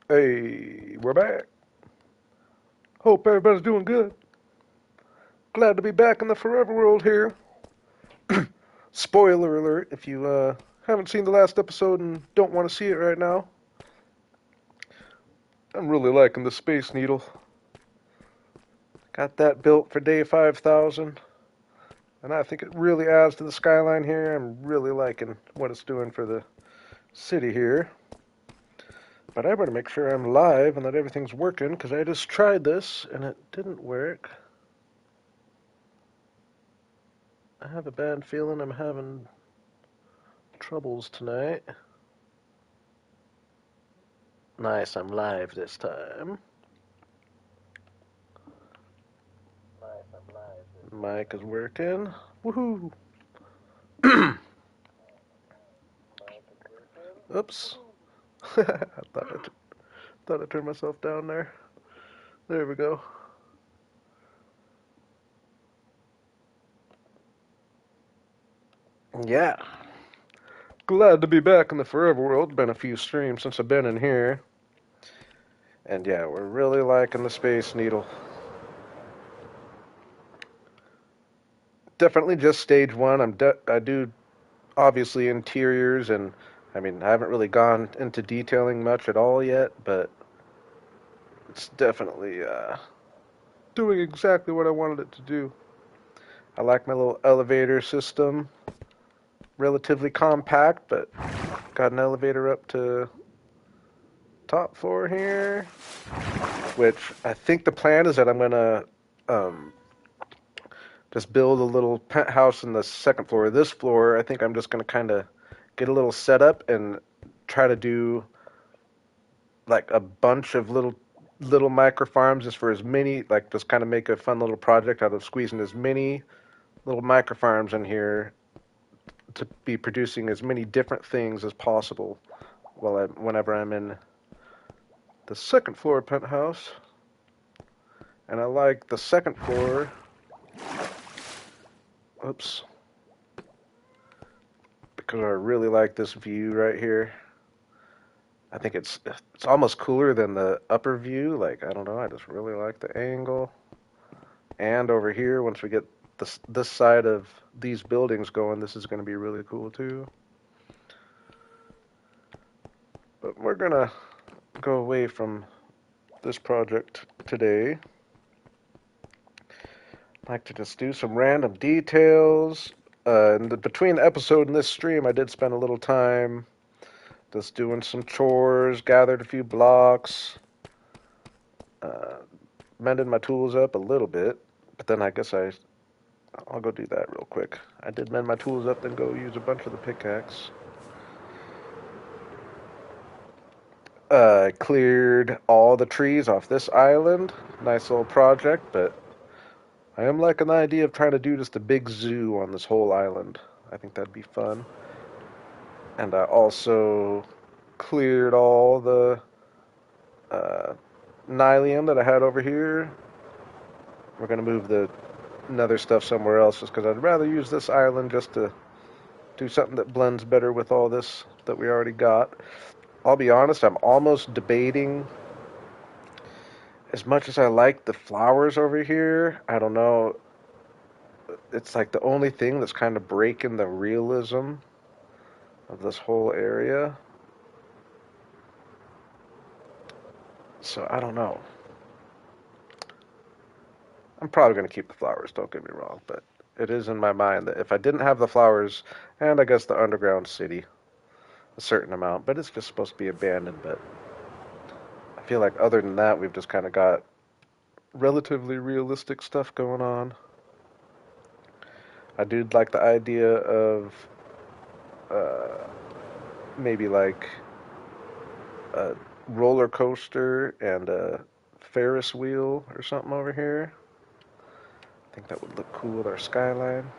Hey, we're back. Hope everybody's doing good. Glad to be back in the forever world here. Spoiler alert if you haven't seen the last episode and don't want to see it right now. I'm really liking the Space Needle. Got that built for day 5,000, and I think it really adds to the skyline here. I'm really liking what it's doing for the city here. But I better make sure I'm live and that everything's working because I just tried this and it didn't work. I have a bad feeling I'm having troubles tonight. Nice, I'm live this time. Mic is working. Woohoo! Oops. I thought I turned myself down there. There we go. Yeah. Glad to be back in the forever world. Been a few streams since I've been in here. And yeah, we're really liking the Space Needle. Definitely just stage one. I do obviously interiors, and I mean I haven't really gone into detailing much at all yet, but it's definitely doing exactly what I wanted it to do. I like my little elevator system. Relatively compact, but got an elevator up to top floor here, which I think the plan is that I'm gonna um, just build a little penthouse in the second floor. This floor, I think I'm just gonna kind of get a little setup and try to do like a bunch of little micro farms just for as many, like just kind of make a fun little project out of squeezing as many little micro farms in here to be producing as many different things as possible whenever I'm in the second floor penthouse. And I like the second floor. Oops. Because I really like this view right here. I think it's almost cooler than the upper view. Like, I don't know, I just really like the angle. And over here, once we get this side of these buildings going, this is going to be really cool too. But we're going to go away from this project today. I'd like to just do some random details. Between the episode and this stream, I did spend a little time just doing some chores, gathered a few blocks, uh, mended my tools up a little bit. But then I guess I'll go do that real quick. I did mend my tools up, then go use a bunch of the pickaxe. Cleared all the trees off this island. Nice little project, but I am liking the idea of trying to do just a big zoo on this whole island. I think that'd be fun. And I also cleared all the uh, nylium that I had over here. We're gonna move the nether stuff somewhere else just because I'd rather use this island just to do something that blends better with all this that we already got. I'll be honest, I'm almost debating. As much as I like the flowers over here, I don't know. It's like the only thing that's kind of breaking the realism of this whole area. So I don't know. I'm probably going to keep the flowers, don't get me wrong, but it is in my mind that if I didn't have the flowers, and I guess the underground city, a certain amount, but it's just supposed to be abandoned, but I feel like other than that, we've just kind of got relatively realistic stuff going on. I do like the idea of uh, maybe like a roller coaster and a Ferris wheel or something over here. I think that would look cool with our skyline.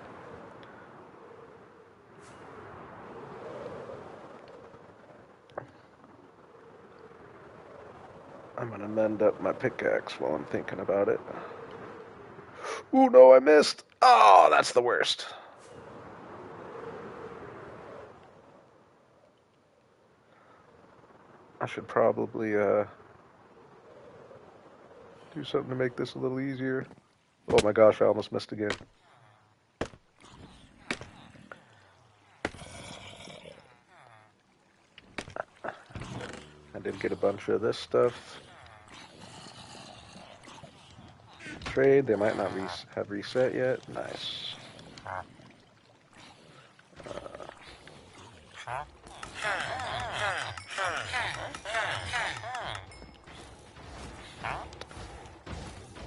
I'm gonna mend up my pickaxe while I'm thinking about it. Ooh, no, I missed. Oh, that's the worst. I should probably do something to make this a little easier. Oh my gosh, I almost missed again. I did get a bunch of this stuff. Trade, they might not have reset yet. Nice.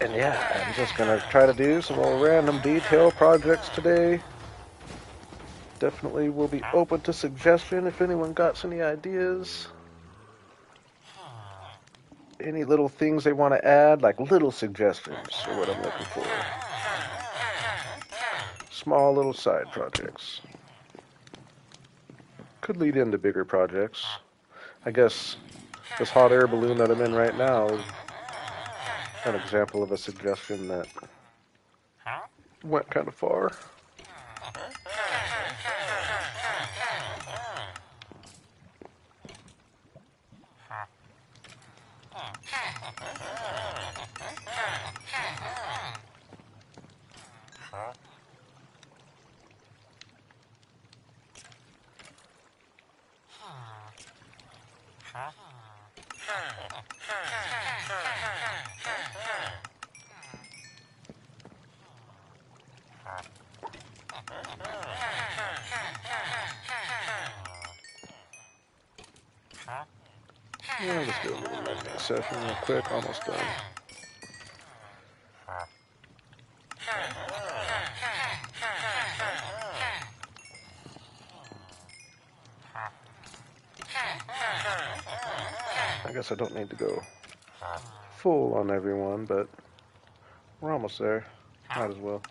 And yeah, I'm just gonna try to do some little random detail projects today. Definitely will be open to suggestion if anyone got any ideas. Any little things they want to add, like little suggestions are what I'm looking for. Small little side projects. Could lead into bigger projects. I guess this hot air balloon that I'm in right now is an example of a suggestion that went kind of far. Yeah, let's do a little mending session real quick. Almost done. I guess I don't need to go full on everyone, but we're almost there. Might as well.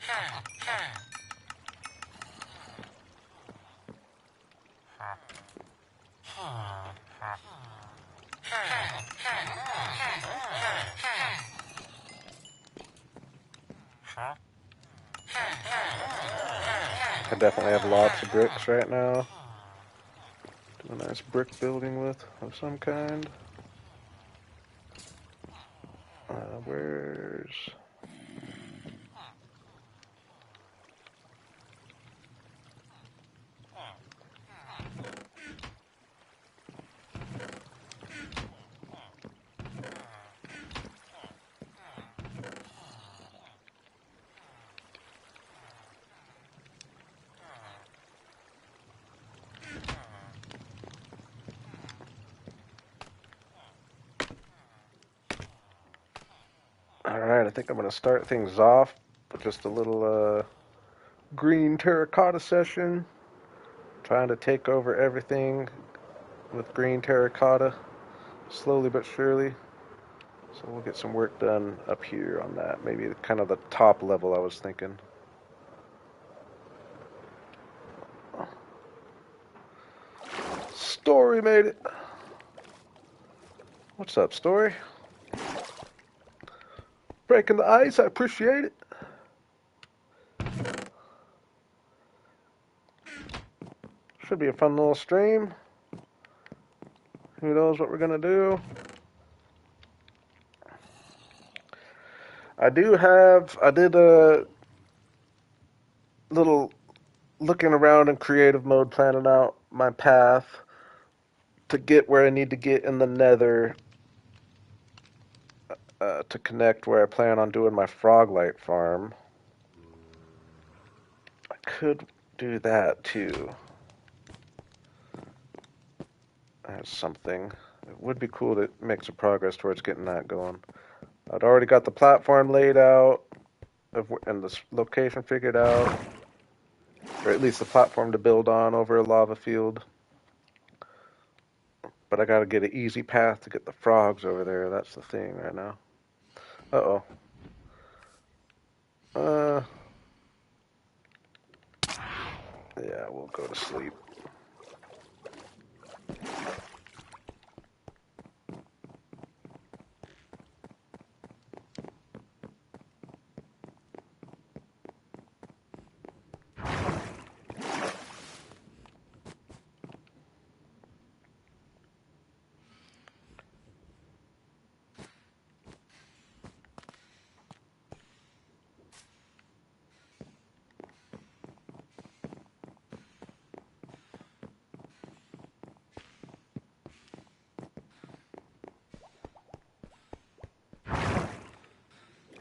I definitely have lots of bricks right now. Do a nice brick building with of some kind. Where's... Alright, I think I'm going to start things off with just a little green terracotta session. Trying to take over everything with green terracotta, slowly but surely. So we'll get some work done up here on that. Maybe kind of the top level I was thinking. Story made it. What's up, Story? Breaking the ice, I appreciate it. Should be a fun little stream. Who knows what we're gonna do? I did a little looking around in creative mode, planning out my path to get where I need to get in the nether to connect where I plan on doing my froglight farm. I could do that too. That's something. It would be cool to make some progress towards getting that going. I'd already got the platform laid out and the location figured out, or at least the platform to build on over a lava field. But I gotta get an easy path to get the frogs over there. That's the thing right now. Uh-oh. Yeah, we'll go to sleep.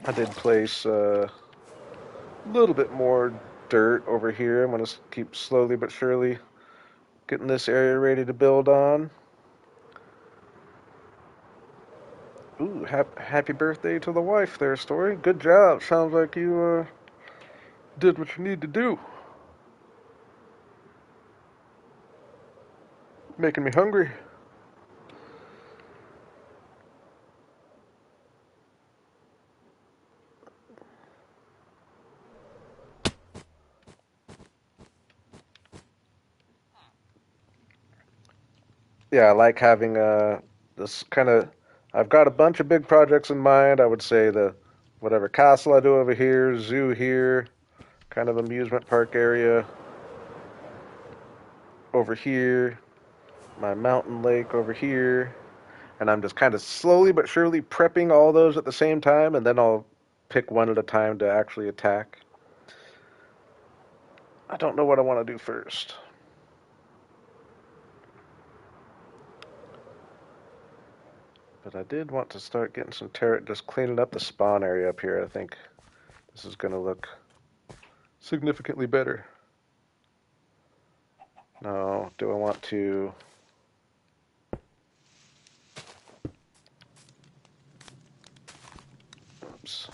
I did place a little bit more dirt over here. I'm going to keep slowly but surely getting this area ready to build on. Ooh, happy birthday to the wife there, Story. Good job. Sounds like you did what you need to do. Making me hungry. Yeah, I like having this kind of. I've got a bunch of big projects in mind. I would say the whatever castle I do over here, zoo here, kind of amusement park area over here, my mountain lake over here, and I'm just kind of slowly but surely prepping all those at the same time, and then I'll pick one at a time to actually attack. I don't know what I want to do first. But I did want to start getting some just cleaning up the spawn area up here. I think this is going to look significantly better. Now, do I want to... Oops.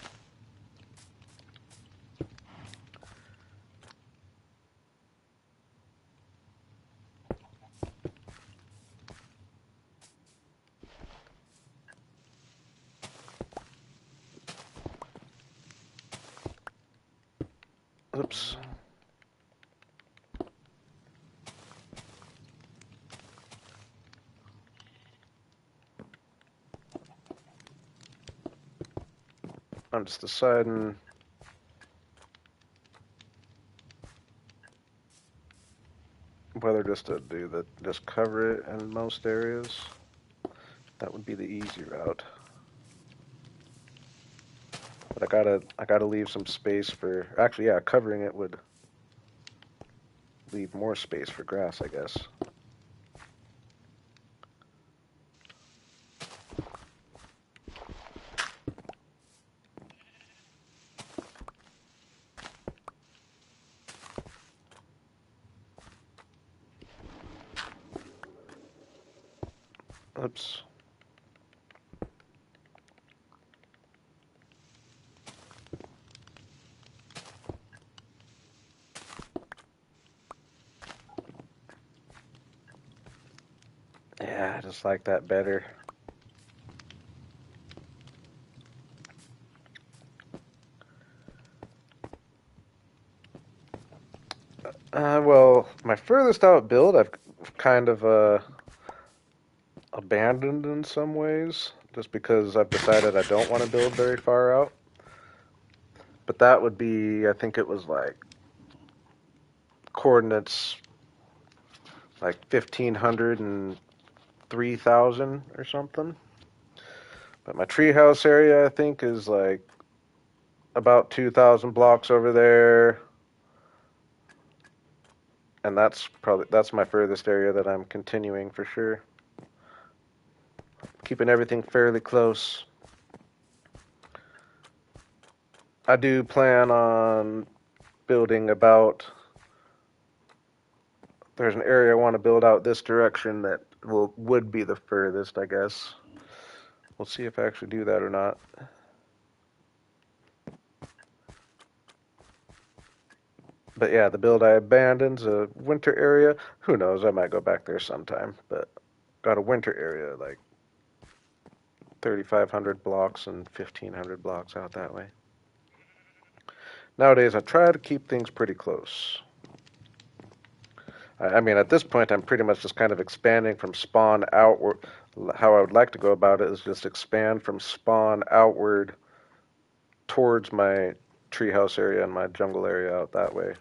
Oops. I'm just deciding whether just to just cover it in most areas. That would be the easy route. But I gotta leave some space for, actually, yeah, covering it would leave more space for grass, I guess. Oops. Yeah, I just like that better. Well, my furthest out build, I've kind of abandoned in some ways, just because I've decided I don't want to build very far out. But that would be, I think it was like coordinates like 1,500 and 3,000 or something. But my treehouse area, I think, is like about 2,000 blocks over there. And that's my furthest area that I'm continuing for sure. Keeping everything fairly close. I do plan on building about, there's an area I want to build out this direction that would be the furthest, I guess. We'll see if I actually do that or not. But yeah, the build I abandoned's a winter area. Who knows? I might go back there sometime. But got a winter area like 3,500 blocks and 1,500 blocks out that way. Nowadays, I try to keep things pretty close. I mean, at this point, I'm pretty much just kind of expanding from spawn outward. How I would like to go about it is just expand from spawn outward towards my treehouse area and my jungle area out that way.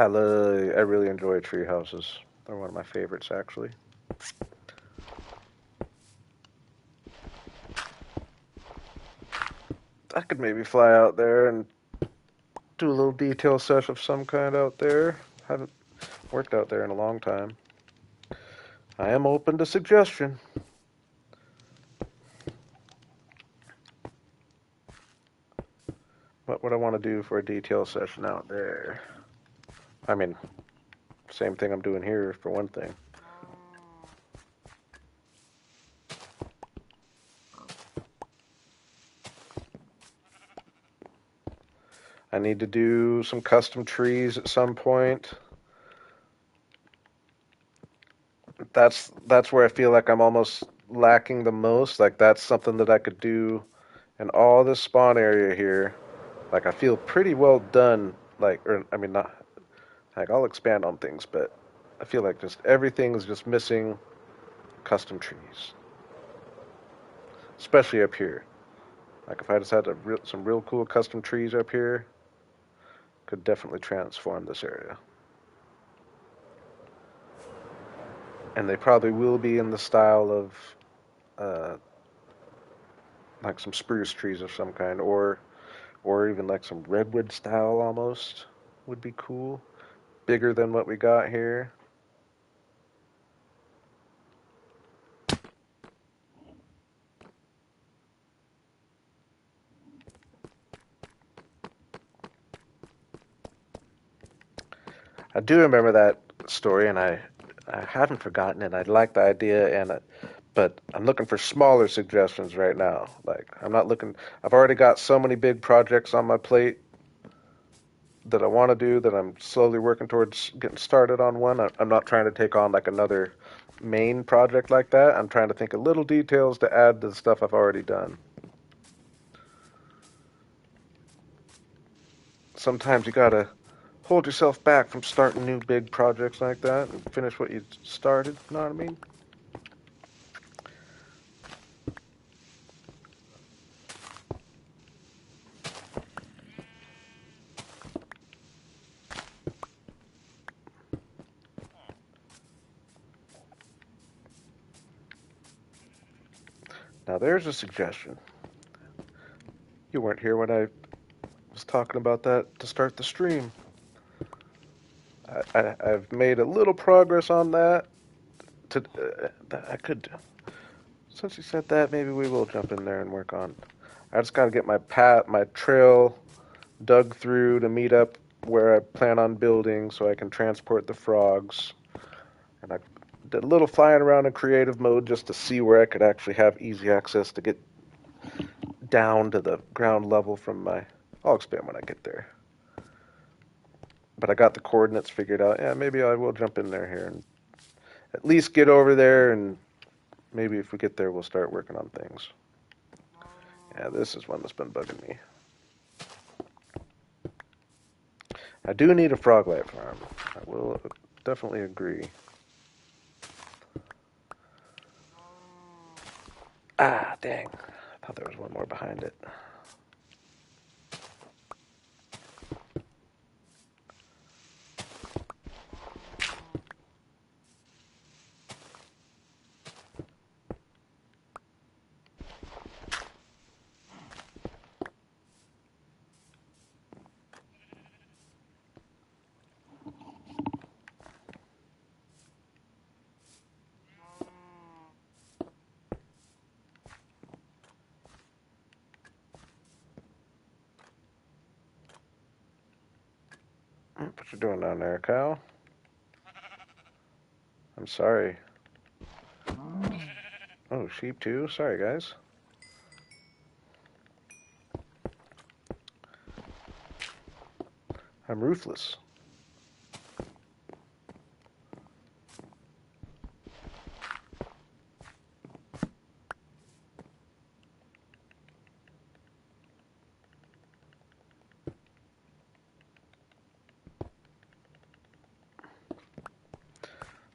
I really enjoy tree houses. They're one of my favorites, actually. I could maybe fly out there and do a little detail sesh of some kind out there. Haven't worked out there in a long time. I am open to suggestion. What would I want to do for a detail session out there? I mean, same thing I'm doing here for one thing. I need to do some custom trees at some point. That's where I feel like I'm almost lacking the most. Like that's something that I could do in all this spawn area here. Like I feel pretty well done. Like, or I mean, not like I'll expand on things, but I feel like just everything is just missing custom trees, especially up here. Like if I just had some real cool custom trees up here, could definitely transform this area. And they probably will be in the style of uh, like some spruce trees of some kind, or even like some redwood style almost would be cool. Bigger than what we got here. I do remember that story, and I haven't forgotten it. I like the idea, but I'm looking for smaller suggestions right now. Like I'm not looking. I've already got so many big projects on my plate that I want to do that I'm slowly working towards getting started on one. I'm not trying to take on like another main project like that. I'm trying to think of little details to add to the stuff I've already done. Sometimes you gotta hold yourself back from starting new big projects like that and finish what you started. You know what I mean? Now there's a suggestion. You weren't here when I was talking about that to start the stream. I've made a little progress on that. I could, since you said that, maybe we will jump in there and work on. I just got to get my trail dug through to meet up where I plan on building, so I can transport the frogs. And I did a little flying around in creative mode just to see where I could actually have easy access to get down to the ground level from my. I'll expand when I get there. But I got the coordinates figured out. Yeah, maybe I will jump in there here and at least get over there, and maybe if we get there, we'll start working on things. Yeah, this is one that's been bugging me. I do need a froglet farm. I will definitely agree. Ah, dang. I thought there was one more behind it. What you doing down there, Kyle? I'm sorry. Oh, sheep too? Sorry, guys. I'm ruthless.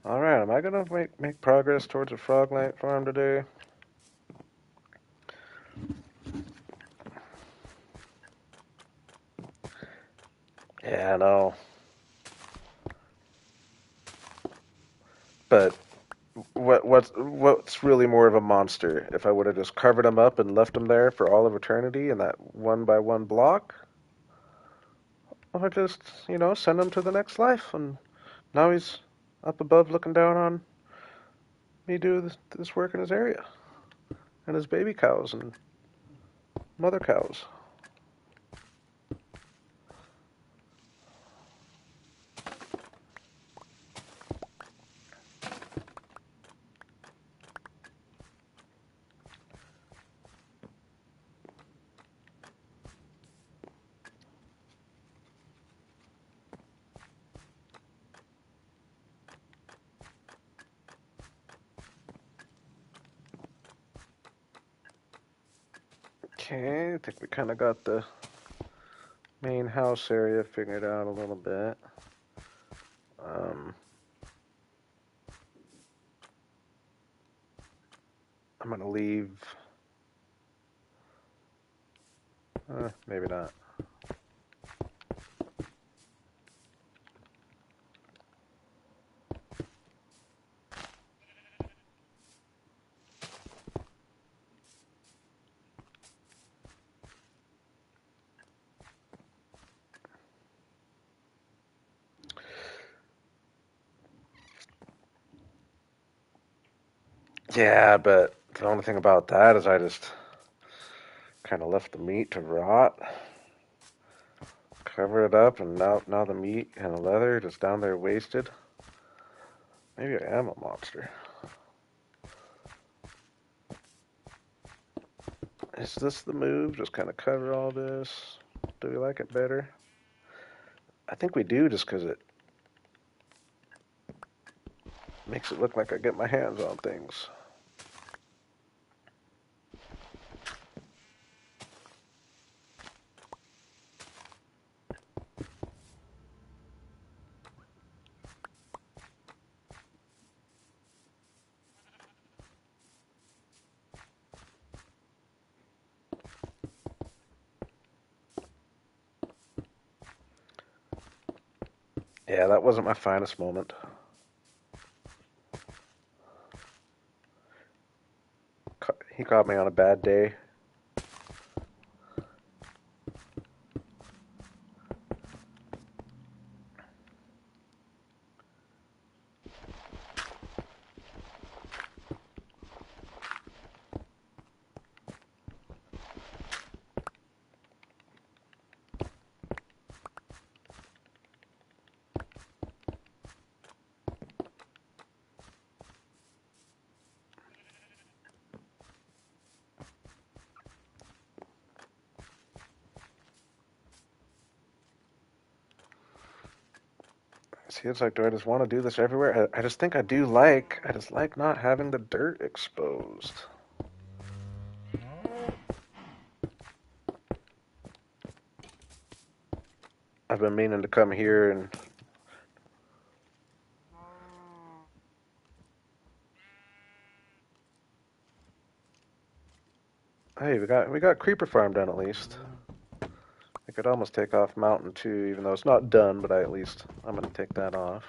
Alright, am I gonna make progress towards a froglet farm today? Yeah, I know. But what's really more of a monster? If I would have just covered him up and left him there for all of eternity in that one by one block, or just send him to the next life, and now he's up above looking down on me do this work in his area and his baby cows and mother cows. Okay, I think we kind of got the main house area figured out a little bit. I'm gonna leave. Maybe not. Yeah, but the only thing about that is I just kind of left the meat to rot, covered it up, and now the meat and the leather just down there wasted. Maybe I am a monster. Is this the move? Just kind of cover all this? Do we like it better? I think we do, just because it makes it look like I get my hands on things. Yeah, that wasn't my finest moment. He caught me on a bad day. See, it's like, do I just want to do this everywhere? I just think I just like not having the dirt exposed. I've been meaning to come here and hey, we got creeper farm done at least. I could almost take off mountain 2, even though it's not done, but I'm gonna take that off.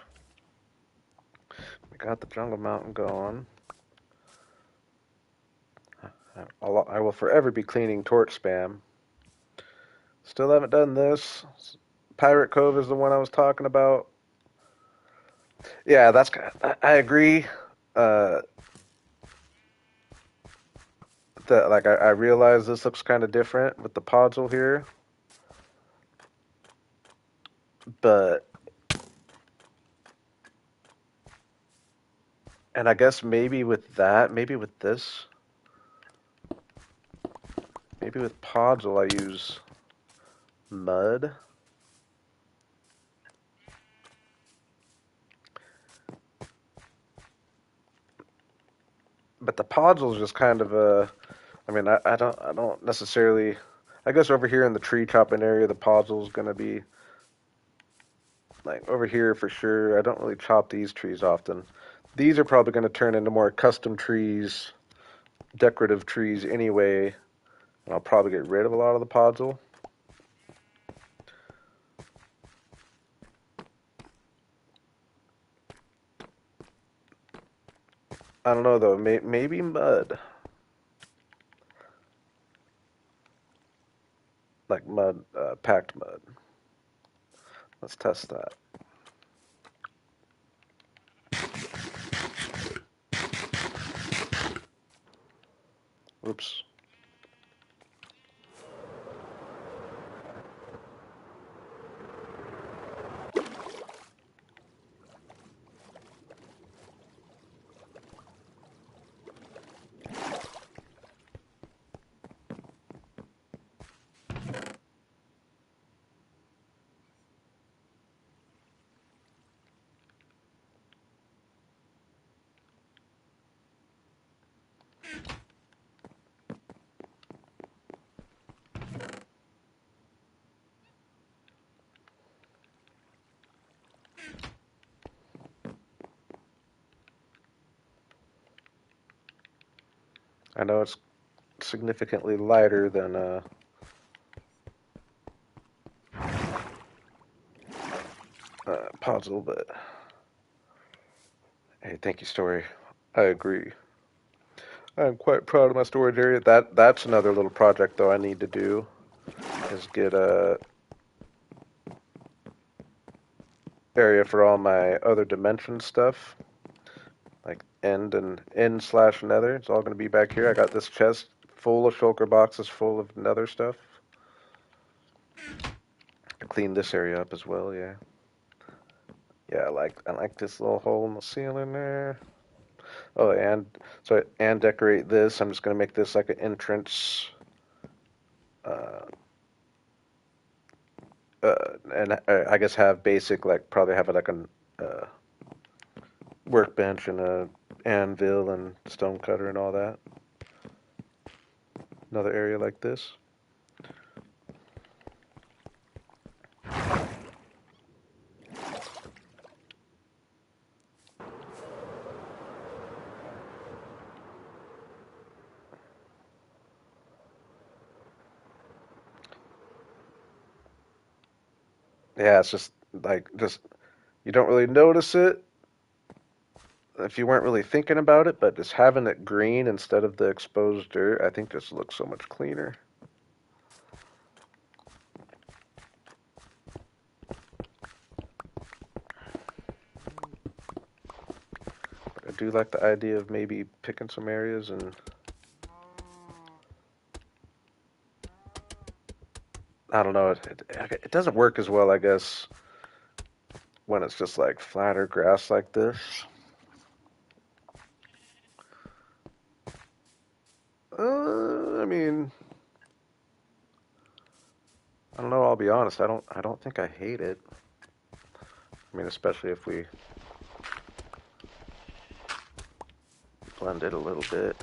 We got the jungle mountain going. I will forever be cleaning torch spam. Still haven't done this. Pirate Cove is the one I was talking about. Yeah, I agree. Uh, that like I realize this looks kind of different with the podzol here, but and I guess maybe with that, maybe with this, maybe with podzol I use mud. But the podzol is just kind of a. I mean, I don't necessarily. I guess over here in the tree chopping area, the podzol is gonna be like over here for sure. I don't really chop these trees often. These are probably going to turn into more custom trees, decorative trees anyway. And I'll probably get rid of a lot of the podzol. I don't know though. Maybe mud, like mud, packed mud. Let's test that. Oops. I know it's significantly lighter than puzzle, but hey, thank you, story. I agree. I'm quite proud of my storage area. That's another little project though I need to do is get a area for all my other dimension stuff, like end and end slash nether. It's all going to be back here. I got this chest full of shulker boxes full of nether stuff. I cleaned this area up as well. Yeah, yeah. I like this little hole in the ceiling there. Oh, and decorate this. I'm just going to make this like an entrance. Uh, and I guess have basic like probably have like a uh, workbench and a anvil and stone cutter and all that. Another area like this. Yeah, it's just you don't really notice it if you weren't really thinking about it, but just having it green instead of the exposed dirt, I think just looks so much cleaner. But I do like the idea of maybe picking some areas and I don't know, it doesn't work as well, I guess, when it's just like flatter grass like this. I mean, I don't know. I'll be honest. I don't think I hate it. I mean, especially if we blend it a little bit.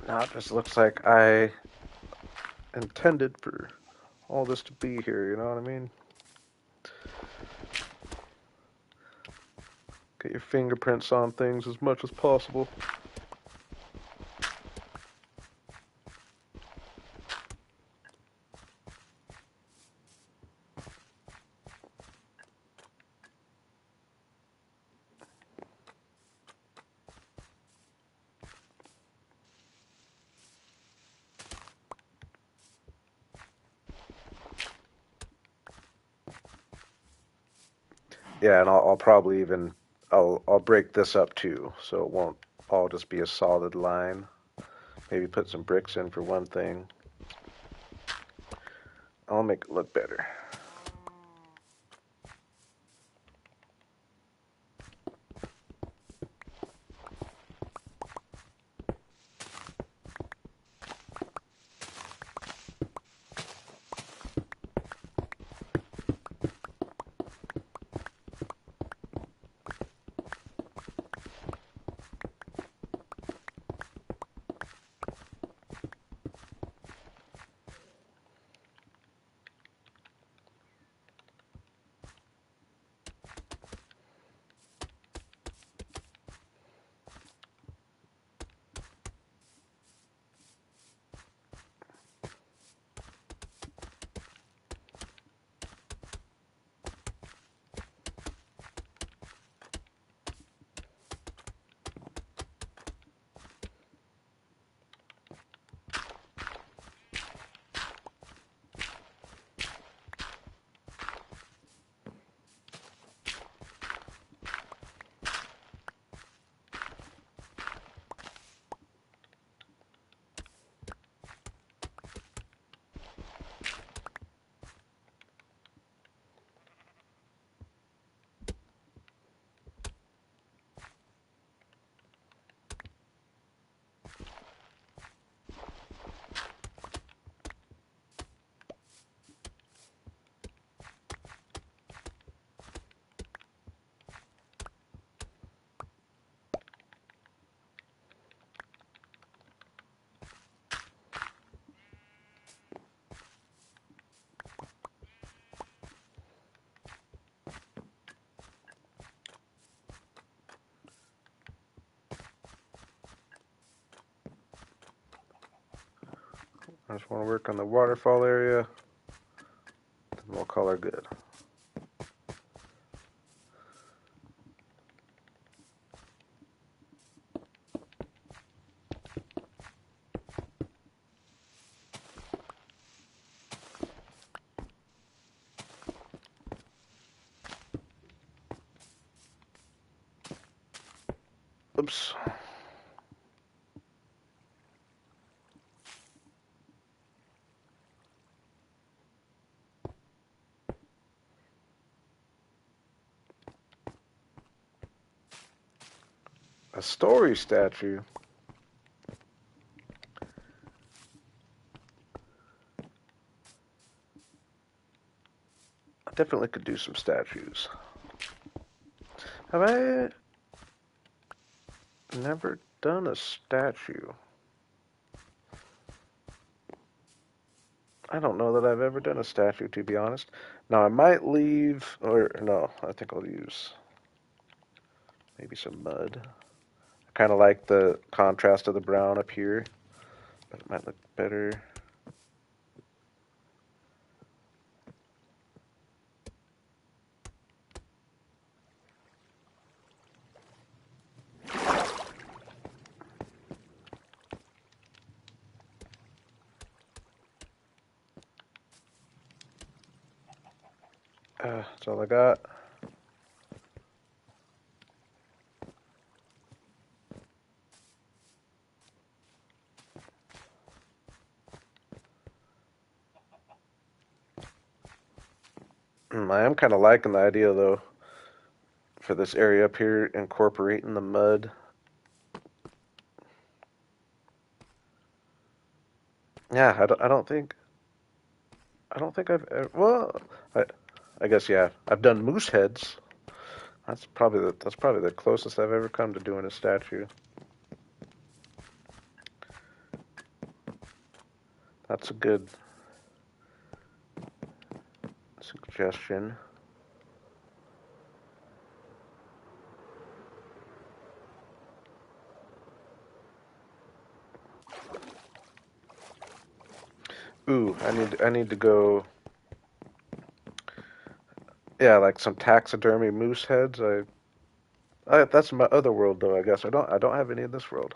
Now it just looks like I intended for all this to be here. You know what I mean? Get your fingerprints on things as much as possible. Yeah, and I'll probably even I'll break this up too, so it won't all just be a solid line. Maybe put some bricks in for one thing. I'll make it look better. I just want to work on the waterfall area, then we'll call her good. Oops. A story statue. I definitely could do some statues. Have I never done a statue? I don't know that I've ever done a statue, to be honest. Now, I might leave, or no, I think I'll use maybe some mud. I kind of like the contrast of the brown up here, but it might look better. That's all I got. I am kind of liking the idea, though, for this area up here, incorporating the mud. Yeah, I don't think I've ever, well, I guess yeah, I've done moose heads. That's probably the closest I've ever come to doing a statue. That's a good suggestion. Ooh, I need to go. Yeah, like some taxidermy moose heads. That's my other world though. I guess I don't have any in this world.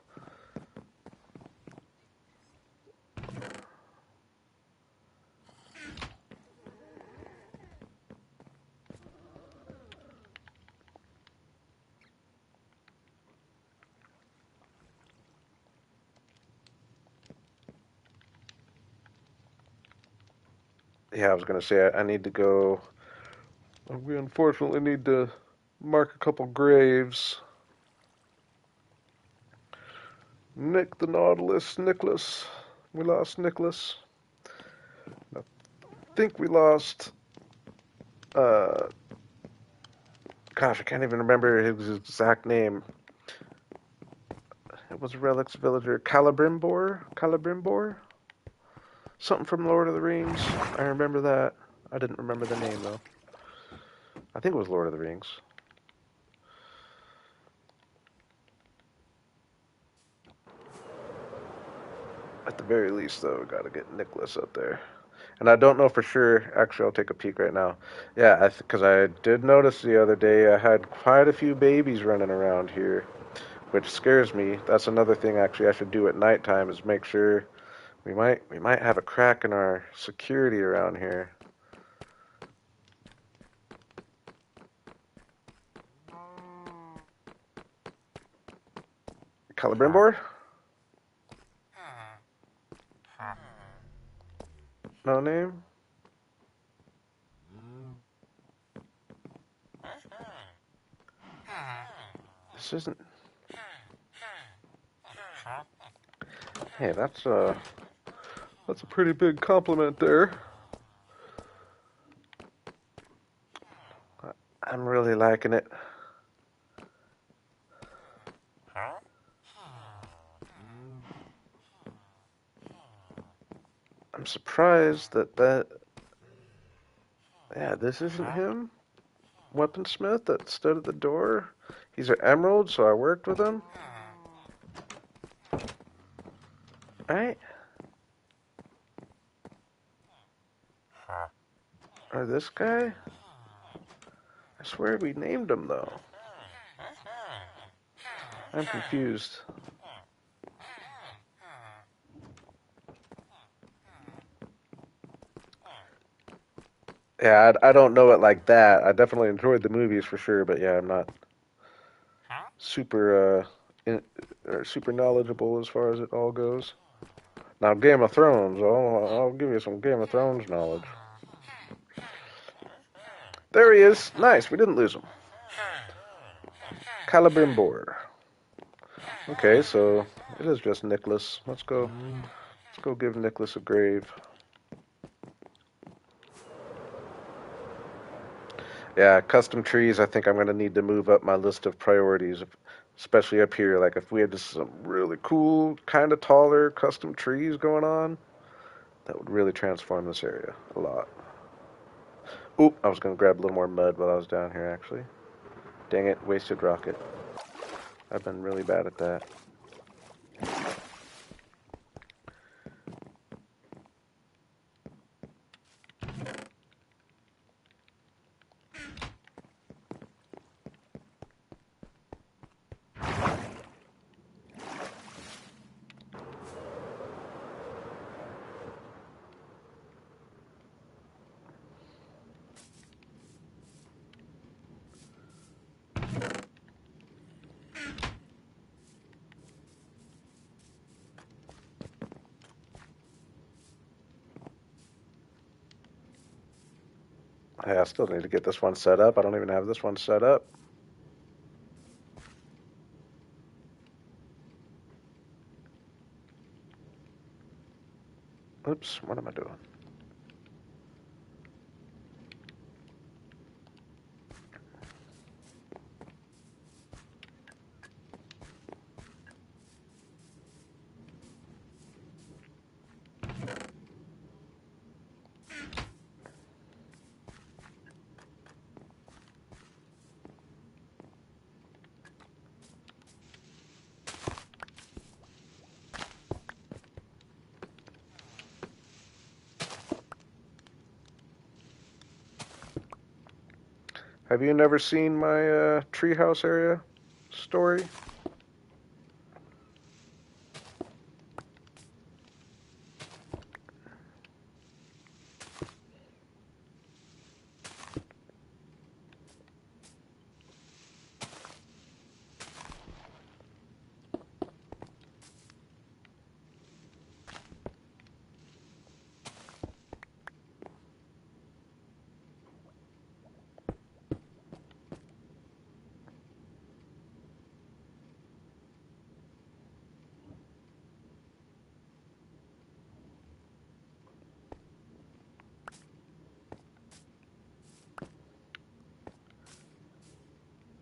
Yeah, I was gonna say I need to go. We unfortunately need to mark a couple graves. Nick the Nautilus, Nicholas. We lost Nicholas. I think we lost. Uh, Gosh, I can't even remember his exact name. It was Relics Villager Celebrimbor? Something from Lord of the Rings. I remember that. I didn't remember the name though. I think it was Lord of the Rings. At the very least, though, we gotta get Nicholas up there. And I don't know for sure. Actually, I'll take a peek right now. Yeah, because I did notice the other day I had quite a few babies running around here, which scares me. That's another thing actually I should do at nighttime is make sure we might have a crack in our security around here. Celebrimbor? No name? This isn't. Hey, that's a pretty big compliment there. I'm really liking it. I'm surprised that yeah, this isn't him. Weaponsmith that stood at the door. He's an emerald, so I worked with him. Right? Or this guy? I swear we named him though. I'm confused. Yeah, I don't know it like that. I definitely enjoyed the movies for sure, but yeah, I'm not super or super knowledgeable as far as it all goes. Now, Game of Thrones, I'll give you some Game of Thrones knowledge. There he is. Nice, we didn't lose him. Celebrimbor. Okay, so it is just Nicholas. Let's go. Let's go give Nicholas a grave. Yeah, custom trees. I think I'm gonna need to move up my list of priorities, especially up here. Like if we had just some really cool, kind of taller custom trees going on, that would really transform this area a lot. Oop, I was gonna grab a little more mud while I was down here. Actually, dang it, wasted rocket. I've been really bad at that. Hey, I still need to get this one set up. I don't even have this one set up. Oops, what am I doing? Have you never seen my treehouse area story?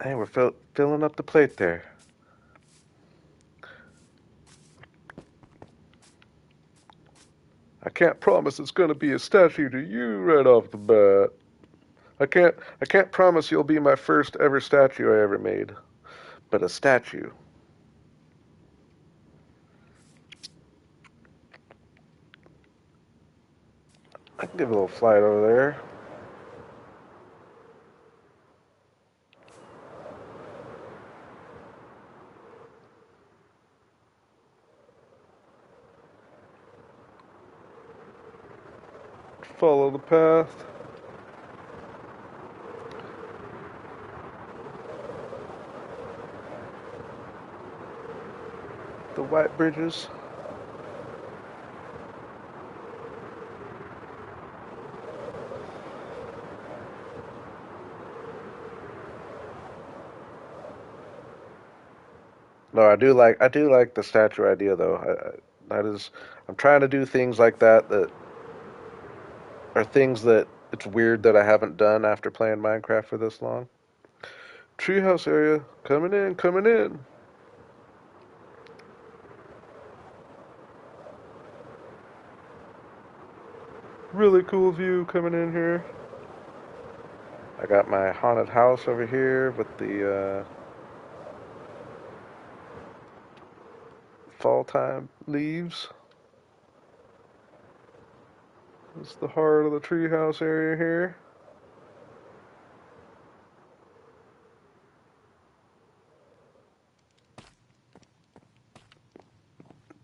Hey, we're filling up the plate there. I can't promise it's gonna be a statue to you right off the bat. I can't promise you'll be my first ever statue I ever made, but a statue. I can give a little flight over there. Follow the path. The white bridges. No, I do like the statue idea though. That is, I'm trying to do things like that that are things that it's weird that I haven't done after playing Minecraft for this long. Treehouse area, coming in, coming in. Really cool view coming in here. I got my haunted house over here with the fall time leaves. It's the heart of the treehouse area here.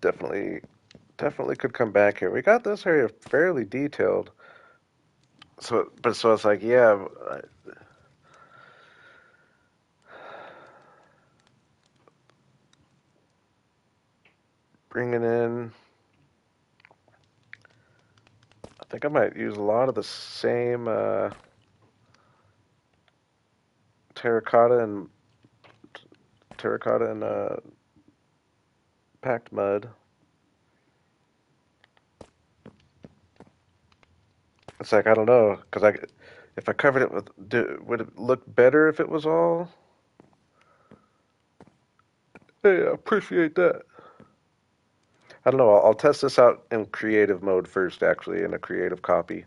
Definitely, definitely could come back here. We got this area fairly detailed. So it's like, yeah, bringing in. I think I might use a lot of the same terracotta and packed mud. It's like I don't know, because if I covered it with, would it look better if it was all? Hey, I appreciate that. I don't know. I'll test this out in creative mode first, actually, in a creative copy.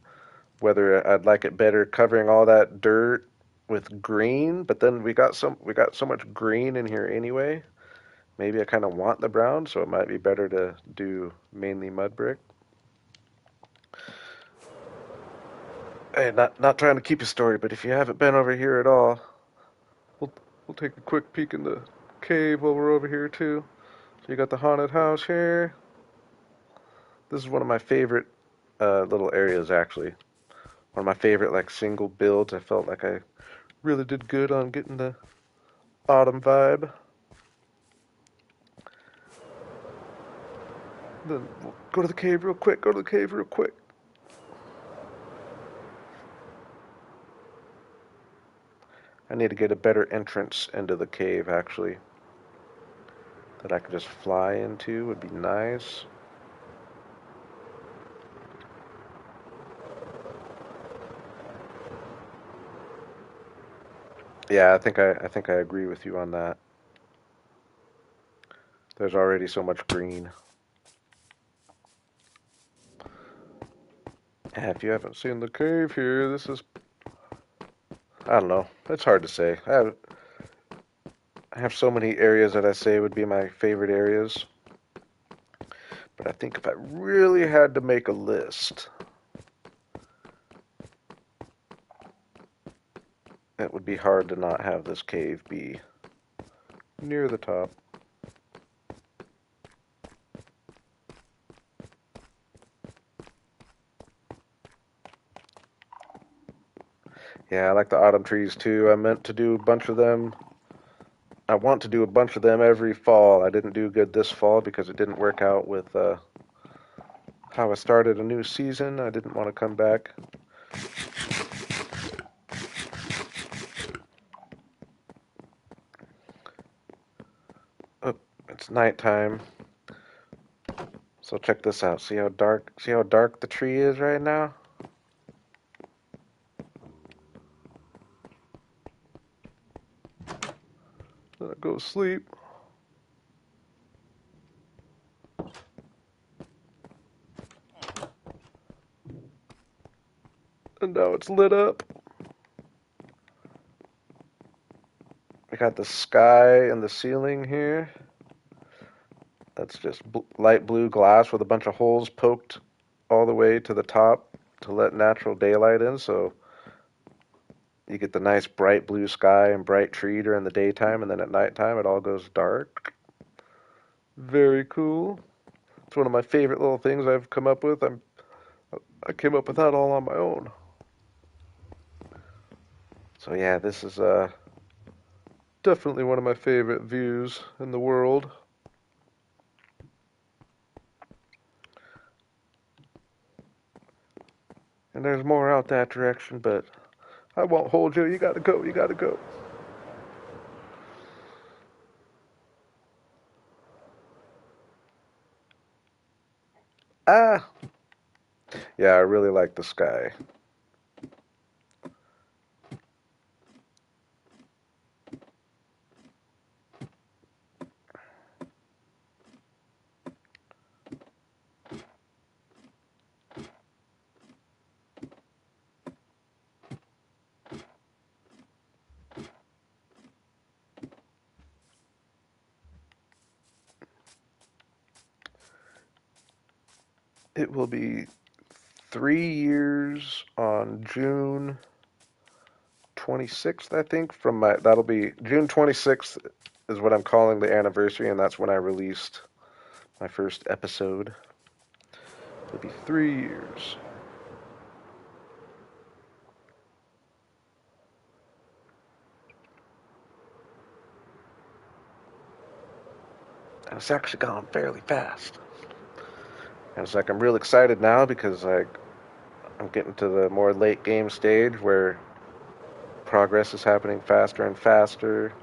Whether I'd like it better covering all that dirt with green, but then we got so much green in here anyway. Maybe I kind of want the brown, so it might be better to do mainly mud brick. Hey, not trying to keep a story, but if you haven't been over here at all, we'll we'll take a quick peek in the cave while we're over here too. So you got the haunted house here. This is one of my favorite little areas actually. One of my favorite like single builds. I felt like I really did good on getting the autumn vibe. Then we'll go to the cave real quick. Go to the cave real quick. I need to get a better entrance into the cave actually. That I could just fly into would be nice. Yeah, I think I agree with you on that. There's already so much green. And if you haven't seen the cave here, this is I don't know. It's hard to say. I have so many areas that I say would be my favorite areas, but I think if I really had to make a list, it would be hard to not have this cave be near the top. Yeah, I like the autumn trees too. I meant to do a bunch of them. I want to do a bunch of them every fall. I didn't do good this fall because it didn't work out with how I started a new season. I didn't want to come back. Oh, it's nighttime. So check this out. See how dark the tree is right now? Then I go to sleep. And now it's lit up. I got the sky and the ceiling here. That's just light blue glass with a bunch of holes poked all the way to the top to let natural daylight in, so you get the nice bright blue sky and bright tree during the daytime, and then at nighttime it all goes dark. Very cool. It's one of my favorite little things I've come up with. I came up with that all on my own. So yeah, this is definitely one of my favorite views in the world. And there's more out that direction, but I won't hold you. You gotta go. You gotta go. Ah, yeah, I really like the sky. It will be 3 years on June 26th, I think. That'll be June 26th is what I'm calling the anniversary, and that's when I released my first episode. It'll be 3 years. And it's actually gone fairly fast. And it's like I'm real excited now because I'm getting to the more late game stage where progress is happening faster and faster,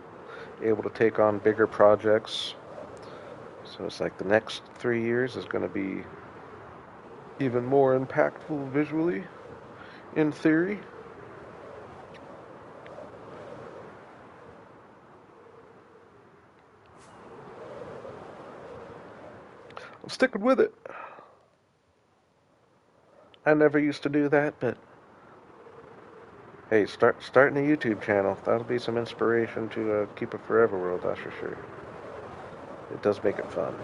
able to take on bigger projects. So it's like the next 3 years is going to be even more impactful visually, in theory. I'm sticking with it. I never used to do that, but hey, starting a YouTube channel. That'll be some inspiration to keep a forever world, that's for sure. It does make it fun.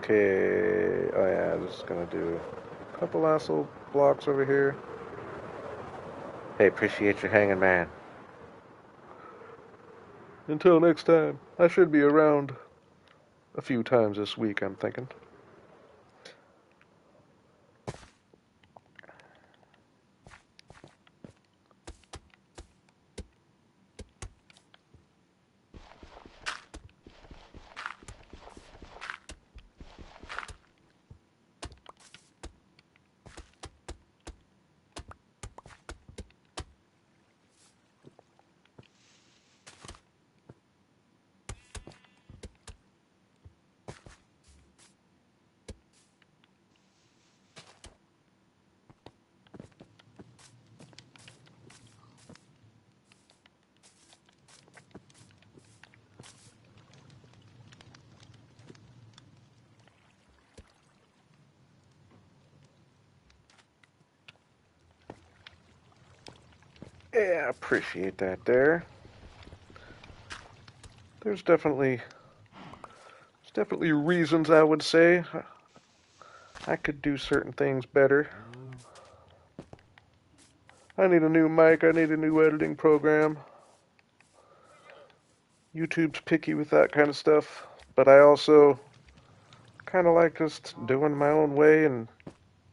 Okay, oh yeah, I'm just gonna do a couple last little blocks over here. Hey, appreciate you hanging, man. Until next time, I should be around a few times this week, I'm thinking. Yeah, I appreciate that there. There's definitely reasons I would say I could do certain things better. I need a new mic, I need a new editing program. YouTube's picky with that kind of stuff, but I also kind of like just doing my own way, and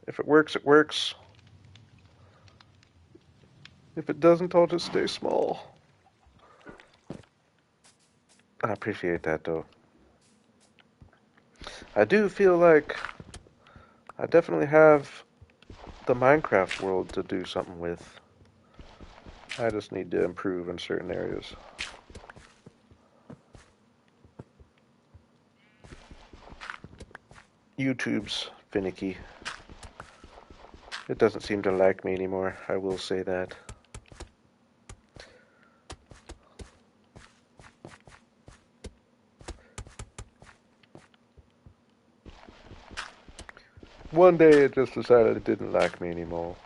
if it works, it works. If it doesn't, I'll just stay small. I appreciate that though. I do feel like I definitely have the Minecraft world to do something with. I just need to improve in certain areas. YouTube's finicky. It doesn't seem to like me anymore, I will say that. One day it just decided it didn't like me anymore.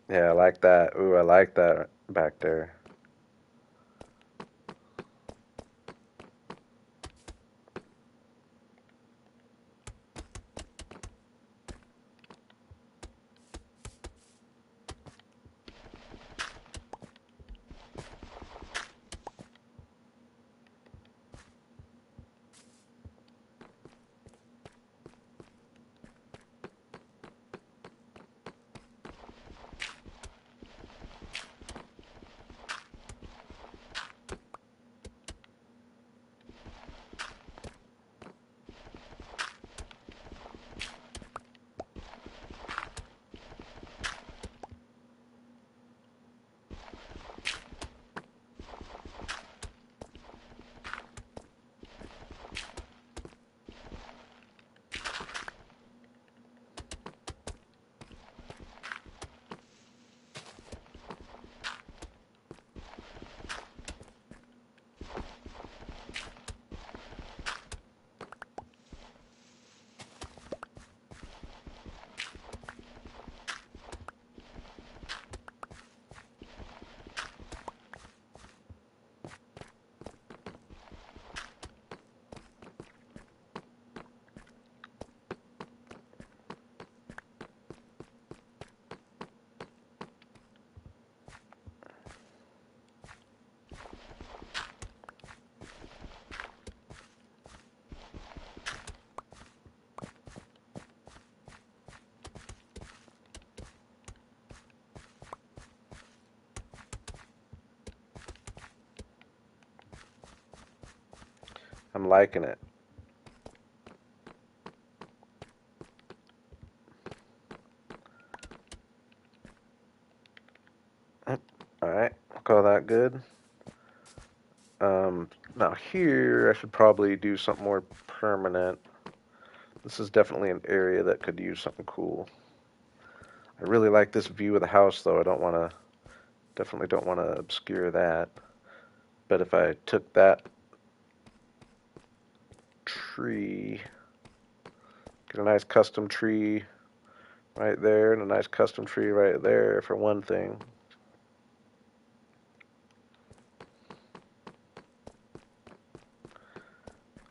Yeah, I like that. Ooh, I like that back there. I'm liking it. Alright, call that good. Now here, I should probably do something more permanent. This is definitely an area that could use something cool. I really like this view of the house, though. I don't want to, definitely don't want to obscure that. But if I took that tree, get a nice custom tree right there, and a nice custom tree right there for one thing.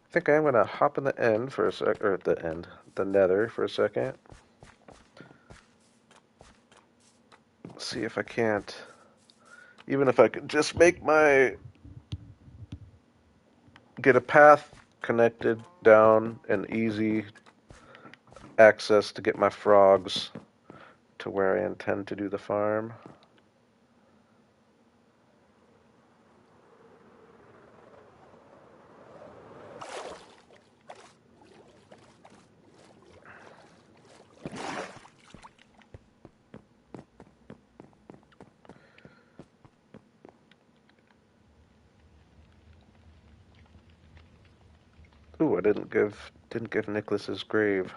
I think I'm gonna hop in the end for a sec, or at the end, the nether for a second. See if I can't, even if I could just make my, get a path connected down and easy access to get my frogs to where I intend to do the farm. Ooh, I didn't give Nicholas's grave.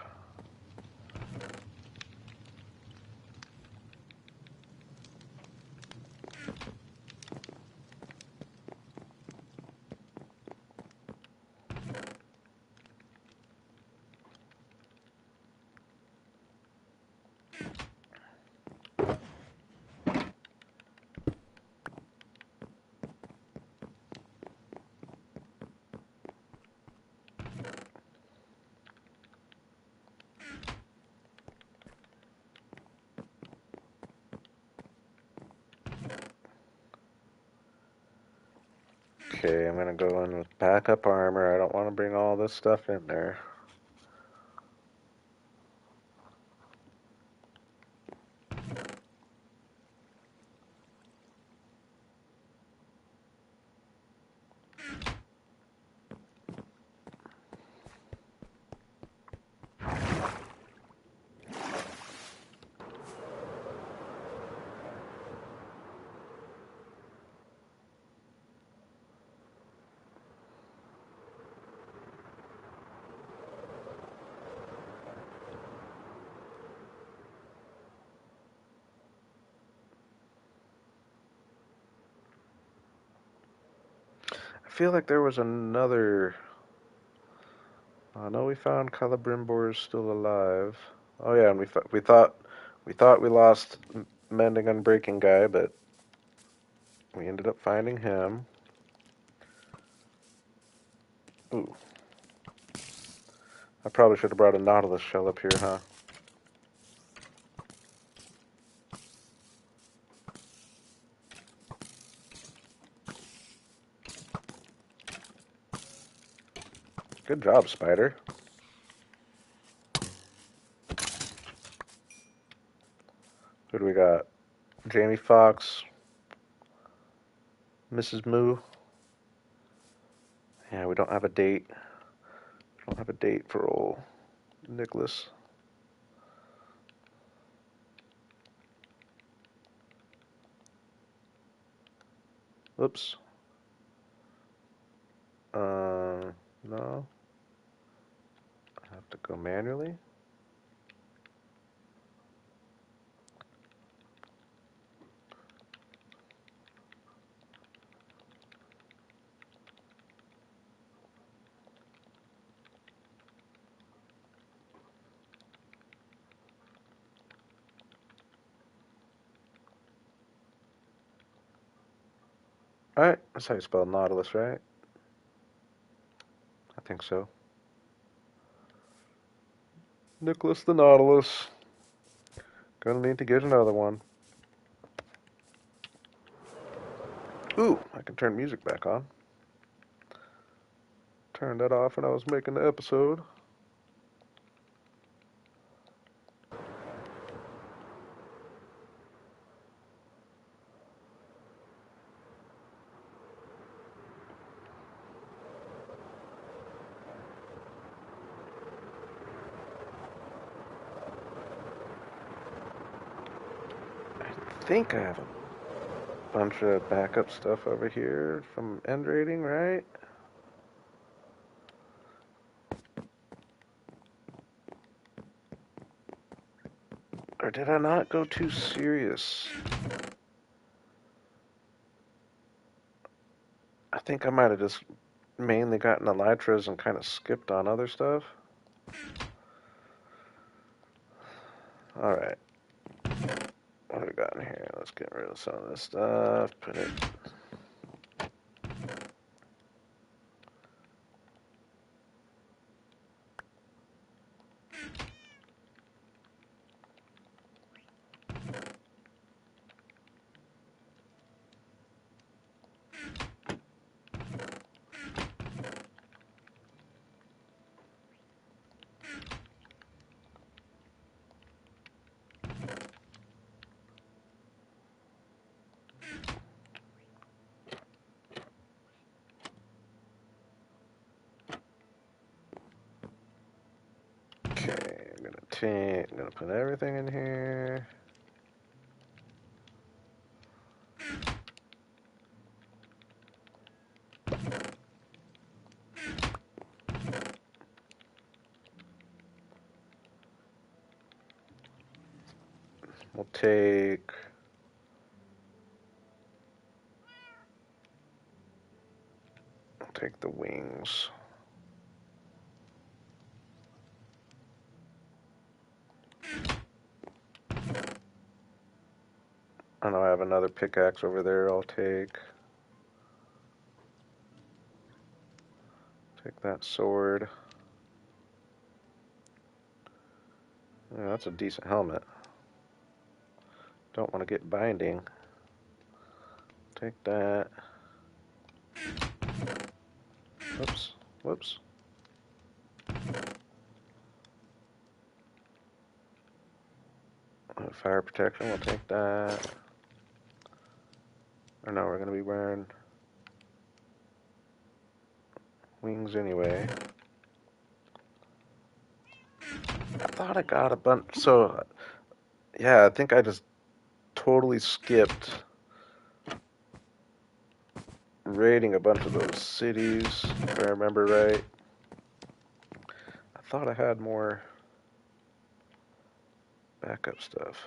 Okay, I'm gonna go in with backup armor. I don't want to bring all this stuff in there. I feel like there was another. I know we found Calibrimbor's still alive. Oh yeah, and we thought we lost Mending Unbreaking guy, but we ended up finding him. Ooh, I probably should have brought a Nautilus shell up here, huh? Good job, Spider. Who do we got? Jamie Foxx, Mrs. Moo. Yeah, we don't have a date. We don't have a date for old Nicholas. Oops. No. I have to go manually. Alright, that's how you spell Nautilus, right? I think so. Nicholas the Nautilus. Gonna need to get another one. Ooh, I can turn music back on. Turned that off when I was making the episode. I think I have a bunch of backup stuff over here from end rating, right? Or did I not go too serious? I think I might have just mainly gotten elytras and kind of skipped on other stuff. Alright. What do we got in here? Let's get rid of some of this stuff. Put it. Okay, I'm gonna put everything in here. We'll take the wings. I know I have another pickaxe over there I'll take. Take that sword. Yeah, that's a decent helmet. Don't want to get binding. Take that. Whoops. Whoops. Fire protection, we'll take that. Or no, we're going to be wearing wings anyway. I thought I got a bunch. So, yeah, I think I just totally skipped raiding a bunch of those cities, if I remember right. I thought I had more backup stuff.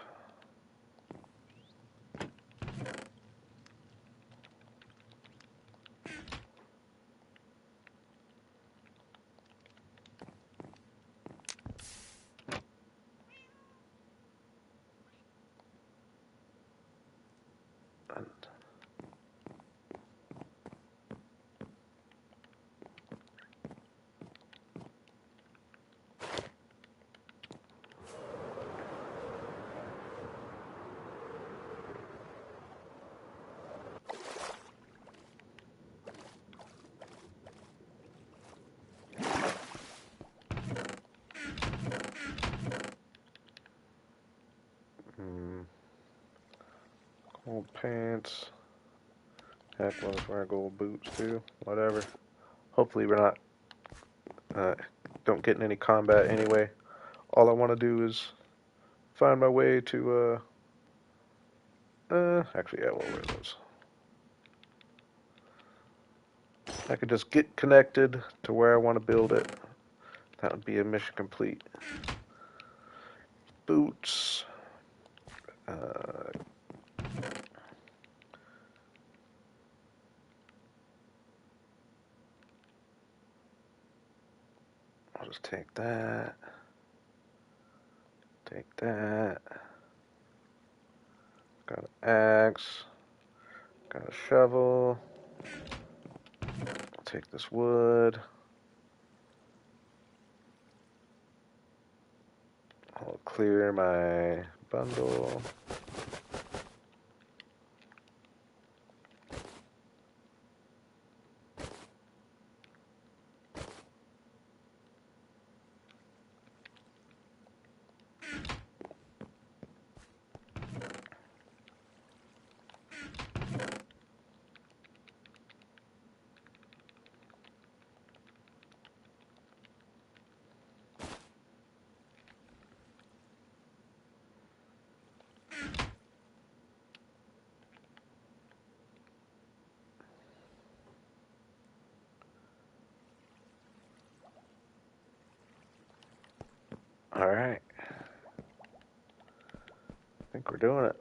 Gold pants. Heck, we'll just wear gold boots too. Whatever. Hopefully we're not, don't get in any combat anyway. All I want to do is find my way to, actually, yeah, we'll wear those. I could just get connected to where I want to build it. That would be a mission complete. Boots. I'll just take that. Take that. Got an axe. Got a shovel. I'll take this wood. I'll clear my bundle. All right. I think we're doing it.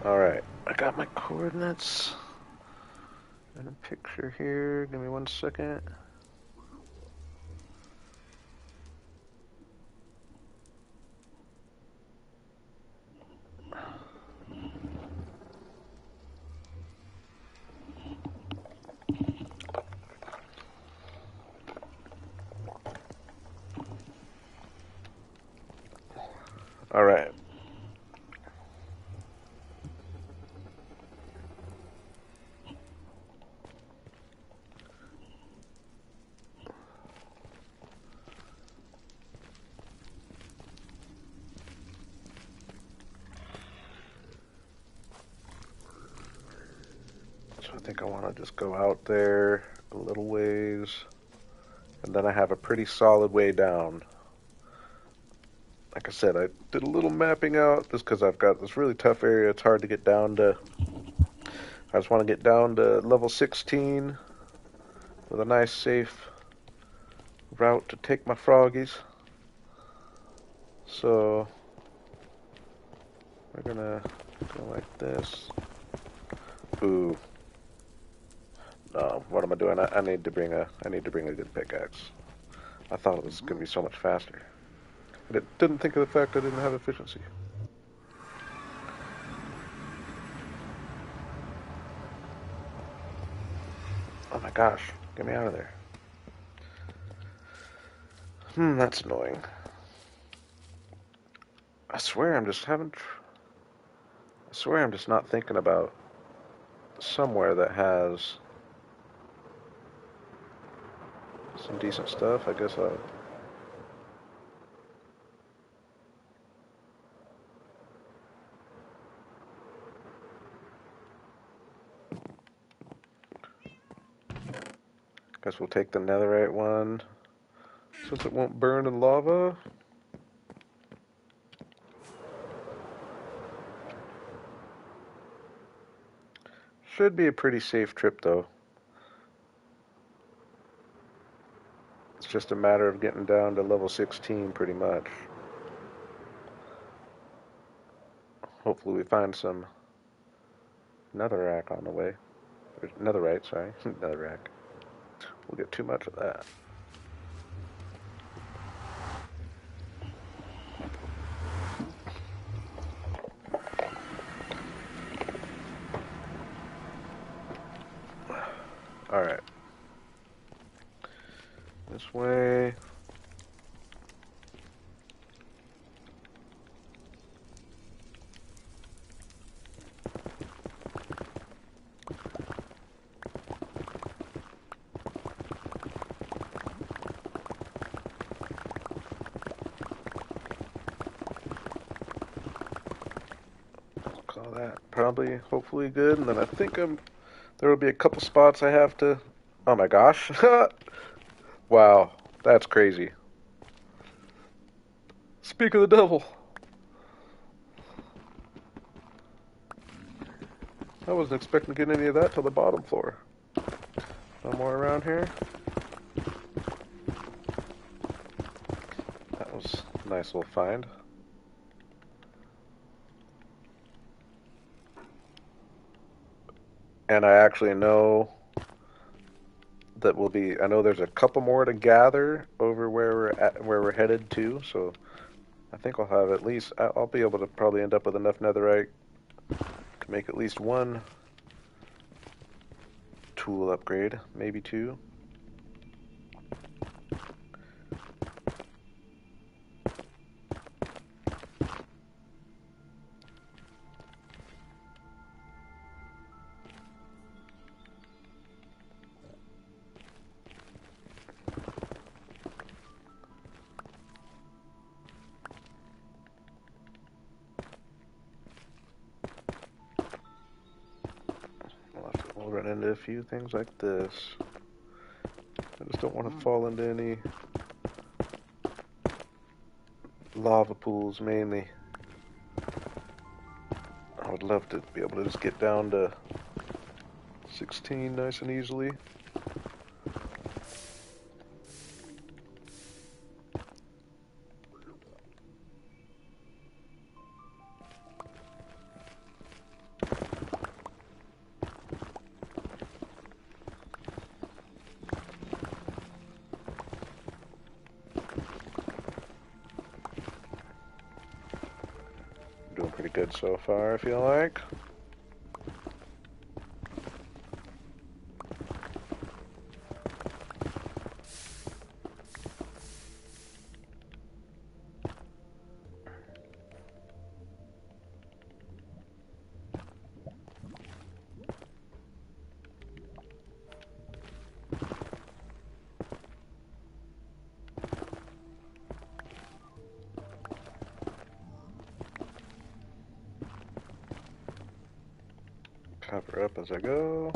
Alright, I got my coordinates in a picture here. Give me 1 second. Alright. So I think I want to just go out there a little ways, and then I have a pretty solid way down. Like I said, I did a little mapping out just because I've got this really tough area. It's hard to get down to. I just want to get down to level 16 with a nice, safe route to take my froggies. So we're gonna go like this. Ooh. No, what am I doing? I need to bring a good pickaxe. I thought it was gonna be so much faster. I didn't think of the fact I didn't have efficiency. Oh my gosh, get me out of there. That's annoying. I swear I'm just having. I swear I'm just not thinking about somewhere that has some decent stuff. I guess we'll take the netherite one since it won't burn in lava. Should be a pretty safe trip though. It's just a matter of getting down to level 16 pretty much. Hopefully we find some netherrack on the way. Or netherite, sorry. Netherrack. We'll get too much of that. Alright. This way. Call that probably, hopefully good. And then I think there will be a couple spots I have to. Oh my gosh. Wow, that's crazy. Speak of the devil. I wasn't expecting to get any of that till the bottom floor. No more around here. That was a nice little find. And I actually know that we'll be. I know there's a couple more to gather over where we're headed to. So I think I'll have at least. I'll be able to probably end up with enough netherite to make at least one tool upgrade, maybe two. We'll run into a few things like this. I just don't want to fall into any lava pools mainly. I would love to be able to just get down to 16 nice and easily. Doing pretty good so far, I feel like. Cover up as I go.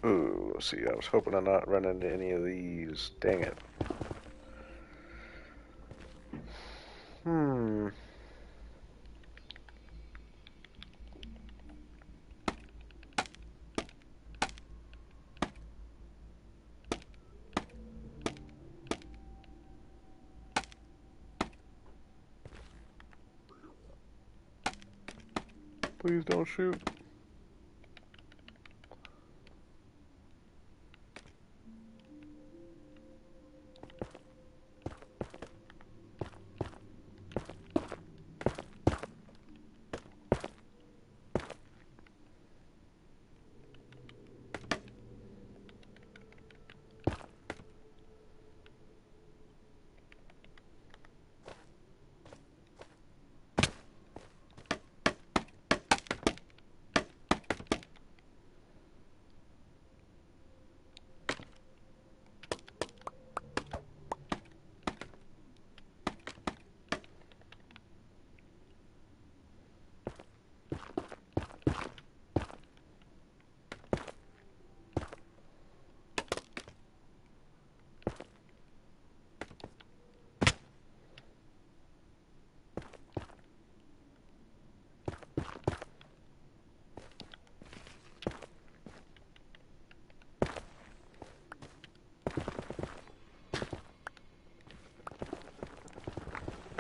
Ooh, let's see. I was hoping to not run into any of these. Dang it. Hmm. Please don't shoot.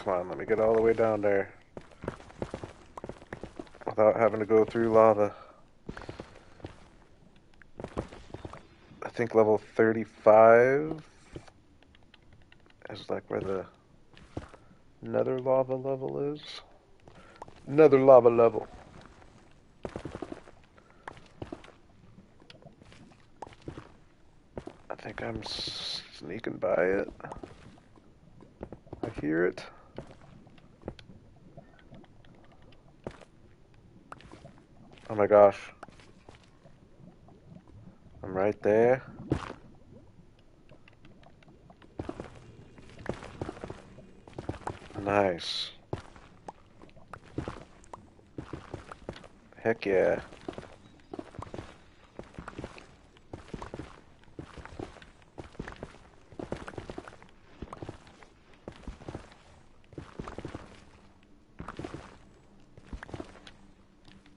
Come on, let me get all the way down there without having to go through lava. I think level 35 is like where the nether lava level is. Nether lava level. I think I'm sneaking by it. I hear it. Oh my gosh. I'm right there. Nice. Heck yeah.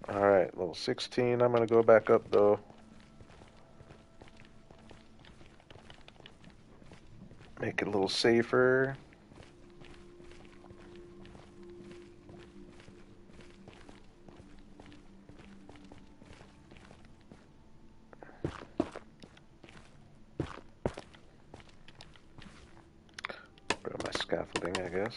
Alright, level 16. I'm gonna go back up though. Make it a little safer. Rid of my scaffolding, I guess.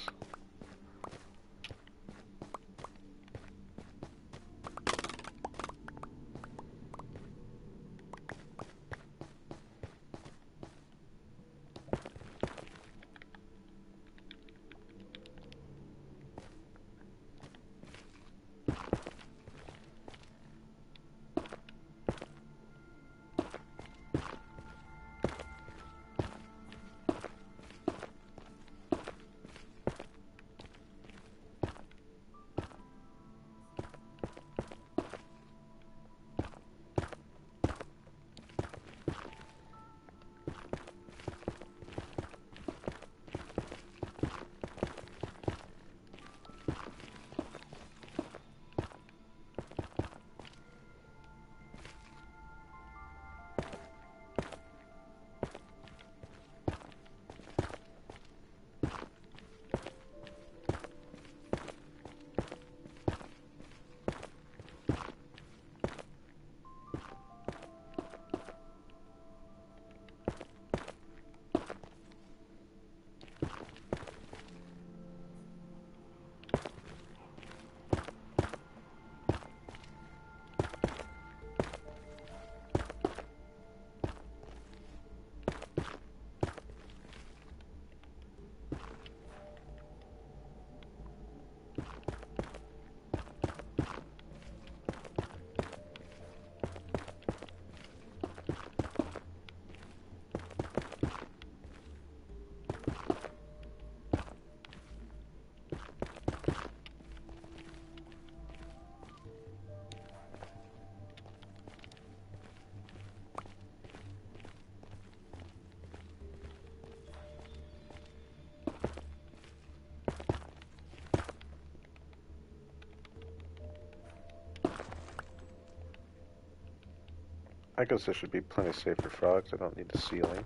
I guess this should be plenty safe for frogs. I don't need the ceiling.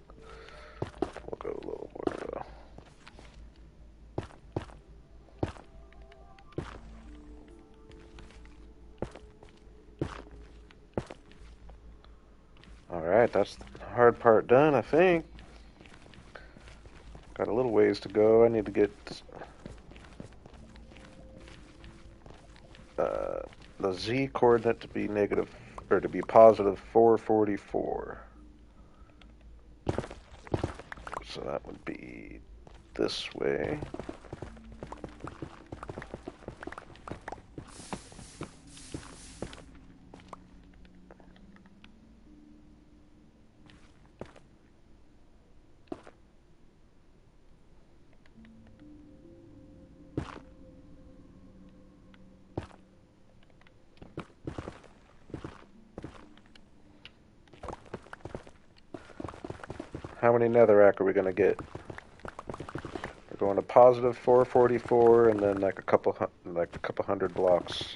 We'll go a little more though. Alright, that's the hard part done, I think. Got a little ways to go. I need to get the z coordinate to be negative, or to be positive 444. So that would be this way. How many netherrack are we gonna get? We're going to positive 444, and then like a couple hundred blocks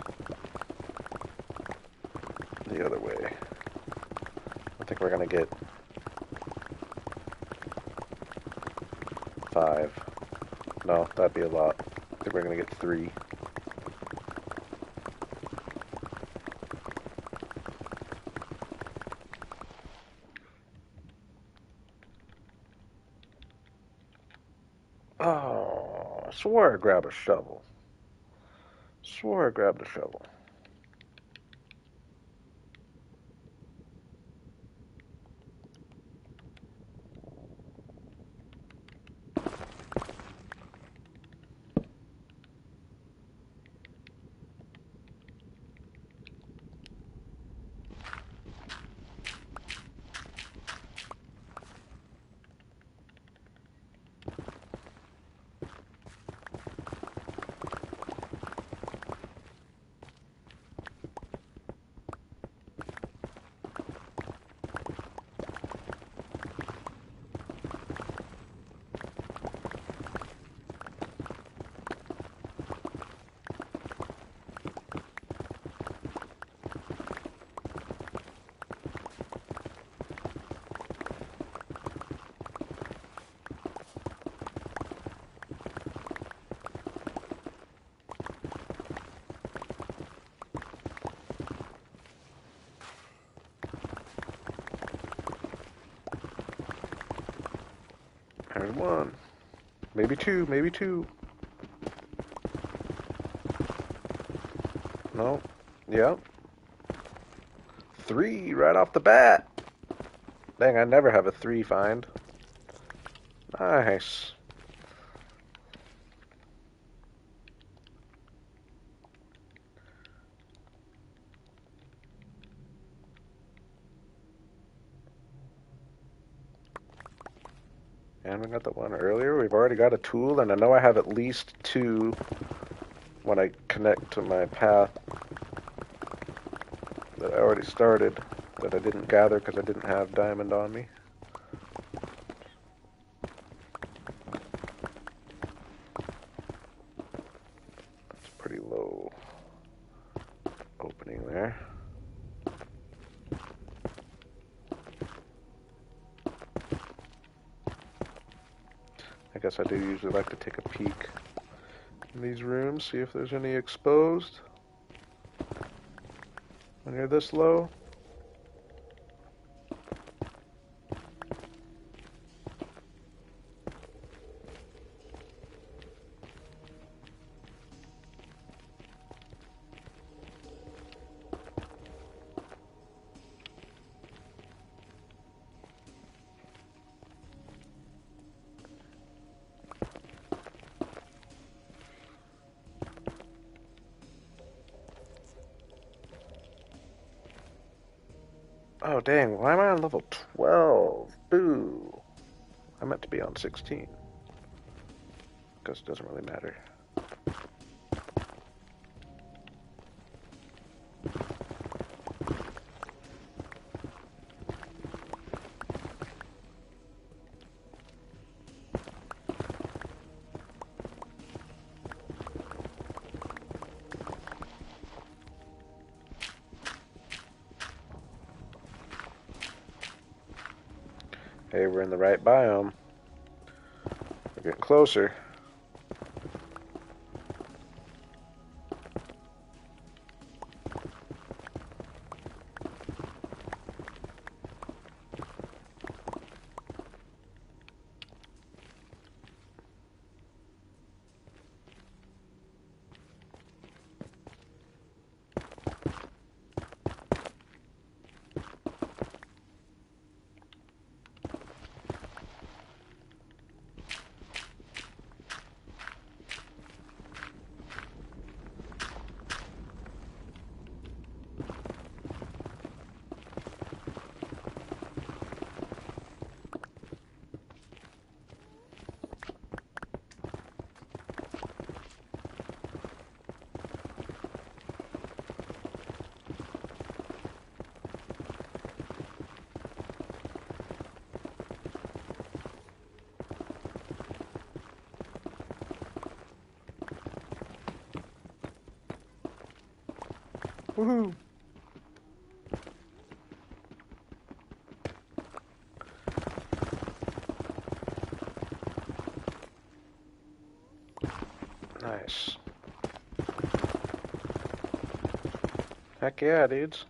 the other way. I think we're gonna get 5. No, that'd be a lot. I think we're gonna get 3. Oh, I swore I grabbed a shovel. Swore I grabbed a shovel. There's 1. Maybe 2, maybe 2. No. Yep. 3 right off the bat. Dang, I never have a 3 find. Nice. And we got the one earlier. We've already got a tool, and I know I have at least 2 when I connect to my path that I already started that I didn't gather because I didn't have diamond on me. That's a pretty low opening there. I guess I do usually like to take a peek in these rooms, see if there's any exposed when you're this low. Oh dang, why am I on level 12? Boo! I meant to be on 16. Guess it doesn't really matter. Hey, we're in the right biome. We're getting closer. Woohoo! Nice. Heck yeah, dudes.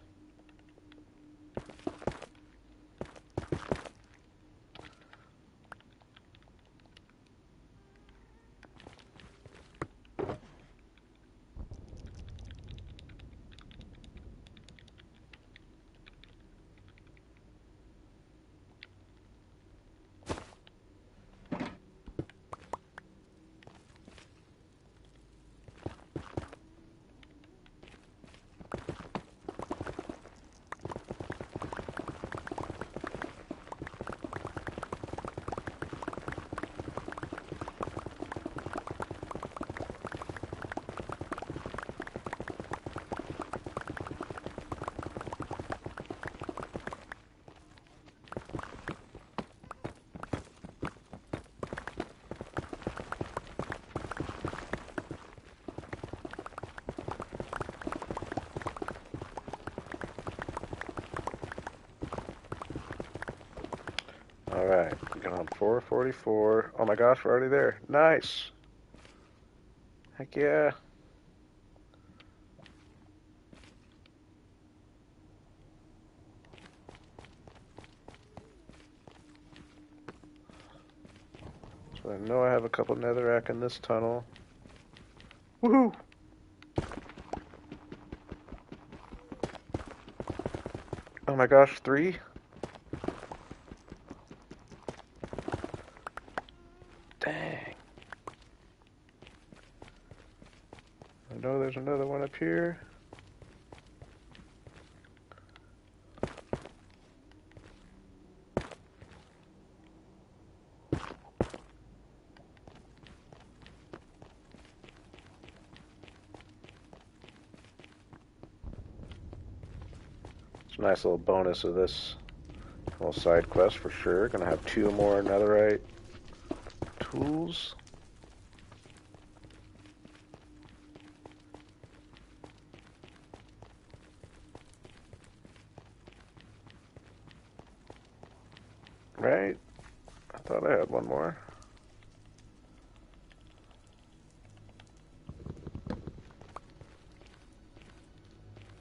Alright, we got on 444. Oh my gosh, we're already there. Nice. Heck yeah. So I know I have a couple netherrack in this tunnel. Woohoo! Oh my gosh, 3? Dang. I know there's another one up here. It's a nice little bonus of this little side quest for sure. Gonna have 2 more netherite tools. Right? I thought I had one more.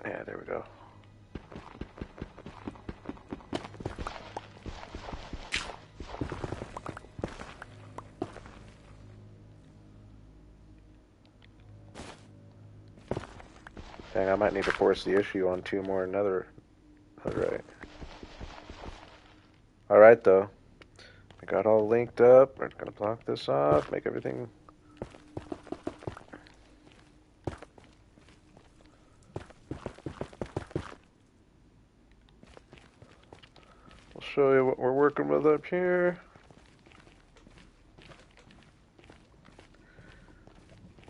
Yeah, there we go. Dang, I might need to force the issue on 2 more netherite. Alright, though. I got all linked up. We're gonna block this off, make everything. We'll show you what we're working with up here.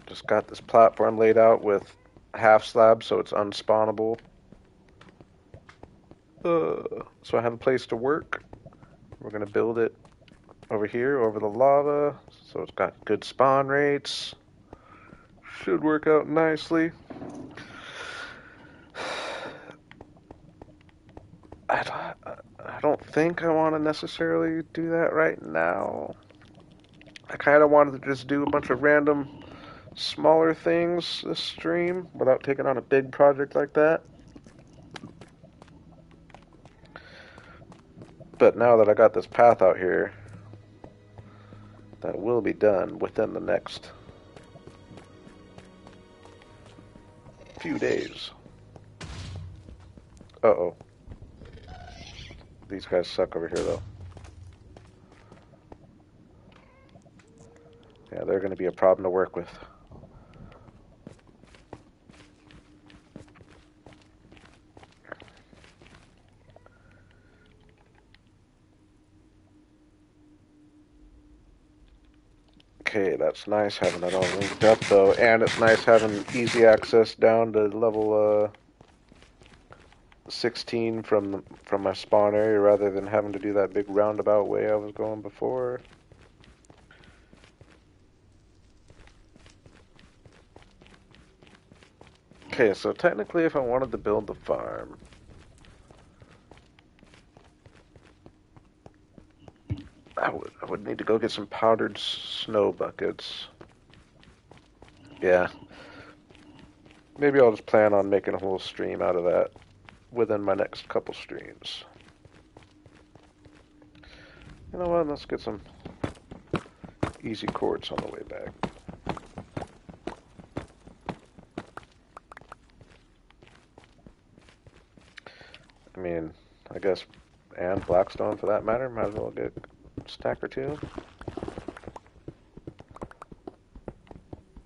Just got this platform laid out with half slabs so it's unspawnable. So I have a place to work. We're gonna build it over here, over the lava, so it's got good spawn rates. Should work out nicely. I don't think I want to necessarily do that right now. I kind of wanted to just do a bunch of random smaller things this stream without taking on a big project like that. But now that I got this path out here, that will be done within the next few days. Uh-oh. These guys suck over here, though. Yeah, they're going to be a problem to work with. Okay, that's nice having it all linked up, though. And it's nice having easy access down to level 16 from my spawn area rather than having to do that big roundabout way I was going before. Okay, so technically if I wanted to build the farm, I would need to go get some powdered snow buckets. Yeah. Maybe I'll just plan on making a whole stream out of that within my next couple streams. You know what? Let's get some easy quartz on the way back. I mean, I guess, and blackstone for that matter. Might as well get a stack or two.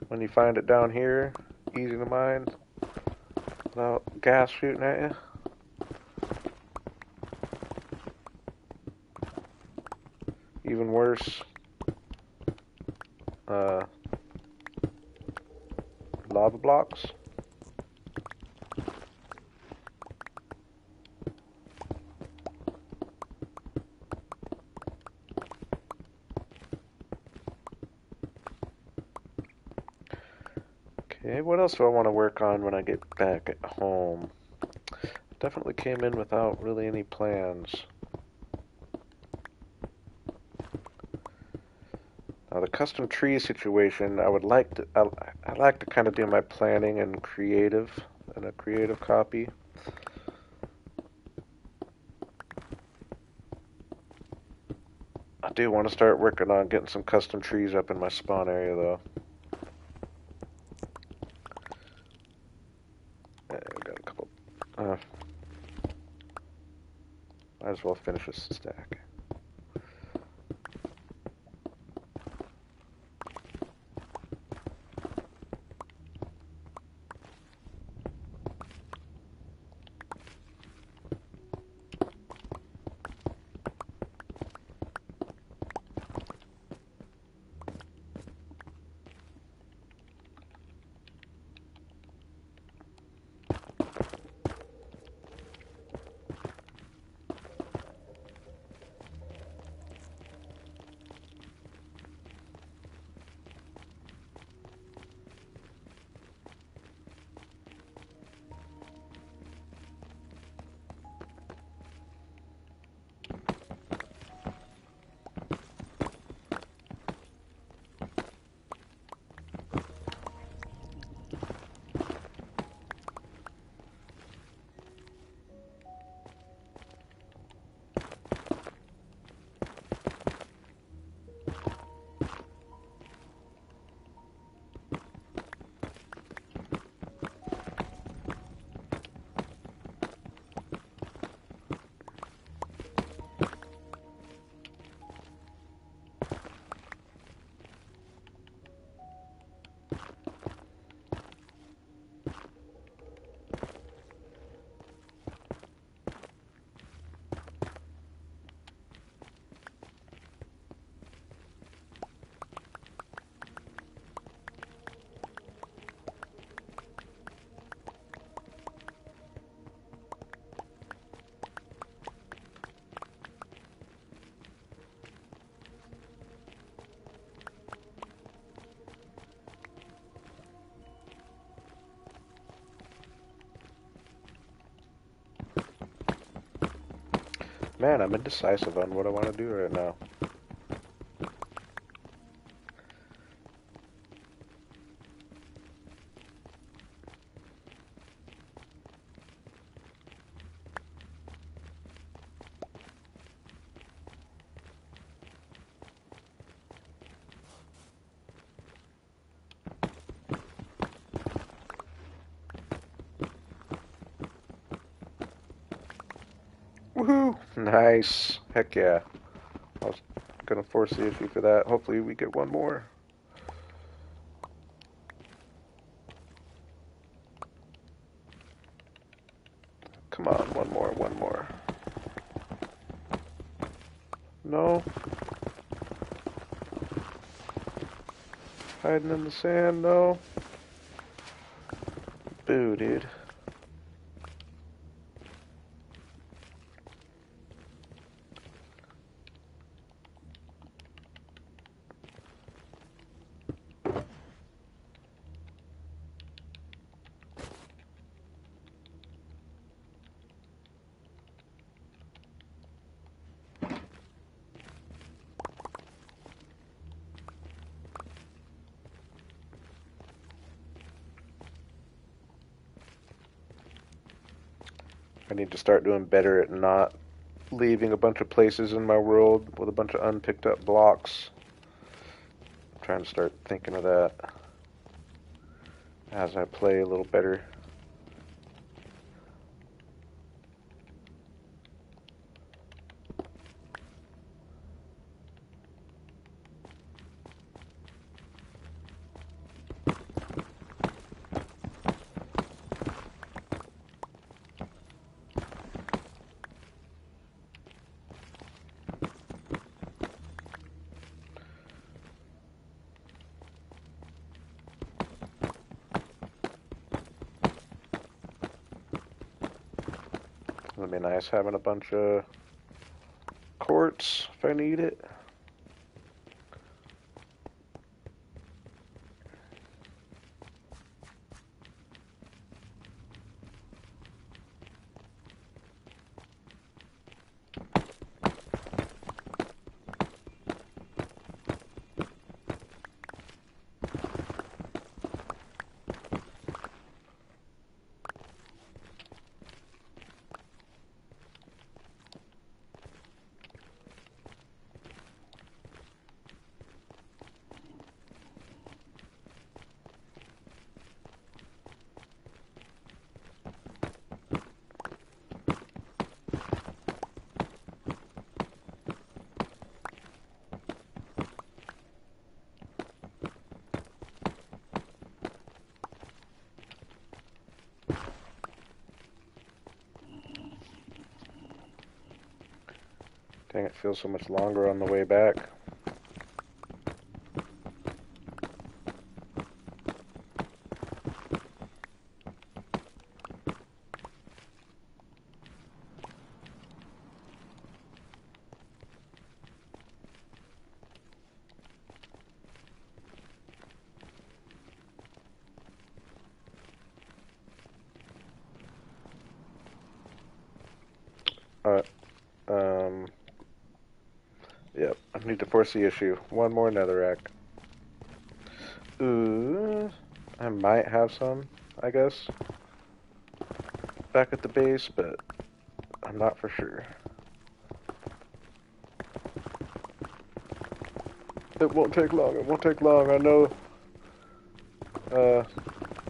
When you find it down here, easy to mine, without gas shooting at you. Even worse, lava blocks. Okay, what else do I want to work on when I get back at home? Definitely came in without really any plans. Now the custom tree situation, I like to kind of do my planning and a creative copy. I do want to start working on getting some custom trees up in my spawn area though. Yeah, I got a couple. Might as well finish this stack. Man, I'm indecisive on what I want to do right now. Woohoo! Nice. Heck yeah. I was gonna force the issue for that. Hopefully we get one more. Come on, one more, one more. No. Hiding in the sand, no. Boo, dude. I need to start doing better at not leaving a bunch of places in my world with a bunch of unpicked up blocks. I'm trying to start thinking of that as I play a little better. It'll be nice having a bunch of quartz if I need it. Dang, it feels so much longer on the way back. Alright, yep, I need to force the issue. One more netherrack. Ooh, I might have some, I guess, back at the base, but I'm not for sure. It won't take long, it won't take long. I know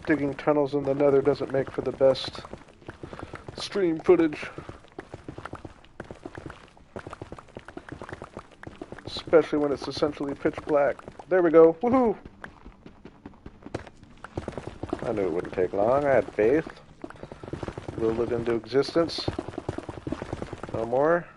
digging tunnels in the nether doesn't make for the best stream footage. Especially when it's essentially pitch black. There we go. Woohoo! I knew it wouldn't take long. I had faith. Willed it into existence. No more.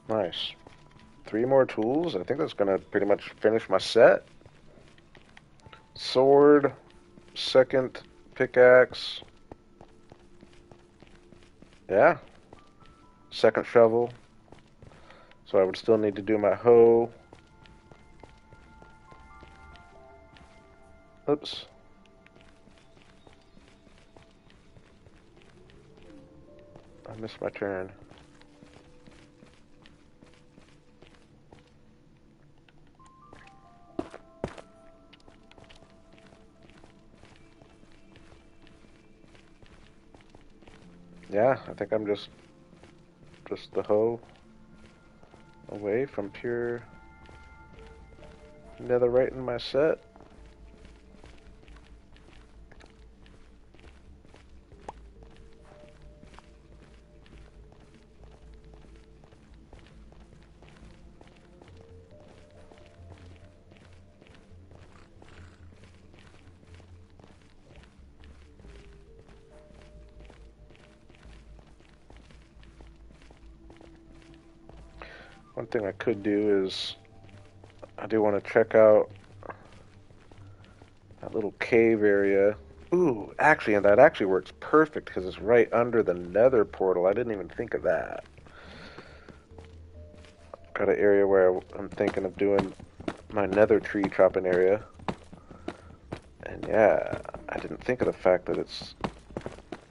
Nice. 3 more tools. I think that's going to pretty much finish my set. Sword, second pickaxe. Yeah, second shovel. So I would still need to do my hoe. Oops. I missed my turn. Yeah, I think I'm just the hoe away from pure netherite in my set. One thing I could do is I do want to check out that little cave area. Ooh, actually, and that actually works perfect because it's right under the nether portal. I didn't even think of that. Got an area where I'm thinking of doing my nether tree chopping area. And yeah, I didn't think of the fact that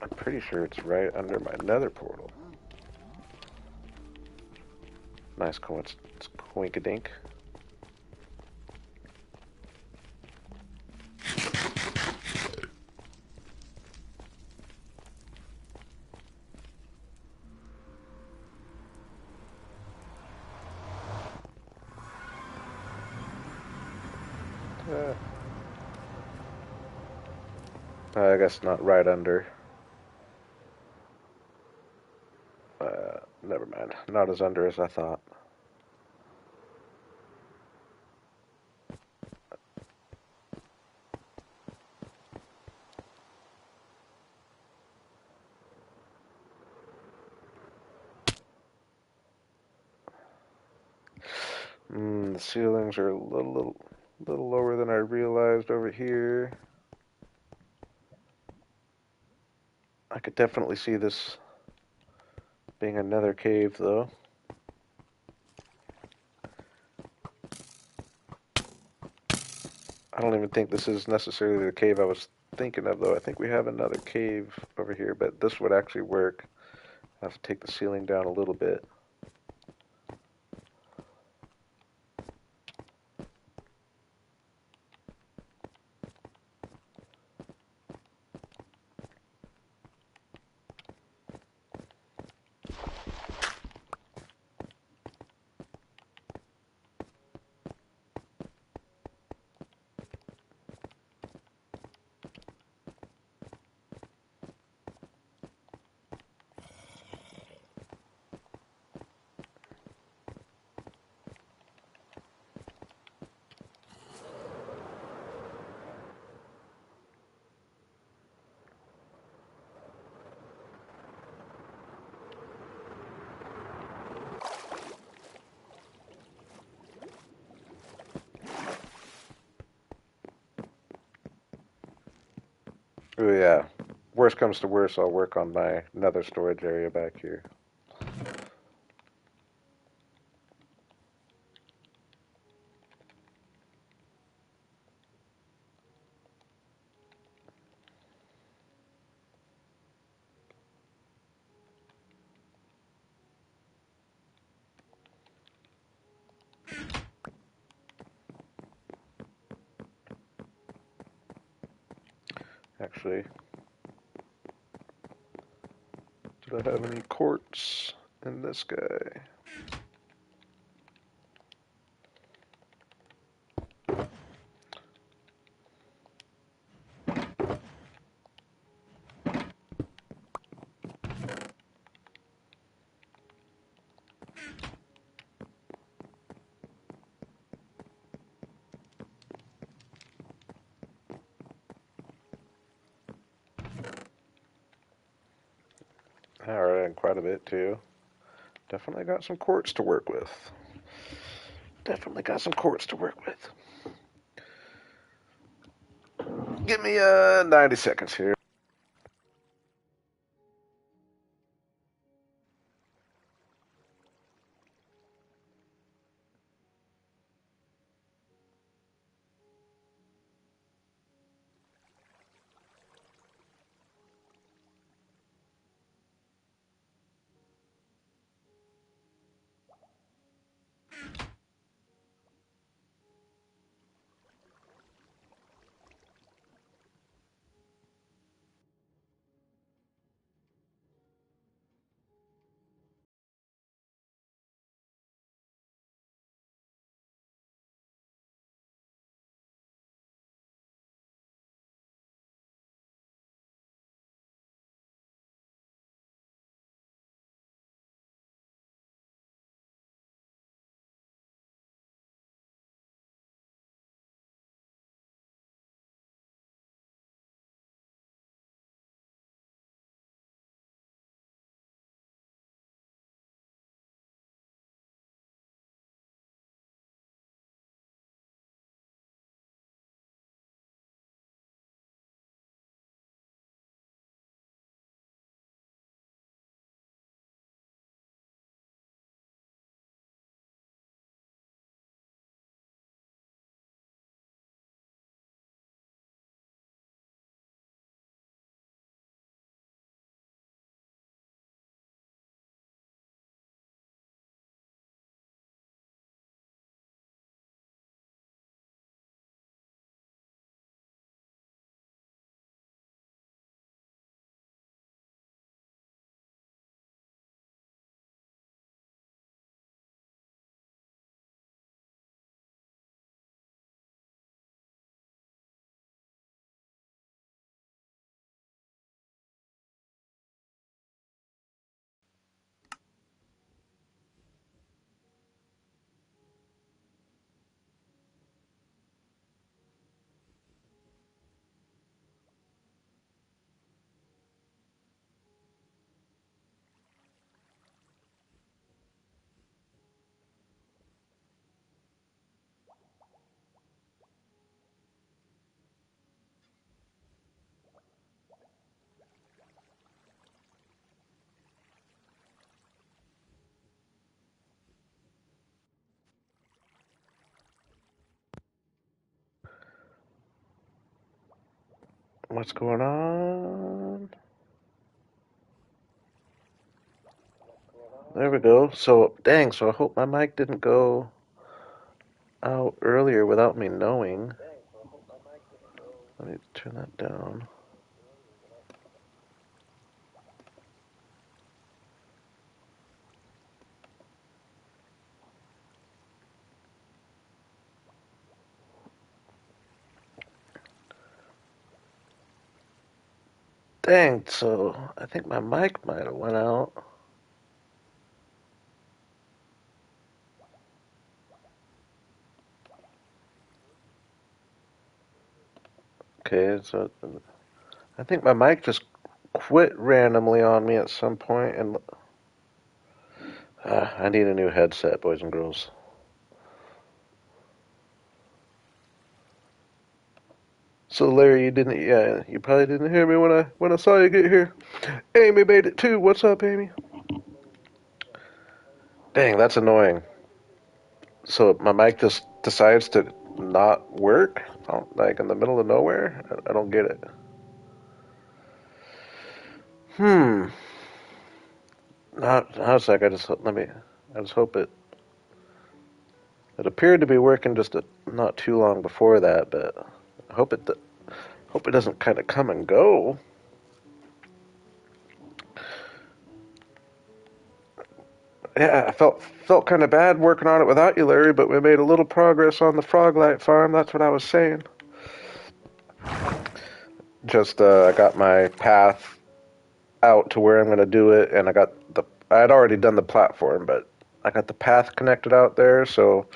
I'm pretty sure it's right under my nether portal. Nice coincidence, coinkadink. I guess not right under. Never mind. Not as under as I thought. The ceilings are a little lower than I realized over here. I could definitely see this being another cave, though. I don't even think this is necessarily the cave I was thinking of, though. I think we have another cave over here, but this would actually work. I have to take the ceiling down a little bit. Oh yeah. Worst comes to worst, I'll work on my nether storage area back here. Actually, did I have any quartz in this guy? Alright, and quite a bit too. Definitely got some quartz to work with. Definitely got some quartz to work with. Give me 90 seconds here. What's going on? There we go. So, dang, so I hope my mic didn't go out earlier without me knowing. Let me turn that down. Dang, so I think my mic might have went out. Okay, so I think my mic just quit randomly on me at some point, and I need a new headset, boys and girls. So Larry, you probably didn't hear me when I saw you get here. Amy made it too. What's up, Amy? Dang, that's annoying. So my mic just decides to not work, like in the middle of nowhere. I don't get it. Hmm. Not. I was like, I just hope it. It appeared to be working not too long before that, but I hope it doesn't kind of come and go. Yeah, I felt kind of bad working on it without you, Larry, but we made a little progress on the Froglight farm. That's what I was saying. Just I got my path out to where I'm going to do it, and I had already done the platform, but I got the path connected out there, so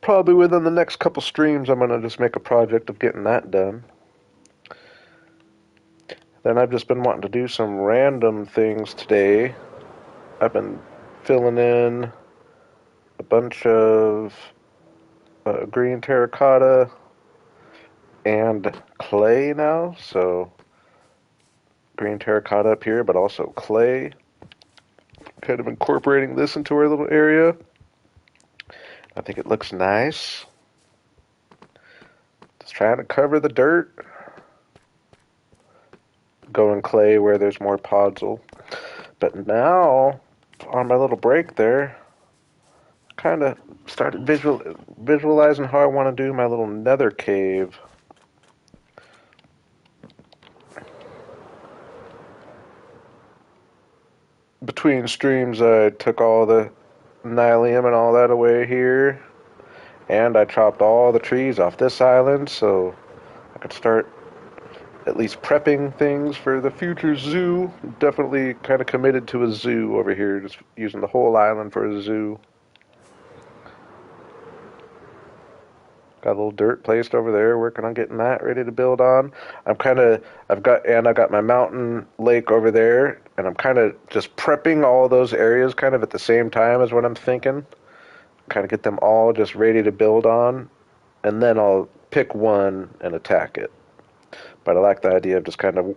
probably within the next couple streams, I'm going to just make a project of getting that done. Then I've just been wanting to do some random things today. I've been filling in a bunch of green terracotta and clay now, so green terracotta up here, but also clay. Kind of incorporating this into our little area. I think it looks nice. Just trying to cover the dirt. Going clay where there's more podzol. But now, on my little break there, kind of started visualizing how I want to do my little nether cave. Between streams, I took all the nylium and all that away here, and I chopped all the trees off this island so I could start at least prepping things for the future zoo. Definitely kind of committed to a zoo over here, just using the whole island for a zoo. Got a little dirt placed over there, working on getting that ready to build on. I got my mountain lake over there, and I'm kind of just prepping all those areas kind of at the same time as what I'm thinking. Kind of get them all just ready to build on, and then I'll pick one and attack it. But I like the idea of just kind of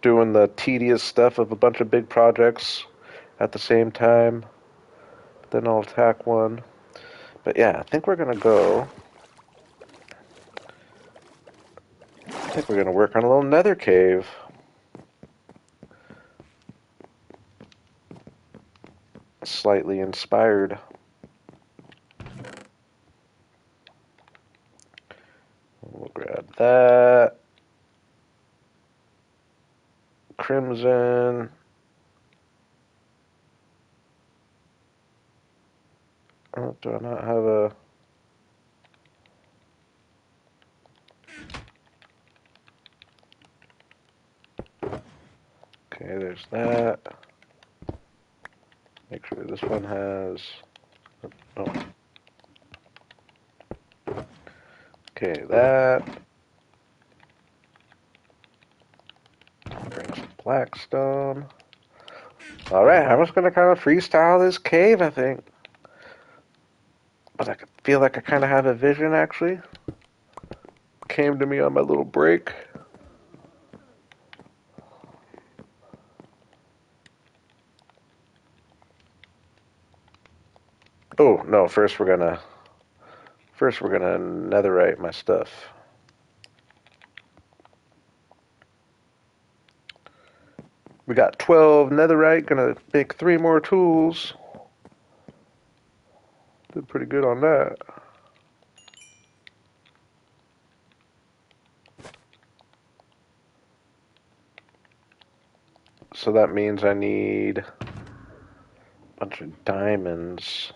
doing the tedious stuff of a bunch of big projects at the same time. Then I'll attack one. But yeah, I think we're gonna go. I think we're gonna work on a little nether cave. Slightly inspired. We'll grab that. Crimson. Oh, do I not have a... Okay, there's that. Make sure this one has... Oh. Okay, that. Bring some blackstone. Alright, I'm just gonna kind of freestyle this cave, I think. But I feel like I kind of have a vision, actually. Came to me on my little break. Oh, no, first we're gonna netherite my stuff. We got 12 netherite, gonna make 3 more tools. Did pretty good on that. So that means I need a bunch of diamonds.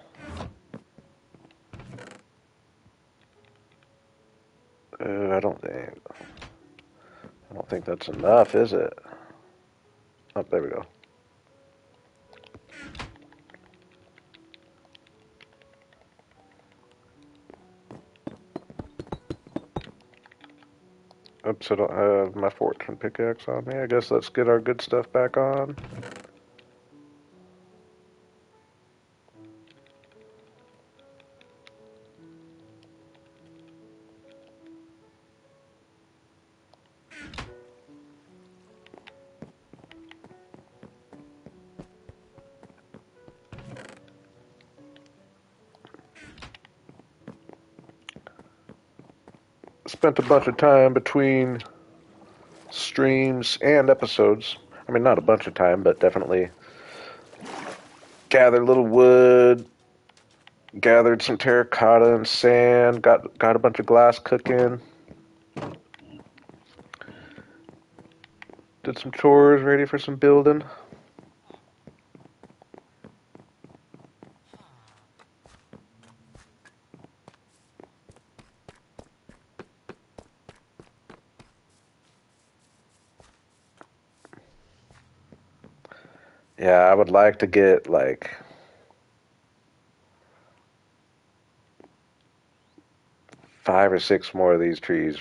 I don't think that's enough, is it? Oh, there we go. Oops, I don't have my fortune pickaxe on me. I guess let's get our good stuff back on. Spent a bunch of time between streams and episodes. I mean, not a bunch of time, but definitely gathered a little wood, gathered some terracotta and sand, got a bunch of glass cooking, did some chores, ready for some building. Yeah, I would like to get like 5 or 6 more of these trees.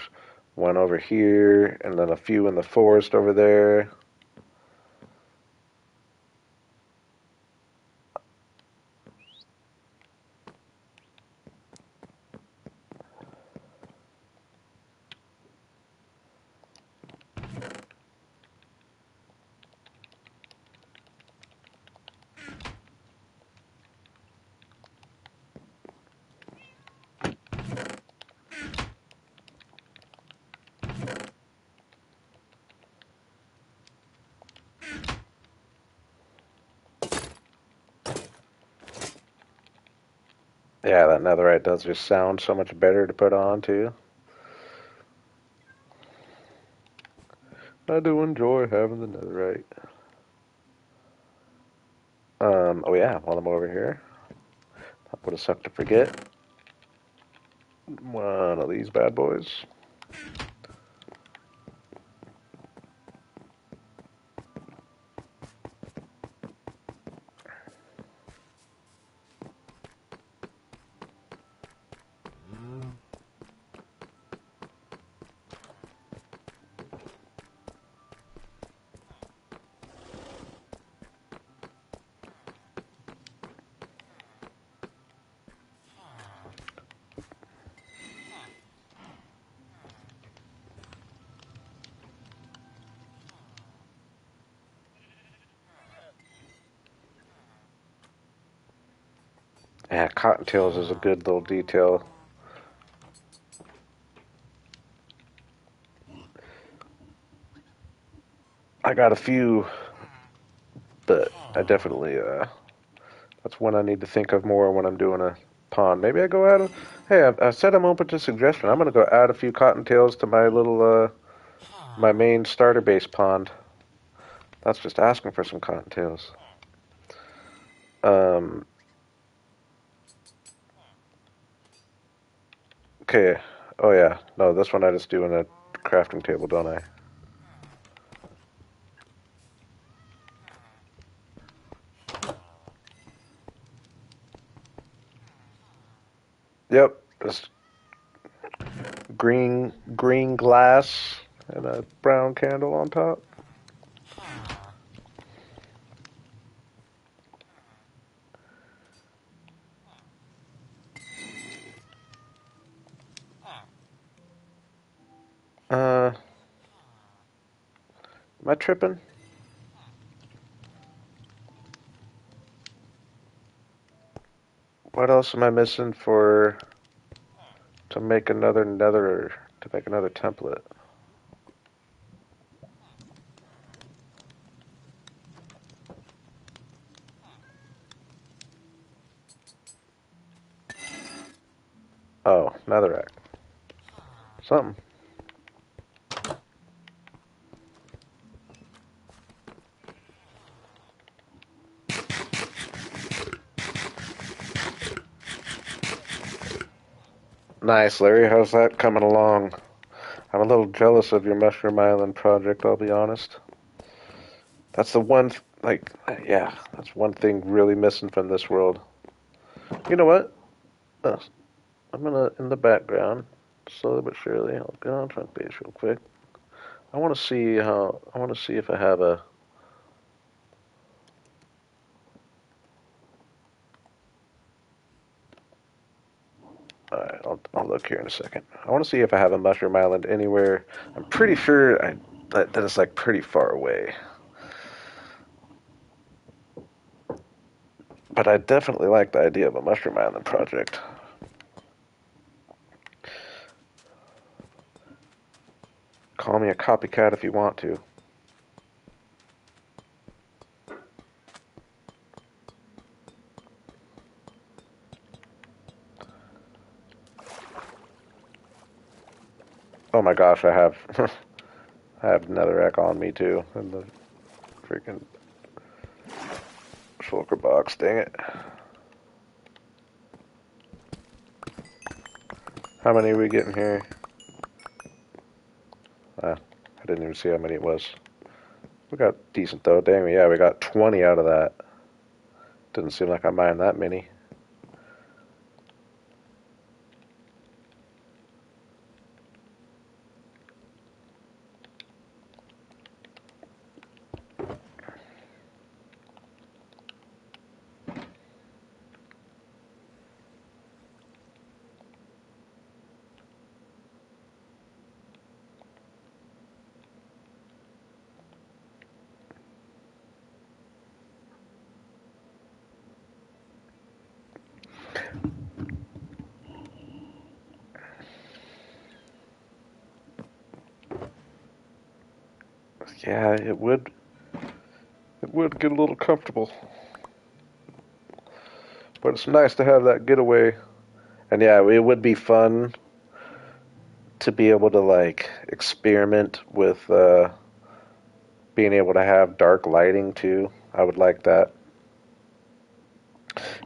One over here, and then a few in the forest over there. Yeah, that netherite does just sound so much better to put on too. I do enjoy having the netherite. Oh yeah, while I'm over here, that would have sucked to forget one of these bad boys. Yeah, cottontails is a good little detail. I got a few, but I definitely that's one I need to think of more when I'm doing a pond. Maybe I go add a. Hey, I said I'm open to suggestion. I'm gonna go add a few cottontails to my little my main starter base pond. That's just asking for some cottontails. Um, okay. Oh yeah. No, this one I just do in a crafting table, don't I? Yep. Just green glass and a brown candle on top. Am I tripping? What else am I missing for to make another nether to make another template? Oh, netherrack. Something. Nice, Larry. How's that coming along? I'm a little jealous of your Mushroom Island project, I'll be honest. That's the one, yeah, that's one thing really missing from this world. You know what? Uh, I'm gonna, in the background, slowly but surely, I'll get on front page real quick. I want to see if I have a, alright, I'll look here in a second. I want to see if I have a Mushroom Island anywhere. I'm pretty sure that it's like pretty far away. But I definitely like the idea of a Mushroom Island project. Call me a copycat if you want to. Oh my gosh, I have I have netherrack on me too in the freaking shulker box. Dang it! How many are we getting here? I didn't even see how many it was. We got decent though. Dang, yeah, we got 20 out of that. Didn't seem like I mined that many. Yeah, it would get a little comfortable, but it's nice to have that getaway And yeah, it would be fun to be able to like experiment with being able to have dark lighting too. I would like that.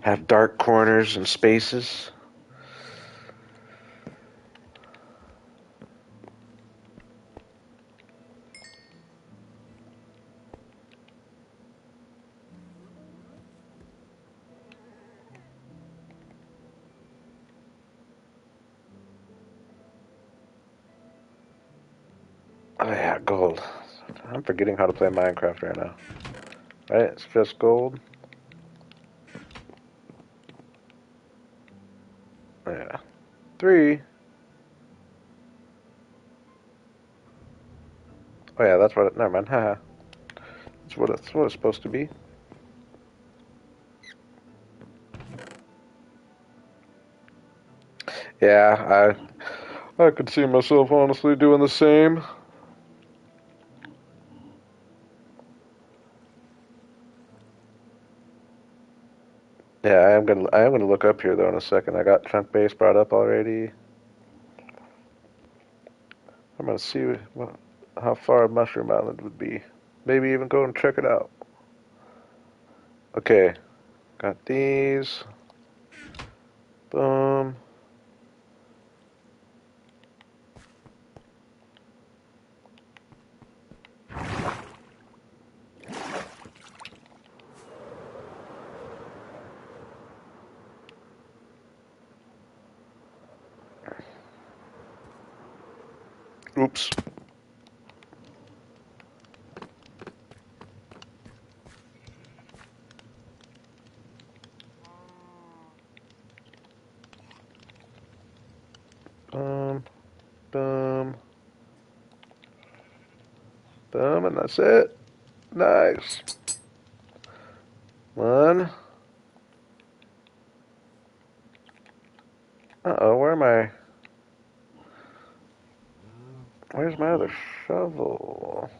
Have dark corners and spaces. Oh yeah, gold. I'm forgetting how to play Minecraft right now. Right? It's just gold. Yeah. 3. Oh yeah, that's what it. Never mind. Haha. That's what it's supposed to be. Yeah, I could see myself honestly doing the same. Yeah, I am gonna look up here though in a second. I got chunk base brought up already. I'm gonna see how far Mushroom Island would be. Maybe even go and check it out. Okay, got these. Boom. Oops. Boom. Boom. Boom, and that's it. Nice. One. Uh-oh, where's my other shovel?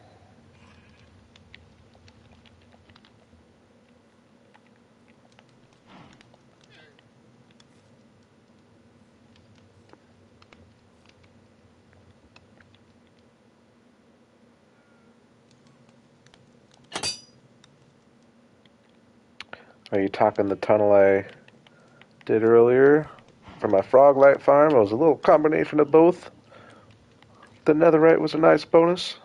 Are you talking the tunnel I did earlier for my frog light farm? It was a little combination of both. The netherite was a nice bonus.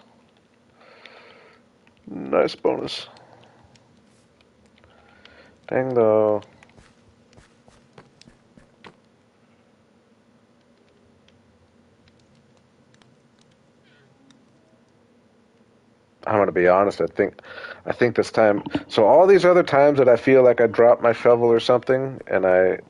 Nice bonus. Dang though. I'm gonna be honest. I think this time. So all these other times that I feel like I dropped my shovel or something, and I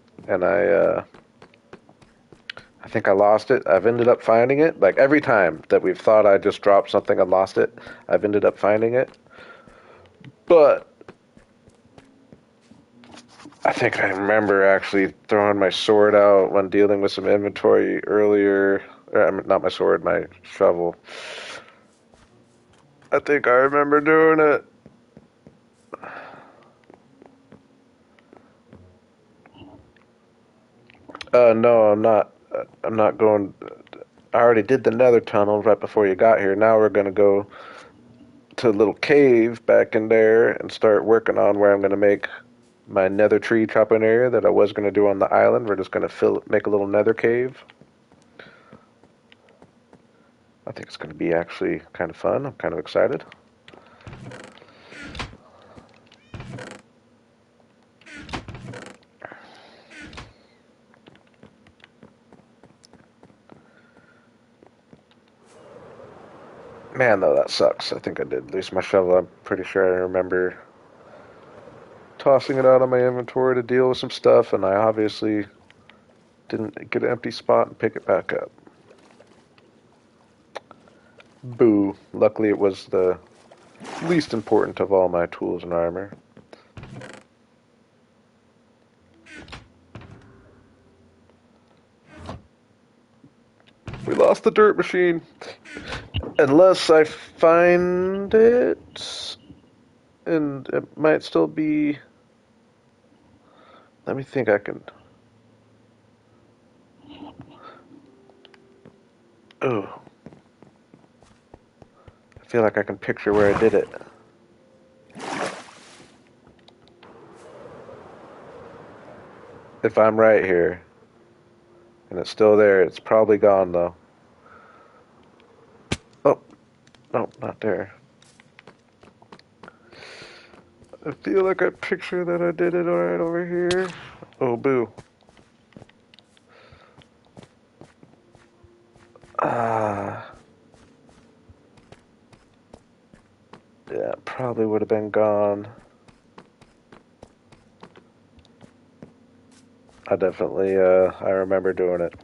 think I lost it. I've ended up finding it. Like every time that we've thought I just dropped something and lost it, I've ended up finding it. But I think I remember actually throwing my sword out when dealing with some inventory earlier. Not my sword, my shovel. I think I remember doing it. No, I'm not. I'm not going. I already did the nether tunnel right before you got here. Now we're gonna go to a little cave back in there and start working on where I'm gonna make my nether tree chopping area that I was gonna do on the island. We're just gonna make a little nether cave. I think it's gonna be actually kind of fun. I'm kind of excited. Man, though, that sucks. I think I did lose my shovel. I'm pretty sure I remember tossing it out of my inventory to deal with some stuff, and I obviously didn't get an empty spot and pick it back up. Boo. Luckily, it was the least important of all my tools and armor. We lost the dirt machine. Unless I find it, and it might still be. Let me think. I can. Oh, I feel like I can picture where I did it. If I'm right here, and it's still there, it's probably gone though. Oh, no, not there. I feel like I picture that I did it right over here. Oh, boo. Ah, yeah, probably would have been gone. I definitely, I remember doing it.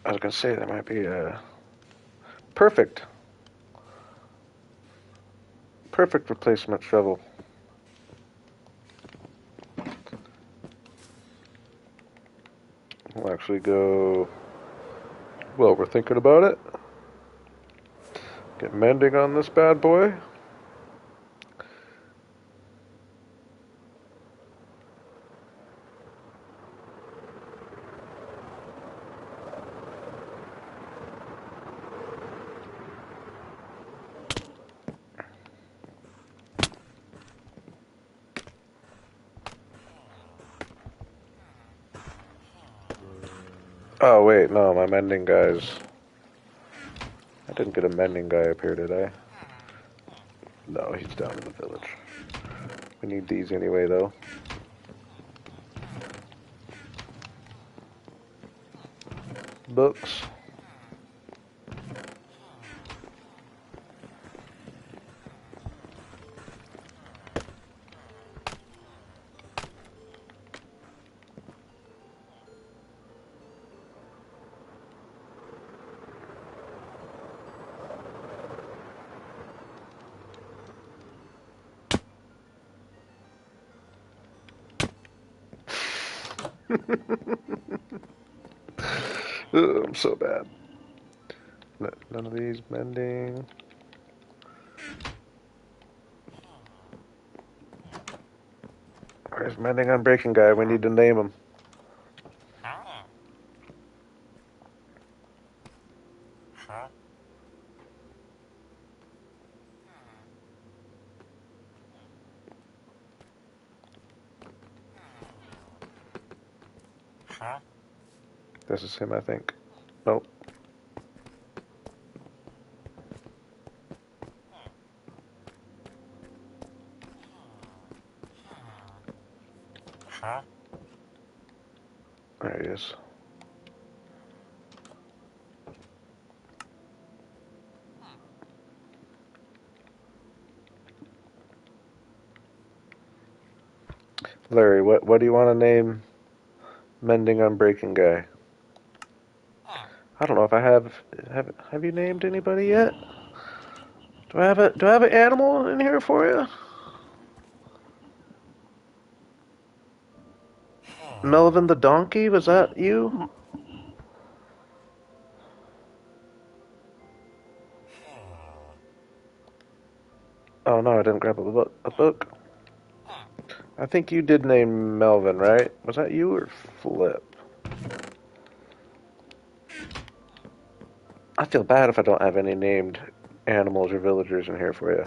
I was gonna say that might be perfect, perfect replacement shovel. We'll actually go. Well, we're thinking about it. Get mending on this bad boy. Oh wait, no, my mending guys. I didn't get a mending guy up here, did I? No, he's down in the village. We need these anyway, though. Books. Ugh, I'm so bad. None of these mending. Where's mending on breaking guy? We need to name him. This is him, I think. Nope. There he is. Larry, what do you want to name mending on breaking guy? I don't know if I have you named anybody yet? Do I have an animal in here for you? Melvin the donkey, was that you? Oh no, I didn't grab a book. I think you did name Melvin, right? Was that you or Flip? I feel bad if I don't have any named animals or villagers in here for you.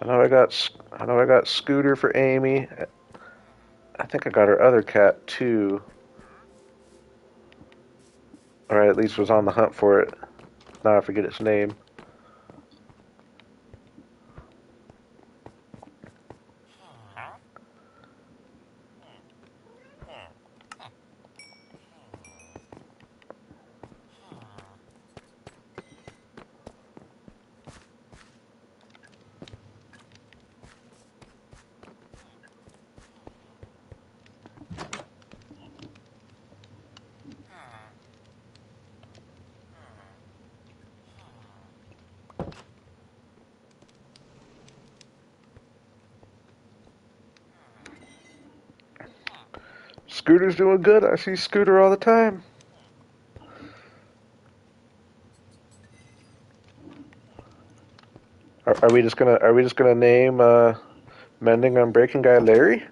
I know I got Scooter for Amy. I think I got her other cat too, or I at least was on the hunt for it. Now I forget its name. Scooter's doing good. I see Scooter all the time. Are we just gonna name mending on breaking guy Larry?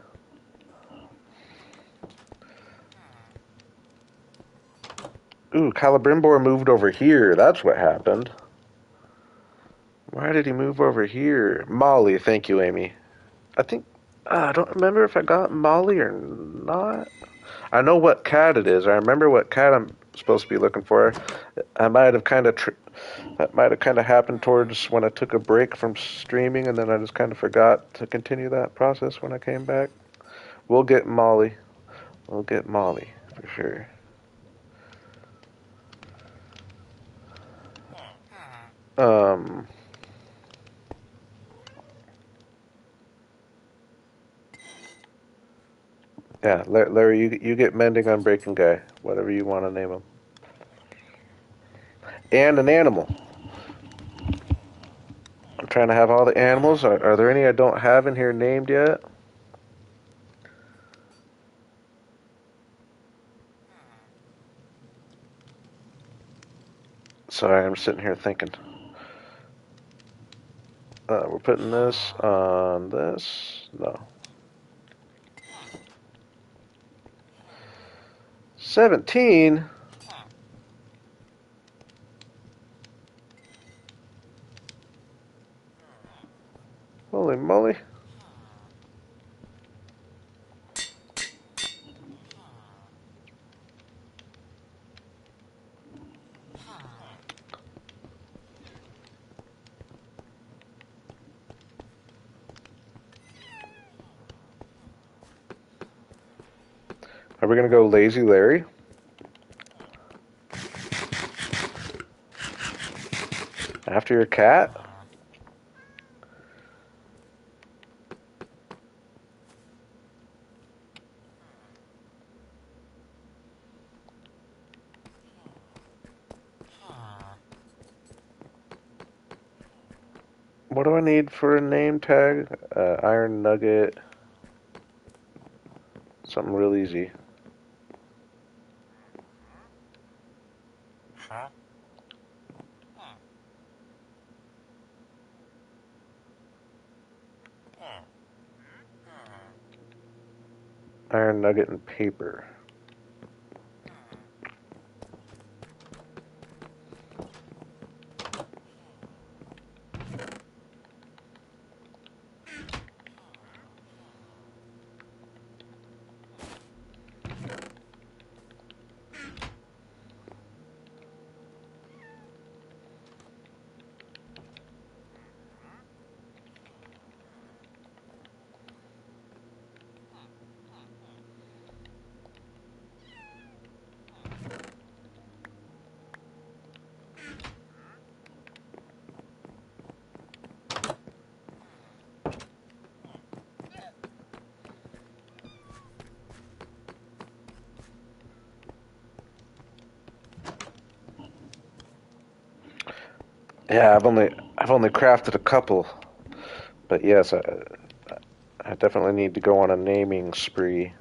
Ooh, Calibrimbor moved over here. That's what happened. Why did he move over here? Molly, thank you, Amy. I think I don't remember if I got Molly or not. I know what cat it is. I remember what cat I'm supposed to be looking for. I might have kind of that might have kind of happened towards when I took a break from streaming, and then I just kind of forgot to continue that process when I came back. We'll get Molly. We'll get Molly for sure. Um, yeah, Larry, you get mending on breaking guy, whatever you want to name him, and an animal. I'm trying to have all the animals. Are there any I don't have in here named yet? Sorry, I'm sitting here thinking. We're putting this on this. No. 17? Holy moly. Are we going to go Lazy Larry? After your cat? What do I need for a name tag? Iron Nugget. Something real easy. Iron Nugget and paper. Yeah, I've only crafted a couple, but yes, I definitely need to go on a naming spree.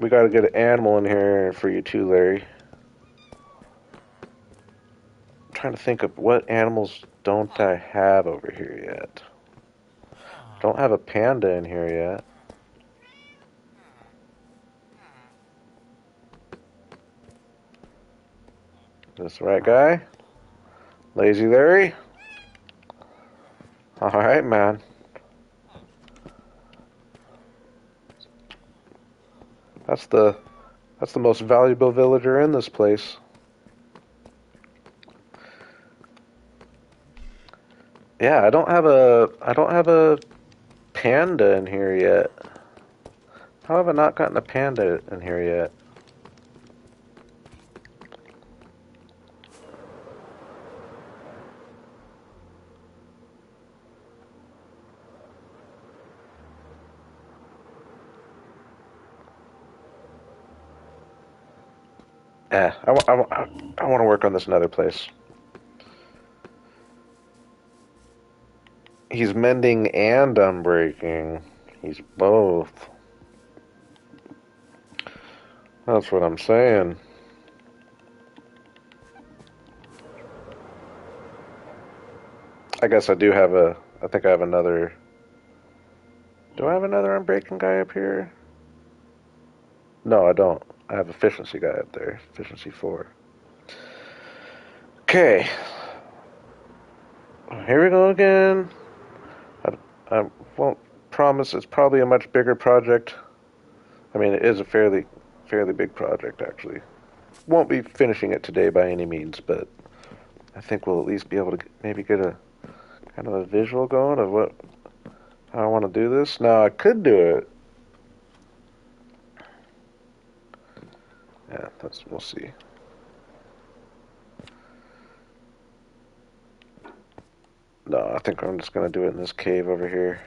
We got to get an animal in here for you too, Larry. I'm trying to think of what animals don't I have over here yet. Don't have a panda in here yet. This the right guy? Lazy Larry? Alright, man. That's the most valuable villager in this place. Yeah, I don't have a panda in here yet. How have I not gotten a panda in here yet? I want to work on this in another place. He's mending and unbreaking. He's both. That's what I'm saying. I guess I do have a. I think I have another. Do I have another unbreaking guy up here? No, I don't. I have efficiency guy up there. Efficiency 4. Okay. Here we go again. I won't promise it's probably a much bigger project. I mean, it is a fairly big project, actually. Won't be finishing it today by any means, but I think we'll at least be able to maybe get a kind of a visual going of how I want to do this. Now, I could do it. Yeah, we'll see. No, I think I'm just going to do it in this cave over here.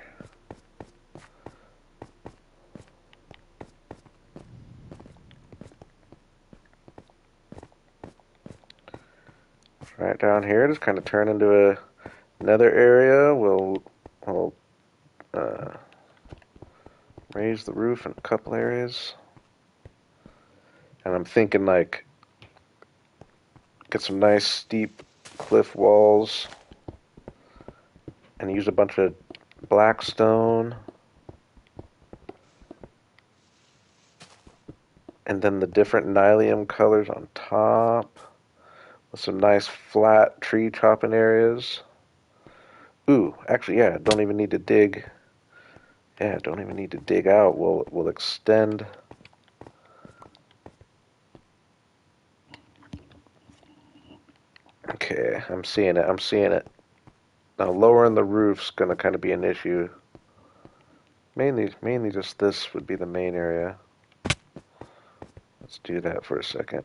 Right down here, just kind of turn into another area. We'll uh, raise the roof in a couple areas. And I'm thinking like get some nice steep cliff walls and use a bunch of black stone. And then the different nylium colors on top with some nice flat tree chopping areas. Ooh, actually, yeah, don't even need to dig. Yeah, don't even need to dig out. We'll extend. Okay, I'm seeing it. I'm seeing it. Now lowering the roof's gonna kind of be an issue. Mainly just this would be the main area. Let's do that for a second.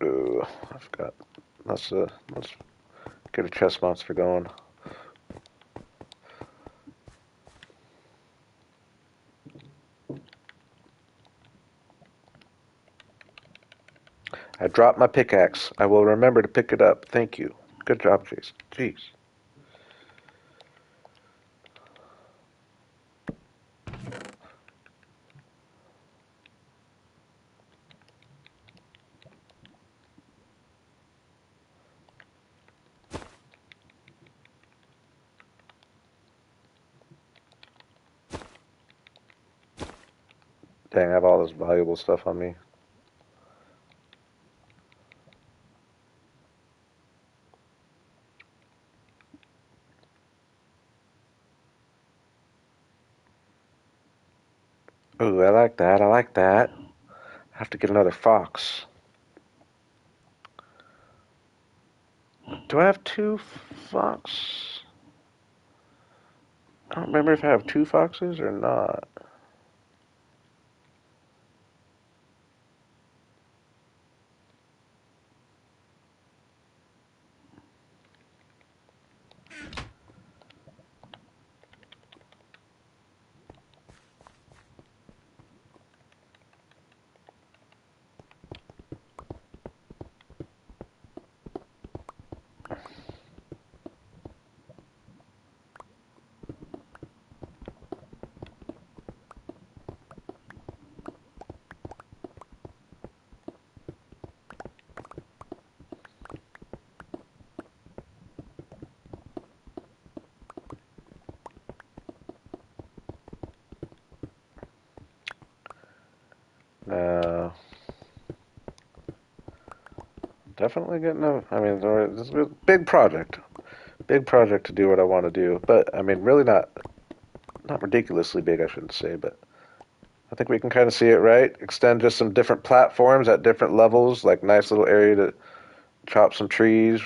Ooh, I forgot. Let's get a chest monster going. I dropped my pickaxe. I will remember to pick it up. Thank you. Good job, Jason. Jeez. Dang, I have all this valuable stuff on me. Ooh, I like that. I like that. I have to get another fox. Do I have two fox? I don't remember if I have two foxes or not. No. Definitely getting a. I mean, this is a big project. Big project to do what I want to do. But, I mean, really not ridiculously big, I shouldn't say, but I think we can kind of see it, right? Extend just some different platforms at different levels, like nice little area to chop some trees.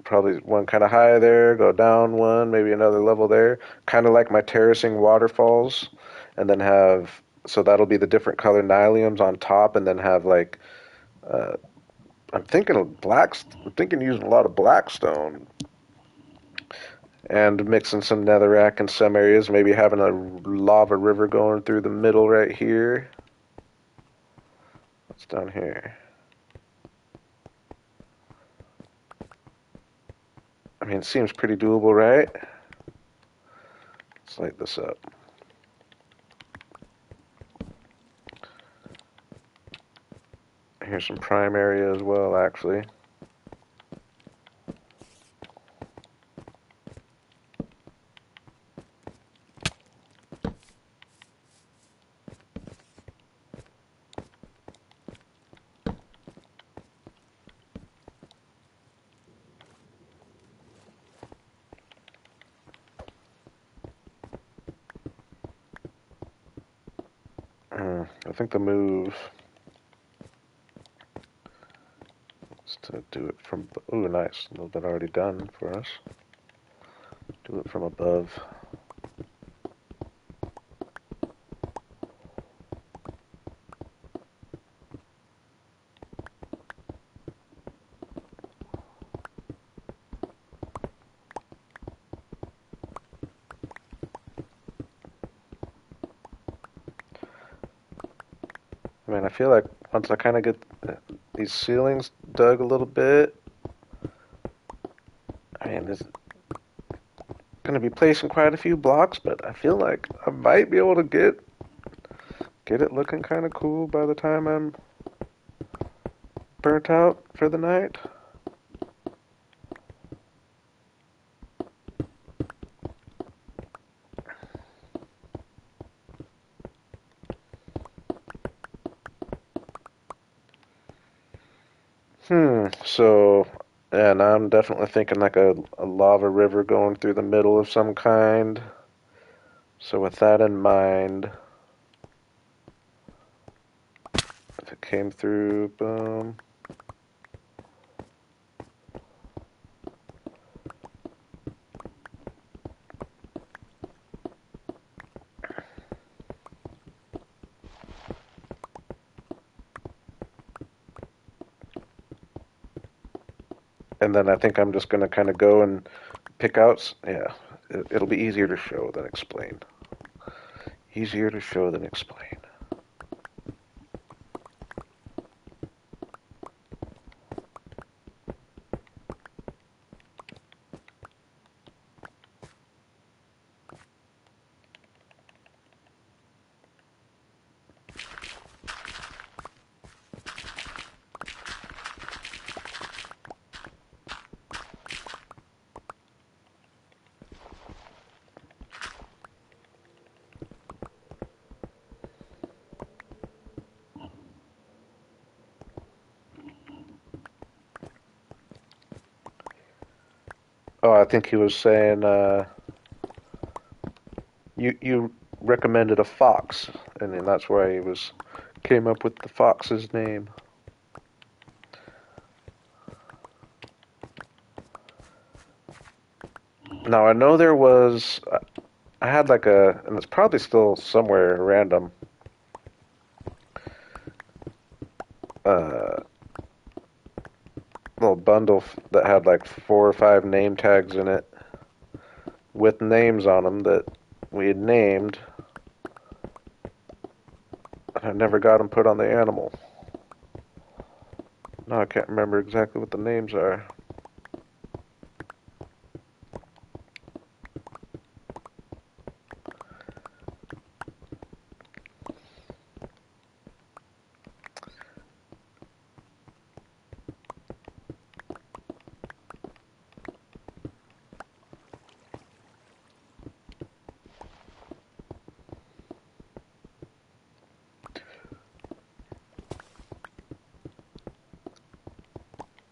Probably one kind of high there, go down one, maybe another level there. Kind of like my terracing waterfalls, and then have so that'll be the different color nyliums on top, and then have like uh, I'm thinking using a lot of black stone, And mixing some netherrack in some areas, maybe having a lava river going through the middle right here. What's down here? I mean, it seems pretty doable, right? Let's light this up. Here's some prime area as well, actually. I think the move is to do it from... Ooh, nice. A little bit already done for us. Do it from above. I mean, I feel like once I kind of get these ceilings dug a little bit, I mean, there's going to be placing quite a few blocks, but I feel like I might be able to get it looking kind of cool by the time I'm burnt out for the night. So, yeah, now I'm definitely thinking like a lava river going through the middle of some kind. So with that in mind, if it came through, boom. And then I think I'm just going to kind of go and pick out, yeah, it'll be easier to show than explain. Easier to show than explain. Oh, I think he was saying you recommended a fox, and then that's why he was came up with the fox's name. Now I know there was I had like a, and it's probably still somewhere random, uh, little bundle that had like 4 or 5 name tags in it with names on them that we had named. I never got them put on the animal. No, I can't remember exactly what the names are.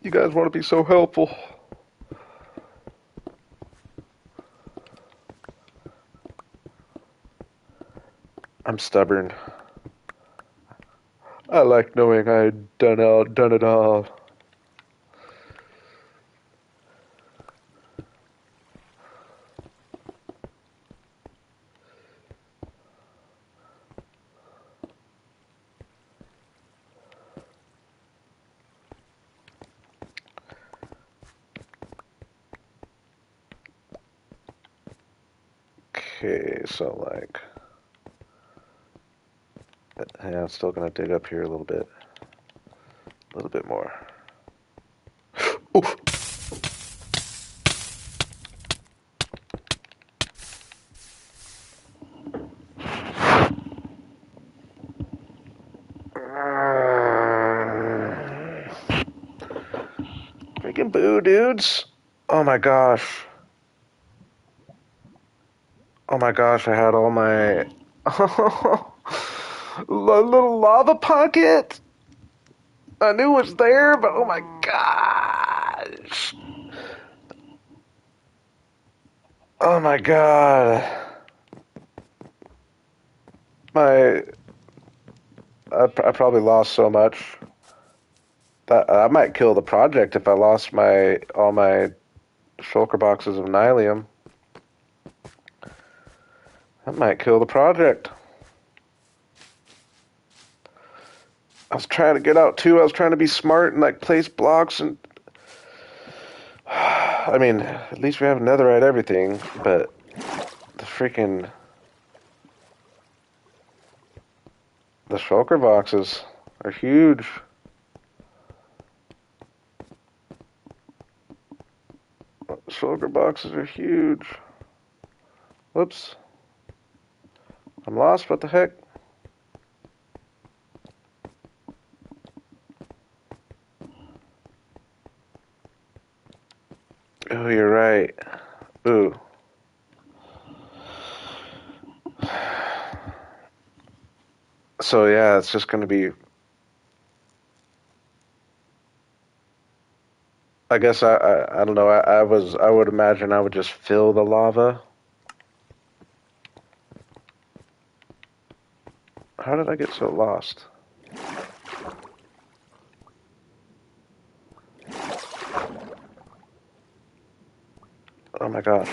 You guys want to be so helpful. I'm stubborn. I like knowing I'd done it all. Okay, so like, yeah, I'm still gonna dig up here a little bit more. Oof. Freaking boo, dudes! Oh my gosh! Oh my gosh! I had all my little lava pocket. I knew it was there, but oh my gosh! Oh my god! My I probably lost so much that I might kill the project if I lost my all my shulker boxes of nylium. That might kill the project. I was trying to get out too. I was trying to be smart and like place blocks and I mean, at least we have netherite everything, but the shulker boxes are huge. Shulker boxes are huge. Whoops. I'm lost. What the heck? Oh, you're right. Ooh. So yeah, it's just gonna be. I guess I don't know. I would imagine I would just fill the lava. How did I get so lost? Oh my gosh.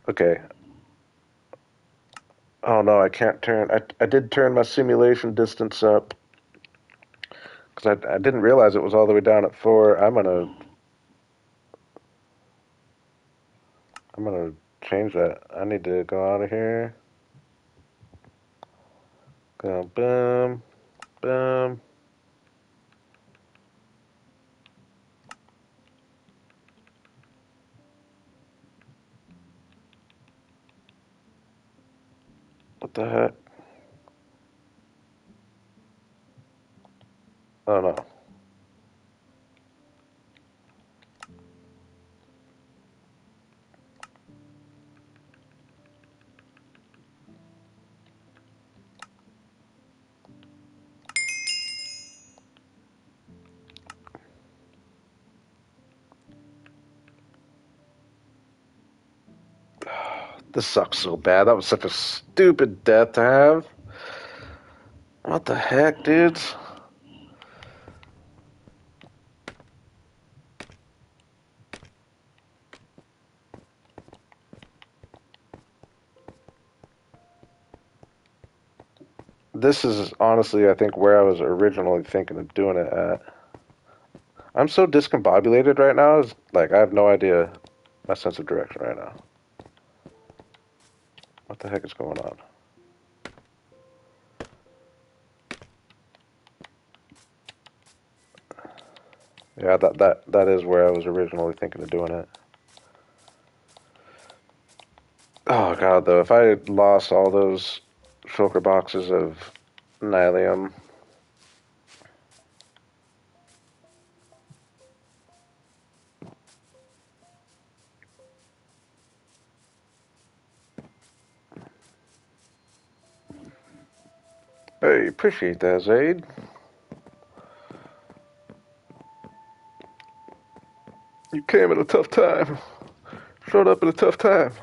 Okay. Oh no, I can't turn. I did turn my simulation distance up because I didn't realize it was all the way down at 4. I'm gonna change that. I need to go out of here. Go boom, boom. What the heck? Oh no. This sucks so bad. That was such a stupid death to have. What the heck, dudes? This is honestly, I think, where I was originally thinking of doing it at. I'm so discombobulated right now. It's like I have no idea my sense of direction right now. What the heck is going on? Yeah, that is where I was originally thinking of doing it. Oh god, though, if I had lost all those shulker boxes of nylium. Hey, appreciate that, Zaid. You came at a tough time. Showed up at a tough time.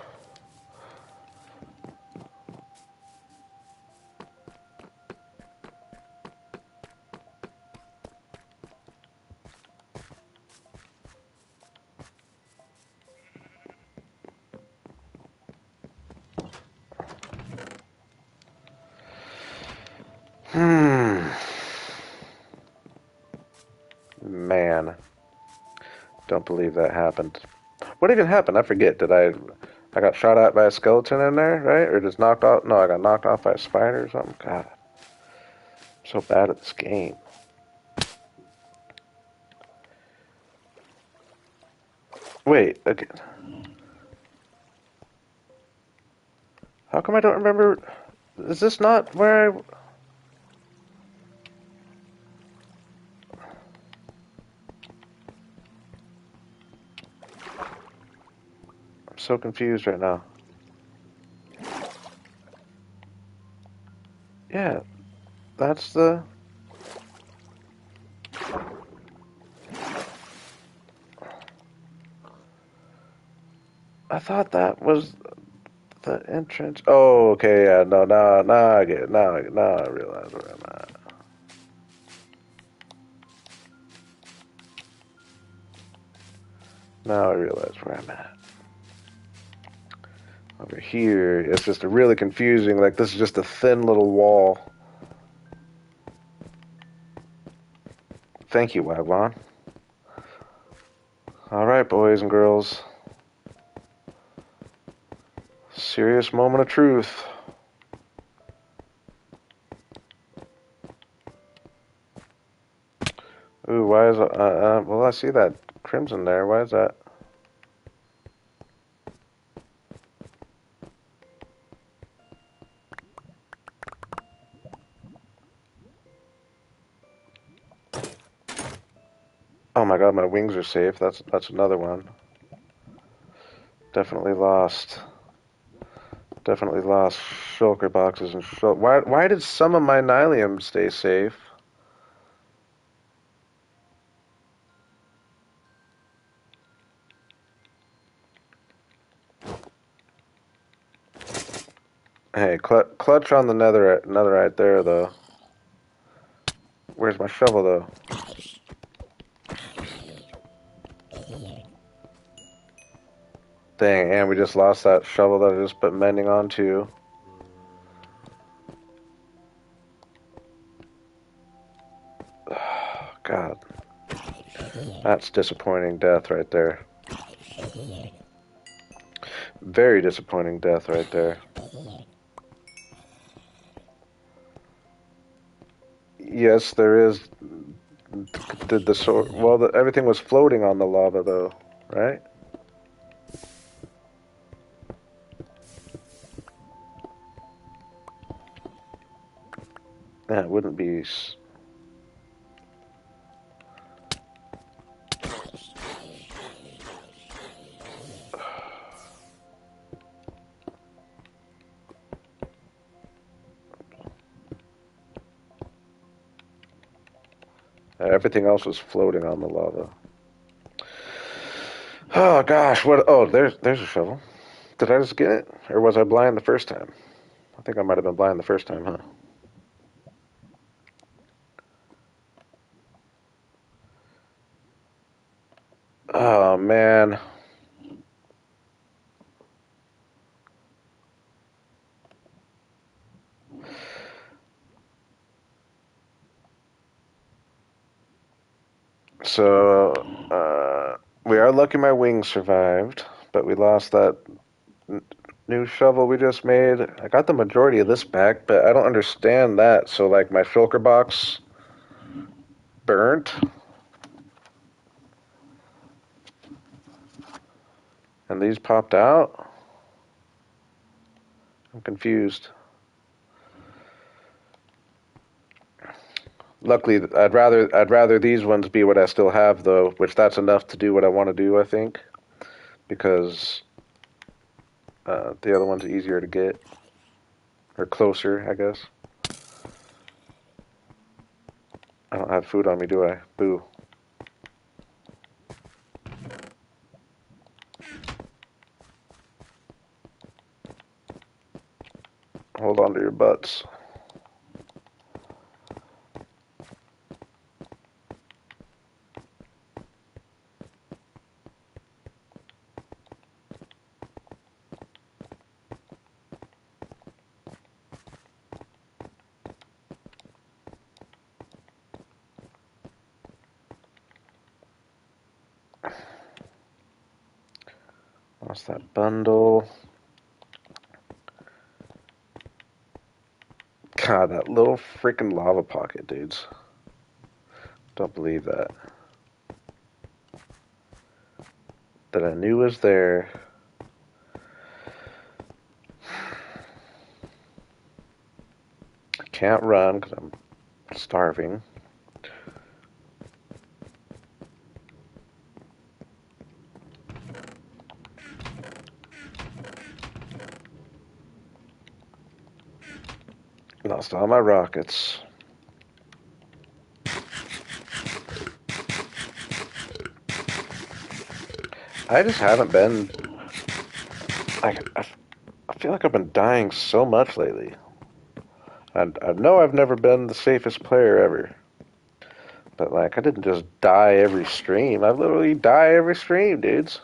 Hmm. Man, don't believe that happened. What even happened? I forget. I got shot at by a skeleton in there, right? Or just knocked off? No, I got knocked off by a spider or something. God, I'm so bad at this game. Wait, okay. How come I don't remember? Is this not where I'm so confused right now. Yeah, that's the... I thought that was the entrance. Oh, okay, yeah, no, now I get it. Now I realize where I'm at. Now I realize where I'm at. Over here, it's just a really confusing, like this is just a thin little wall. Thank you, Wagwan. Alright, boys and girls. Serious moment of truth. Ooh, why is it, well, I see that crimson there. Why is that? Oh my god, my wings are safe. That's another one. Definitely lost. Definitely lost shulker boxes and why did some of my nylium stay safe? Hey, clutch on the netherite there though. Where's my shovel though? Dang, and we just lost that shovel that I just put mending on too. God, that's disappointing death right there. Very disappointing death right there. Yes, there is. Did the sword? Well, everything was floating on the lava though, right? Yeah, it wouldn't be. Everything else was floating on the lava. Oh gosh, what? Oh, there's a shovel. Did I just get it, or was I blind the first time? I think I might have been blind the first time, huh? Oh man. So we are lucky my wings survived, but we lost that new shovel we just made. I got the majority of this back, but I don't understand that. So like my shulker box burnt, and these popped out. I'm confused. Luckily, I'd rather these ones be what I still have though, which that's enough to do what I want to do. I think because the other ones are easier to get or closer, I guess. I don't have food on me, do I? Boo. Hold on to your butts. What's that bundle? God, that little freaking lava pocket, dudes. Don't believe that. That I knew was there. I can't run because I'm starving. Lost all my rockets. I just haven't been... I feel like I've been dying so much lately. I know I've never been the safest player ever. But, like, I didn't just die every stream. I literally die every stream, dudes.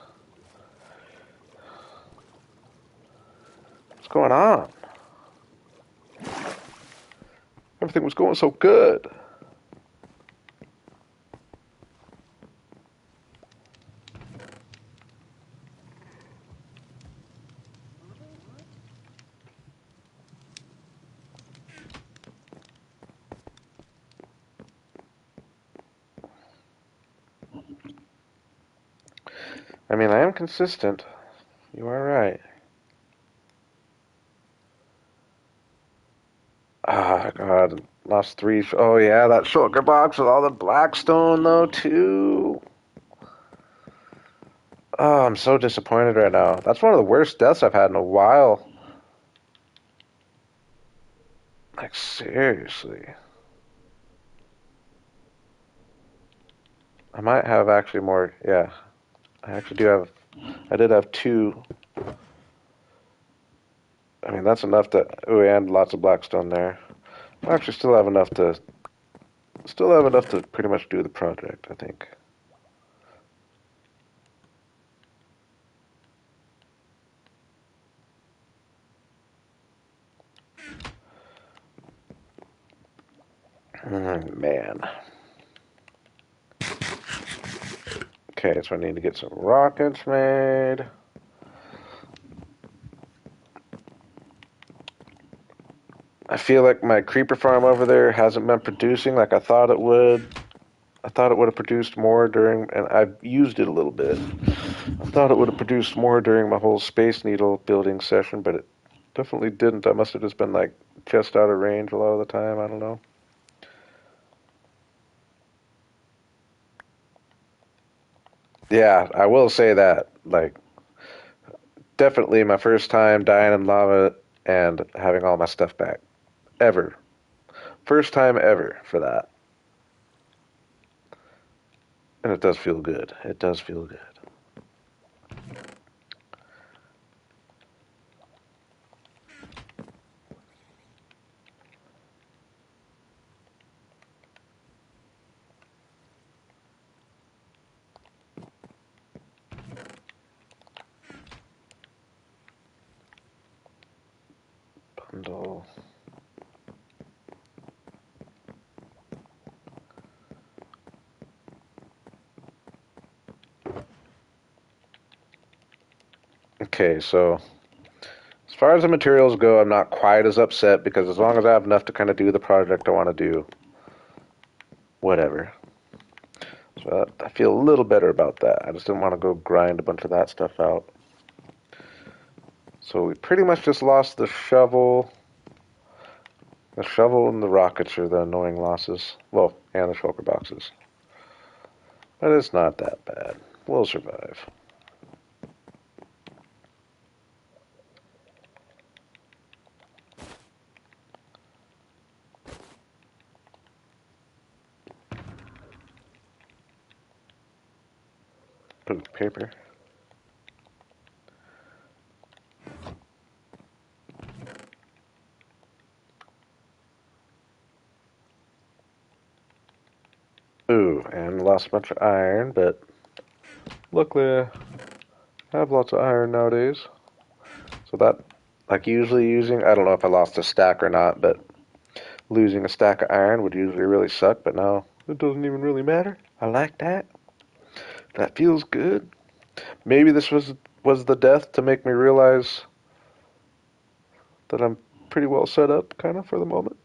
What's going on? Everything was going so good. I mean, I am consistent. You are right. Ah, God. Lost 3. Oh, yeah, that shulker box with all the blackstone, though, too. Oh, I'm so disappointed right now. That's one of the worst deaths I've had in a while. Like, seriously. I might have actually more. Yeah, I actually do have. I did have 2. I mean, that's enough to. Oh, and lots of blackstone there. I actually still have enough to. Still have enough to pretty much do the project, I think. Man. Okay, so I need to get some rockets made. I feel like my creeper farm over there hasn't been producing like I thought it would. I thought it would have produced more during, and I've used it a little bit. I thought it would have produced more during my whole Space Needle building session, but it definitely didn't. I must have just been like just out of range a lot of the time. I don't know. Yeah, I will say that. Like, definitely my first time dying in lava and having all my stuff back. Ever. First time ever for that. And it does feel good. It does feel good. Bundle. Okay, so as far as the materials go, I'm not quite as upset because as long as I have enough to kind of do the project I want to do, whatever. So I feel a little better about that. I just didn't want to go grind a bunch of that stuff out. So we pretty much just lost the shovel. The shovel and the rockets are the annoying losses. Well, and the shulker boxes. But it's not that bad. We'll survive. Put paper. Ooh, and lost a bunch of iron, but luckily I have lots of iron nowadays. So that, like usually using, I don't know if I lost a stack or not, but losing a stack of iron would usually really suck, but now it doesn't even really matter. I like that. That feels good. Maybe this was Was the death to make me realize that I'm pretty well set up, kind of, for the moment?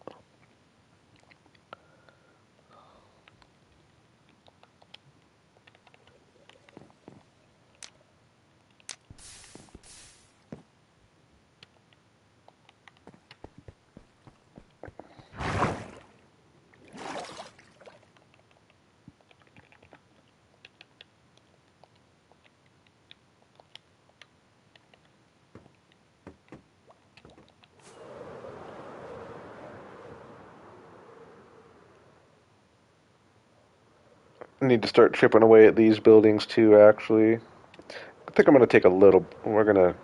I need to start chipping away at these buildings too, actually. I think I'm going to take a little. We're going to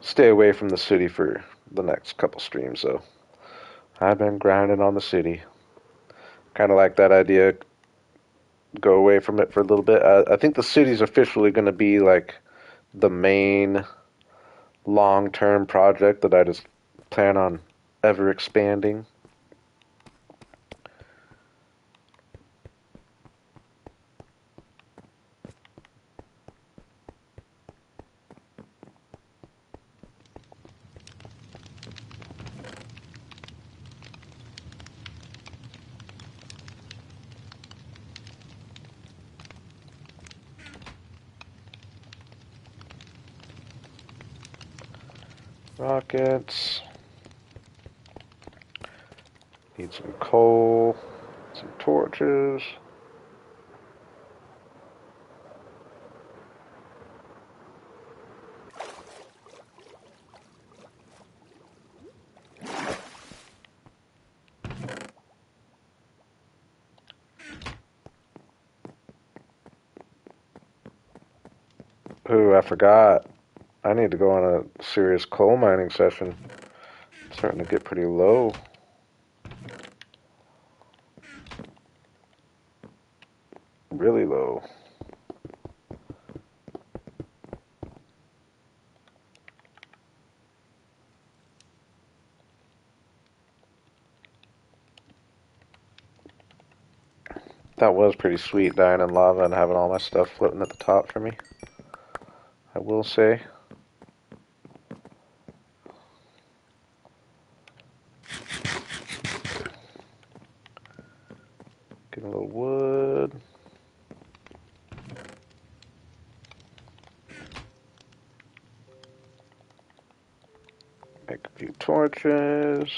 stay away from the city for the next couple streams, so I've been grinding on the city. Kind of like that idea, go away from it for a little bit. I think the city's officially going to be like the main long term project that I just plan on ever expanding. Rockets. Need some coal, some torches. Ooh, I forgot. I need to go on a serious coal mining session. It's starting to get pretty low. Really low. That was pretty sweet, dying in lava and having all my stuff floating at the top for me, I will say. Get a little wood. Make a few torches.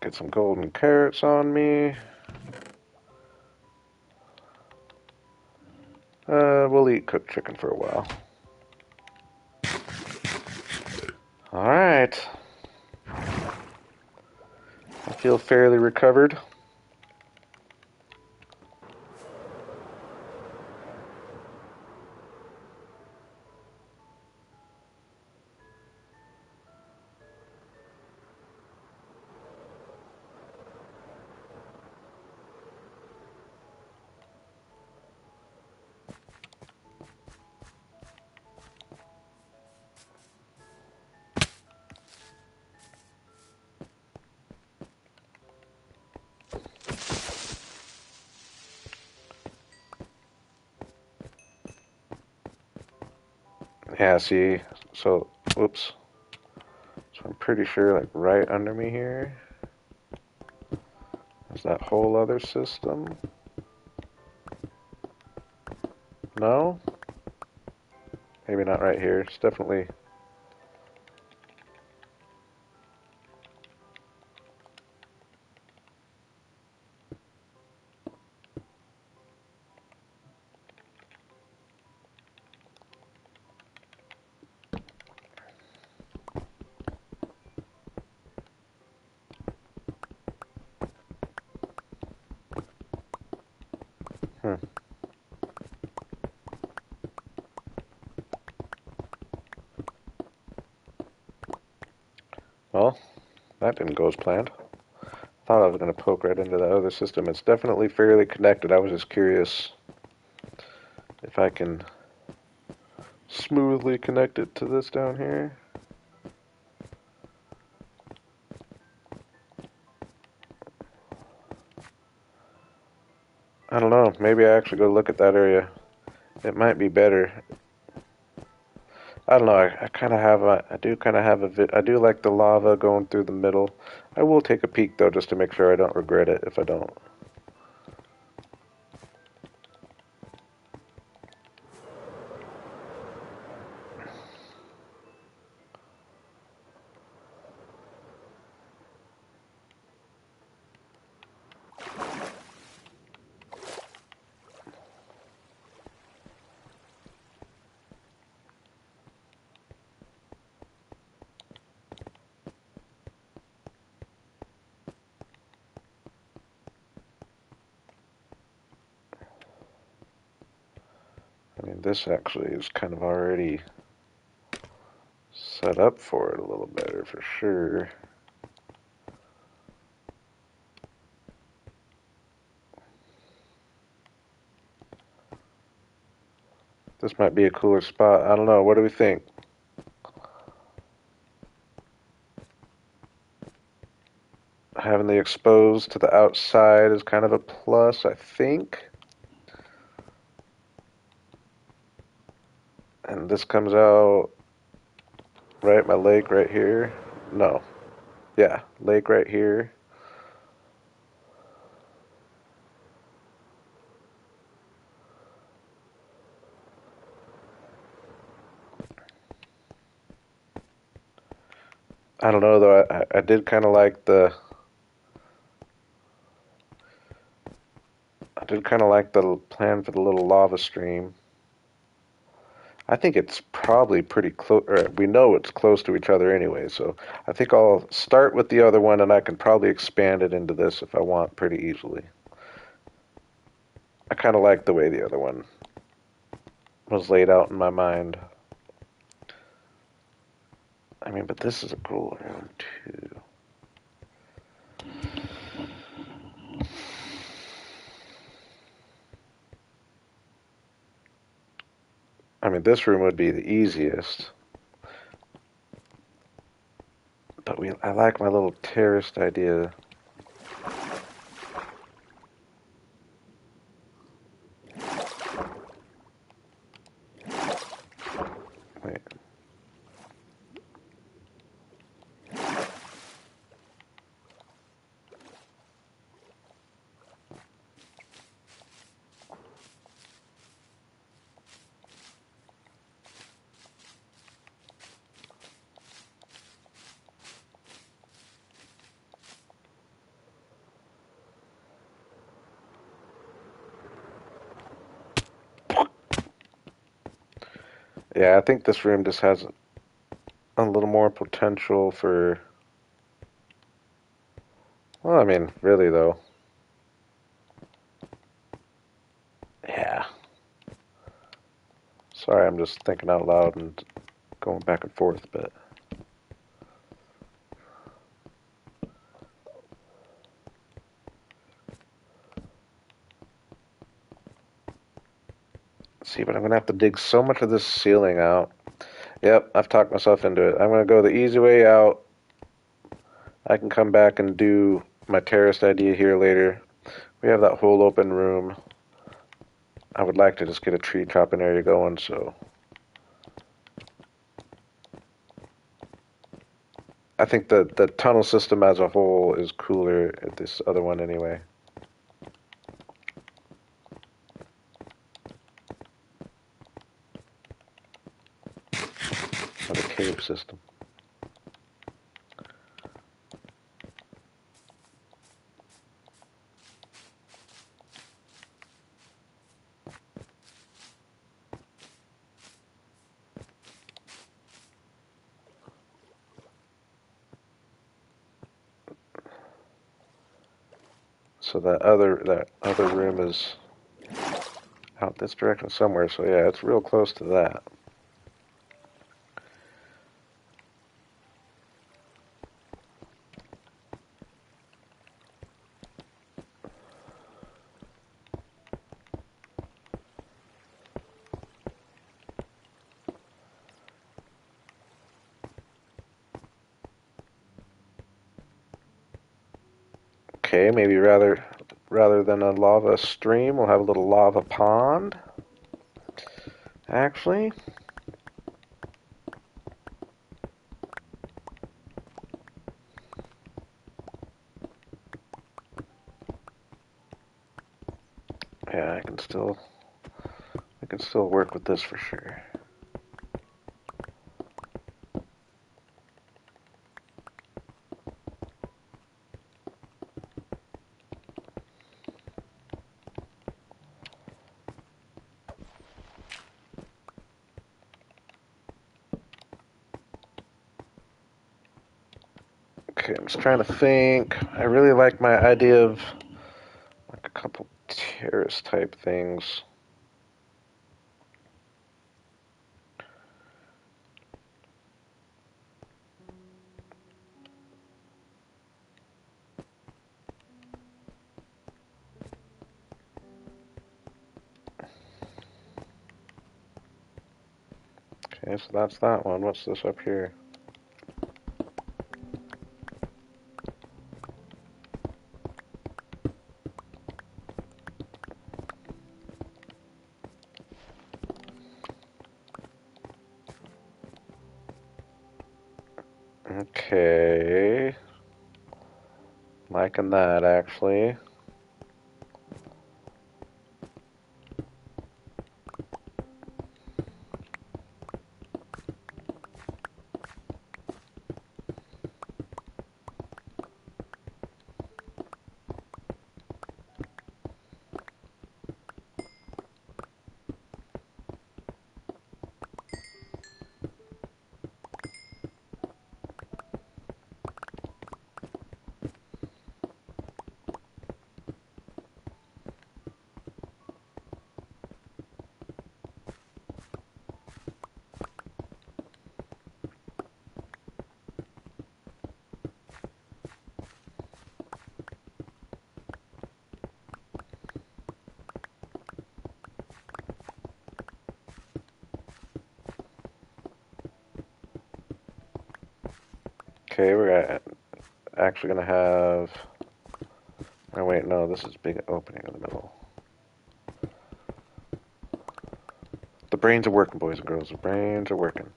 Get some golden carrots on me. We'll eat cooked chicken for a while. Alright. I feel fairly recovered. Yeah, see, so, whoops. So I'm pretty sure, like, right under me here is that whole other system. No? Maybe not right here. It's definitely... Hmm. Well, that didn't go as planned. Thought I was going to poke right into that other system. It's definitely fairly connected. I was just curious if I can smoothly connect it to this down here. I don't know. Maybe I actually go look at that area. It might be better. I don't know. I kind of have a. I do kind of have I do like the lava going through the middle. I will take a peek though, just to make sure I don't regret it if I don't. I mean, this actually is kind of already set up for it a little better for sure. This might be a cooler spot. I don't know. What do we think? Having the exposed to the outside is kind of a plus, I think. And this comes out right, my lake right here. No. Yeah, lake right here. I don't know though. I did kind of like the. I did kind of like the plan for the little lava stream. I think it's probably pretty close, or we know it's close to each other anyway, so I think I'll start with the other one and I can probably expand it into this if I want pretty easily. I kind of like the way the other one was laid out in my mind. I mean, but this is a cool room too. I mean, this room would be the easiest, but I like my little terraced idea. Wait. Yeah, I think this room just has a little more potential for. Well, I mean, really though. Yeah. Sorry, I'm just thinking out loud and going back and forth, but. See, but I'm gonna have to dig so much of this ceiling out. Yep, I've talked myself into it. I'm gonna go the easy way out. I can come back and do my terraced idea here later. We have that whole open room. I would like to just get a tree chopping area going, so I think the tunnel system as a whole is cooler at this other one anyway. Or the cave system. So that other room is out this direction somewhere. So yeah, it's real close to that. Okay, maybe rather than a lava stream, we'll have a little lava pond. Actually, Yeah, I can still work with this for sure. Okay, I'm just trying to think. I really like my idea of like a couple terrace type things. Okay, so that's that one. What's this up here? Okay. Liking that, actually. Okay, we're actually gonna have. Oh wait, no, this is big opening in the middle. The brains are working, boys and girls. The brains are working.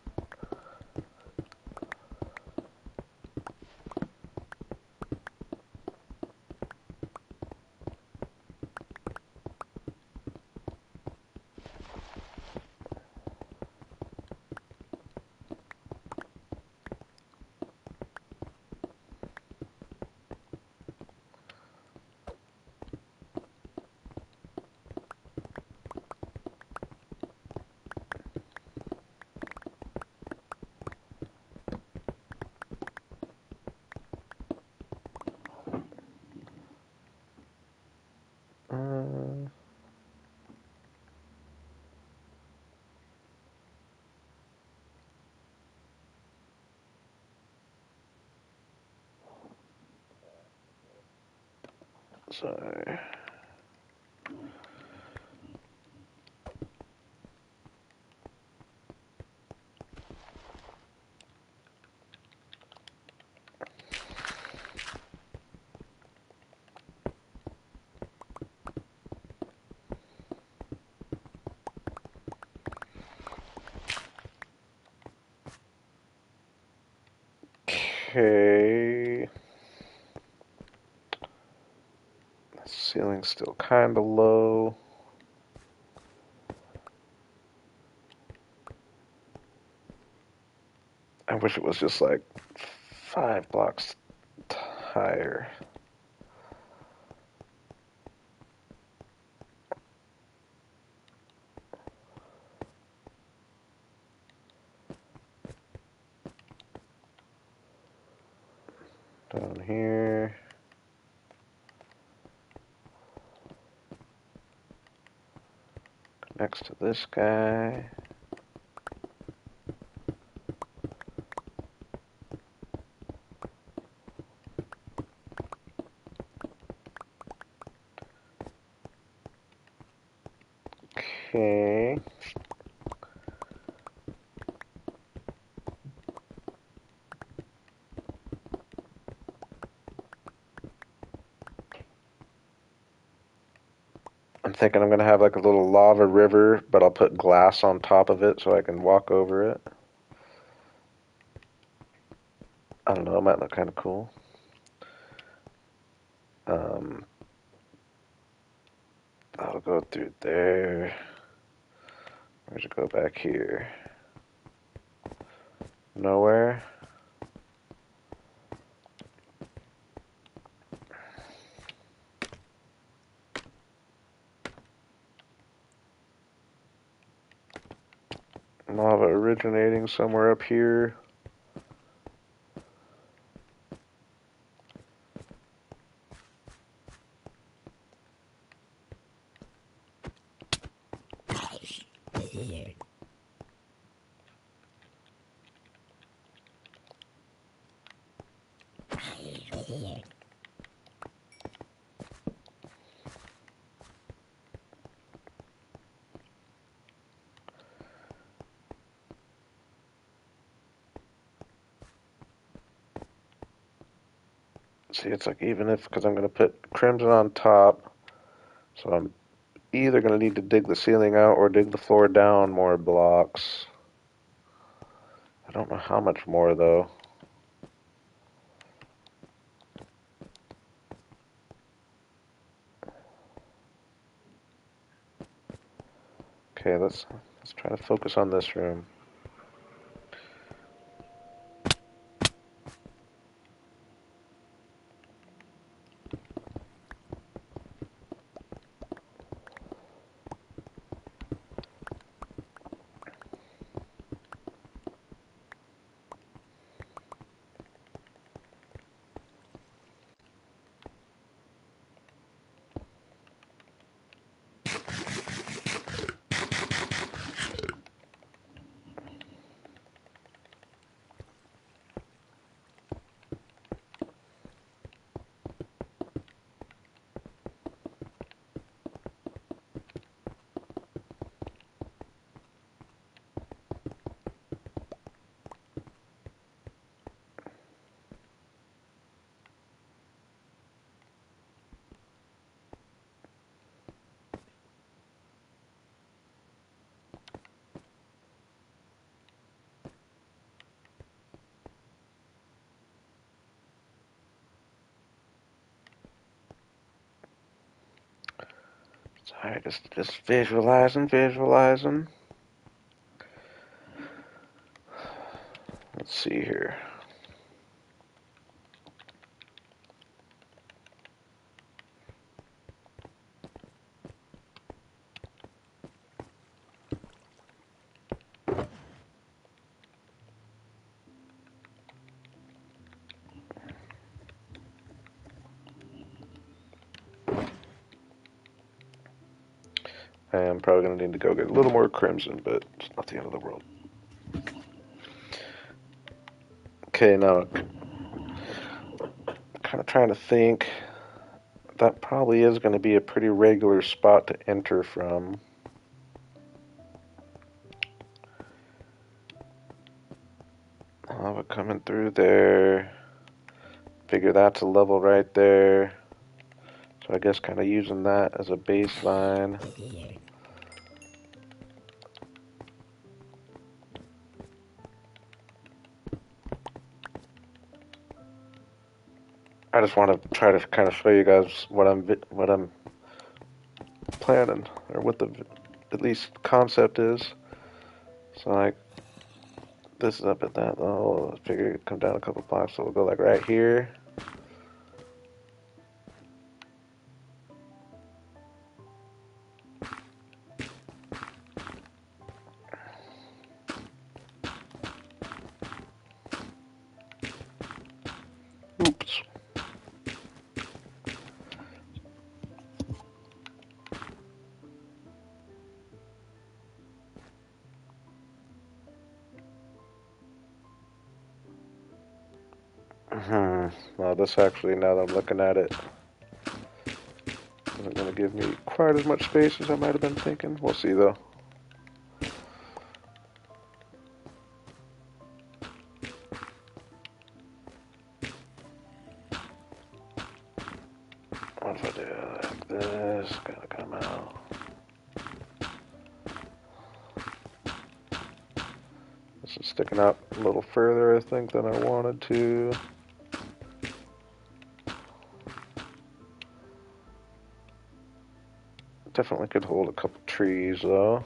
Uh, so okay. The ceiling's still kind of low. I wish it was just like 5 blocks higher. Down here. Next to this guy. Okay. I'm thinking I'm gonna have like a little lava river, but I'll put glass on top of it so I can walk over it. I don't know, it might look kind of cool. Um, I'll go through there. Where's it go back here? Nowhere. Lava originating somewhere up here. See, it's like even if, because I'm going to put crimson on top, so I'm either going to need to dig the ceiling out or dig the floor down more blocks. I don't know how much more, though. Okay, let's try to focus on this room. Sorry, just visualizing. Let's see here. I am probably going to need to go get a little more crimson, but it's not the end of the world. Okay, now kind of trying to think. That probably is going to be a pretty regular spot to enter from. Lava coming through there. Figure that's a level right there. So I guess kind of using that as a baseline. I just want to try to kind of show you guys what I'm planning, or what the at least concept is. So like this is up at that level. I figure it'd come down a couple blocks, so we'll go like right here. Oops. Well, this actually, now that I'm looking at it, isn't going to give me quite as much space as I might have been thinking. We'll see though. What if I do it like this? Gotta come out. This is sticking out a little further, I think, than I wanted to. Definitely could hold a couple trees though.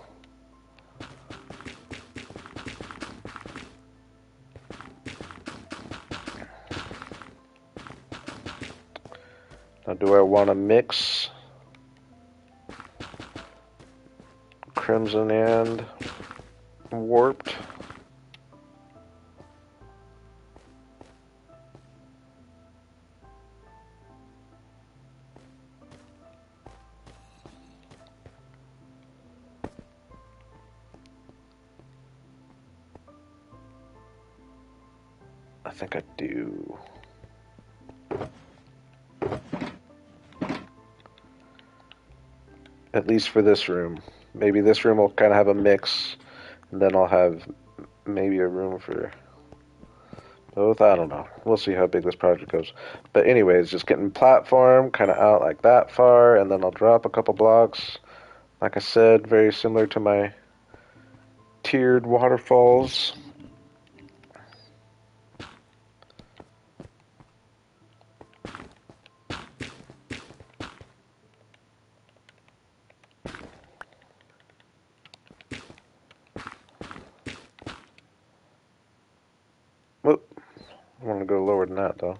Now, do I want to mix crimson and warped? I think I do. At least for this room. Maybe this room will kind of have a mix, and then I'll have maybe a room for both. I don't know. We'll see how big this project goes. But anyways, just getting platform kind of out like that far, and then I'll drop a couple blocks. Like I said, very similar to my tiered waterfalls. Whoop. I want to go lower than that, though.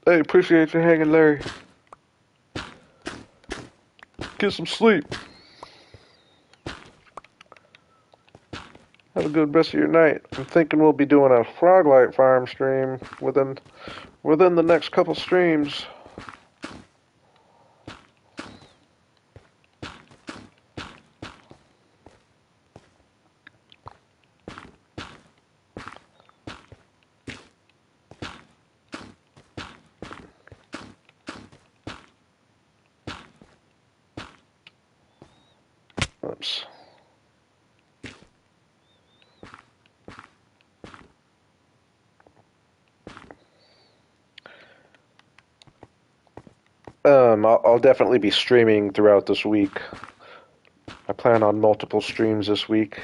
Hey, appreciate you hanging, Larry. Get some sleep. Have a good rest of your night. I'm thinking we'll be doing a Froglight Farm stream within the next couple streams. Oops. I'll definitely be streaming throughout this week. I plan on multiple streams this week.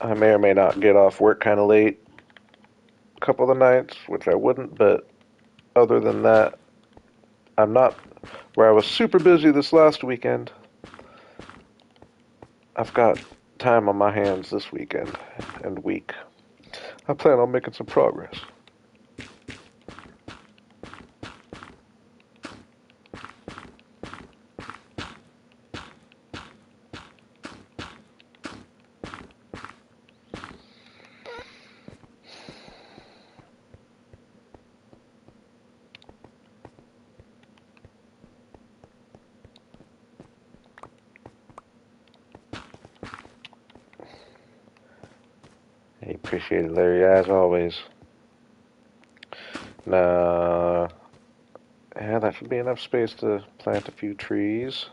I may or may not get off work kind of late a couple of the nights, which I wouldn't, but other than that, I'm not where I was super busy this last weekend. I've got time on my hands this weekend and week. I plan on making some progress. I appreciate it, Larry, as always. Now, yeah, that should be enough space to plant a few trees.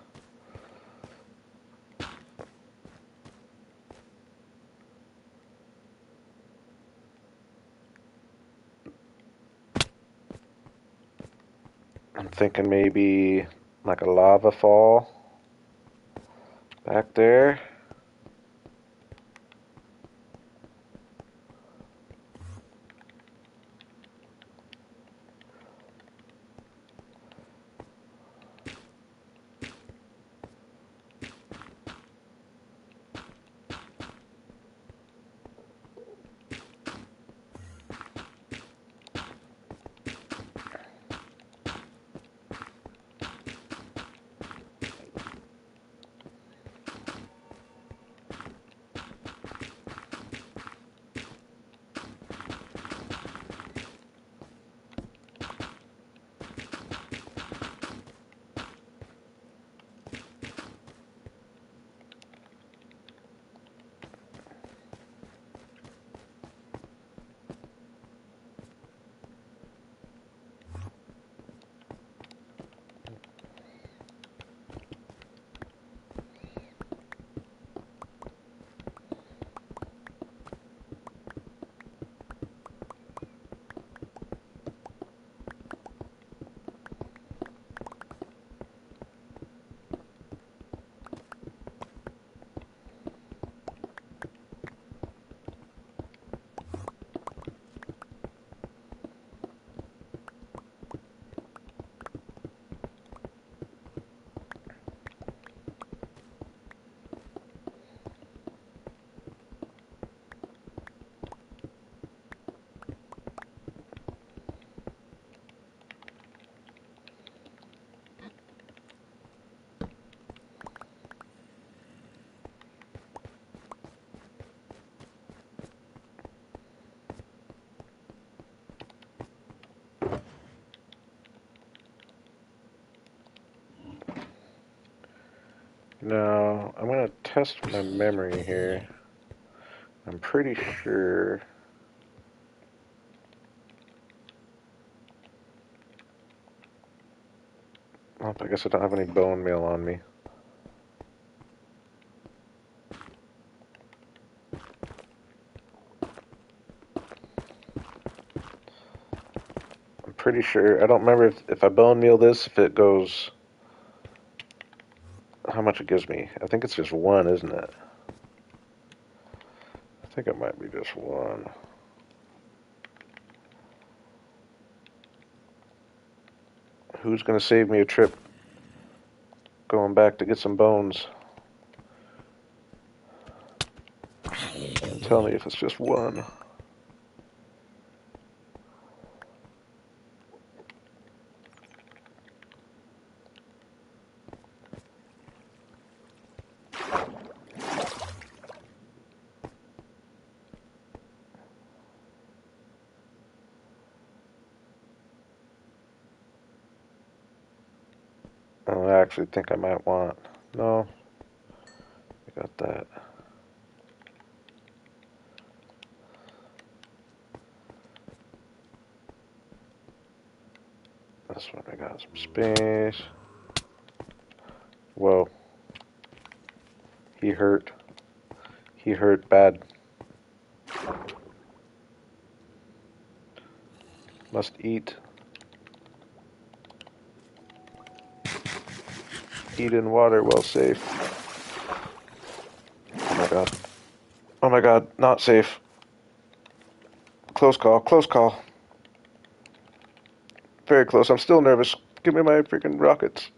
I'm thinking maybe like a lava fall back there. Now, I'm going to test my memory here. I'm pretty sure... Oh, I guess I don't have any bone meal on me. I'm pretty sure... I don't remember if I bone meal this, if it goes... How much it gives me. I think it's just one, isn't it? I think it might be just one. Who's going to save me a trip going back to get some bones? And tell me if it's just one. Oh, I actually think I might want... No. I got that. This one, I got some space. Whoa. He hurt. He hurt bad. Must eat. Eat in water, well safe. Oh my god. Oh my god, not safe. Close call, close call. Very close. I'm still nervous. Give me my freaking rockets.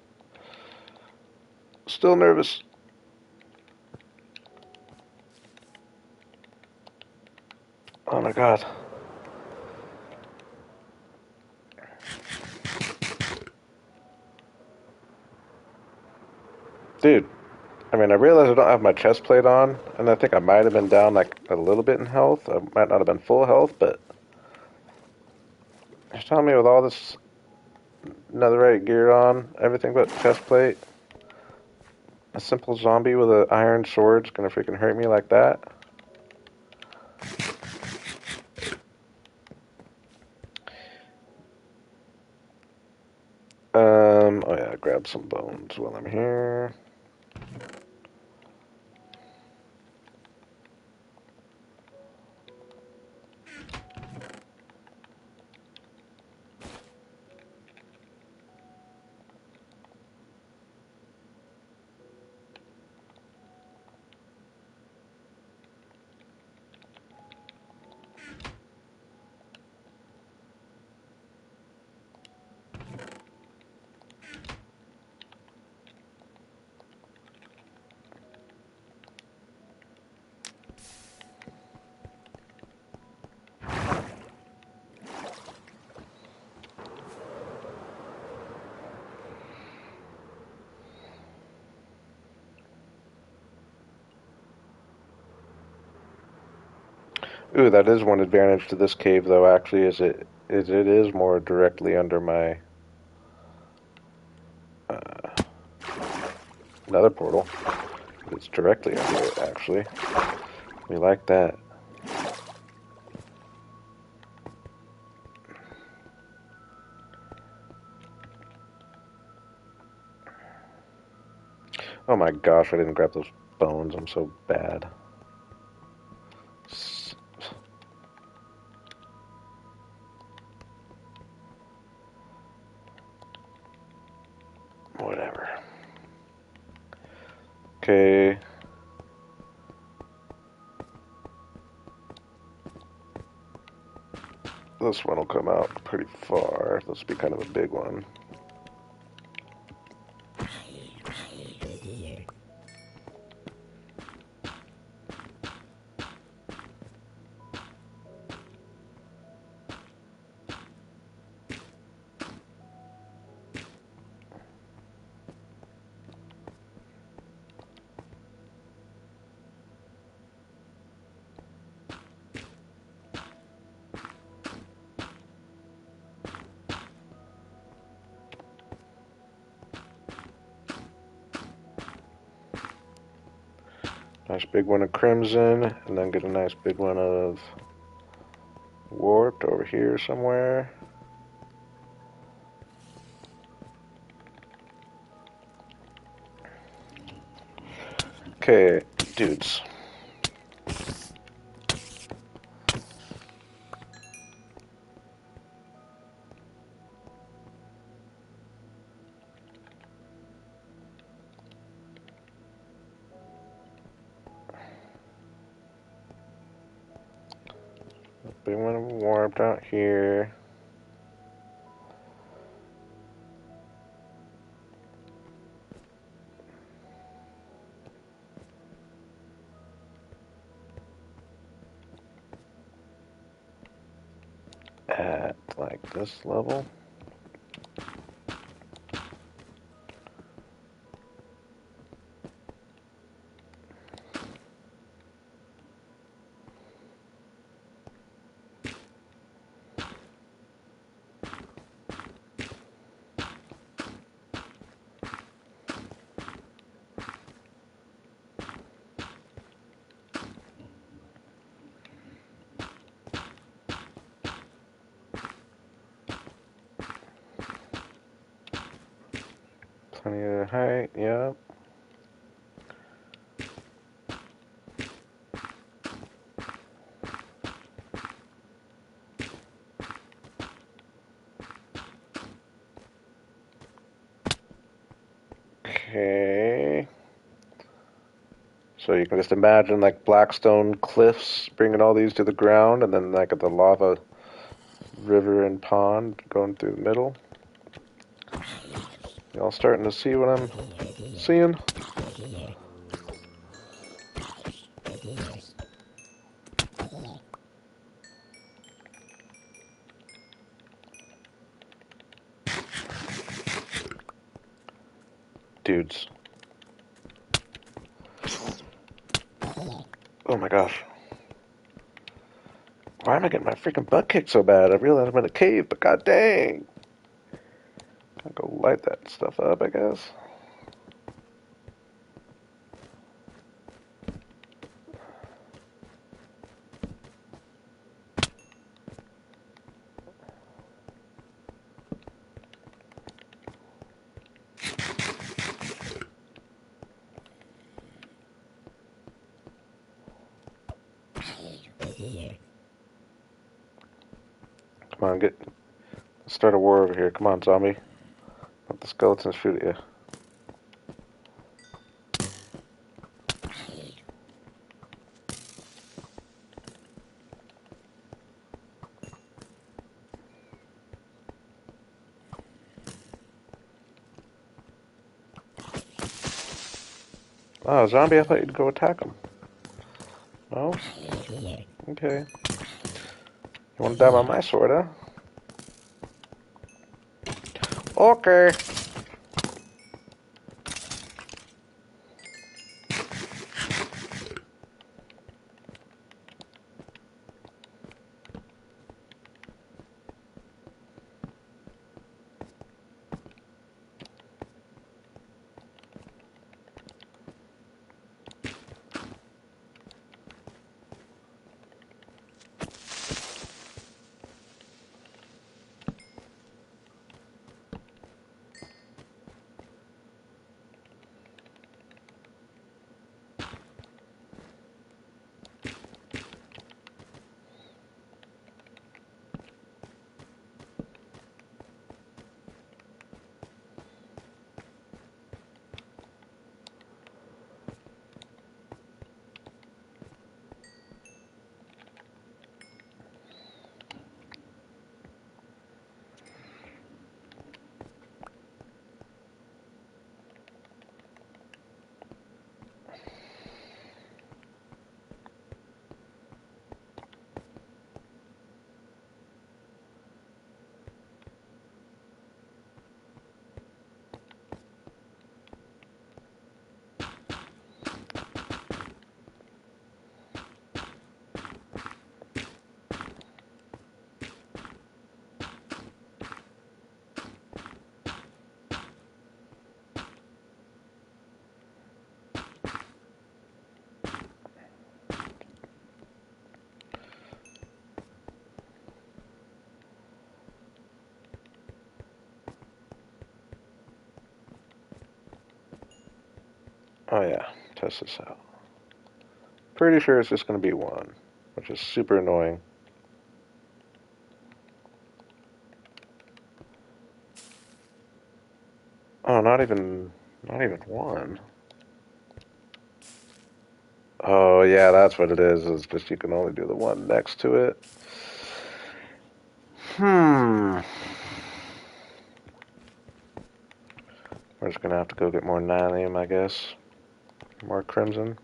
Still nervous. Oh my god. Dude, I mean, I realize I don't have my chest plate on, and I think I might have been down like a little bit in health. I might not have been full health, but you're telling me with all this netherite gear on, everything but chest plate, a simple zombie with an iron sword's gonna freaking hurt me like that? Oh yeah, grab some bones while I'm here. Ooh, that is one advantage to this cave, though. Actually, it is more directly under my uh, nether portal. It's directly under it, actually. We like that. Oh my gosh, I didn't grab those bones. I'm so bad. Whatever. Okay. This one will come out pretty far. This will be kind of a big one. Nice big one of crimson, and then get a nice big one of warped over here somewhere. Okay, dudes. Big one of warped out here. At like this level. Plenty of height, yep. Okay. So you can just imagine like Blackstone cliffs bringing all these to the ground, and then like the lava river and pond going through the middle. Y'all starting to see what I'm seeing? Dudes. Oh my gosh. Why am I getting my freaking butt kicked so bad? I realize I'm in a cave, but god dang. I'll go light that stuff up, I guess. Come on, let's start a war over here. Come on, zombie. Let the skeletons shoot at you. Oh, zombie, I thought you'd go attack him. No? Okay. You want to die by my sword, huh? Okay. Oh yeah, test this out. Pretty sure it's just going to be one, which is super annoying. Oh, not even one. Oh yeah, that's what it is. It's just you can only do the one next to it. Hmm. We're just gonna have to go get more nylium, I guess. More crimson.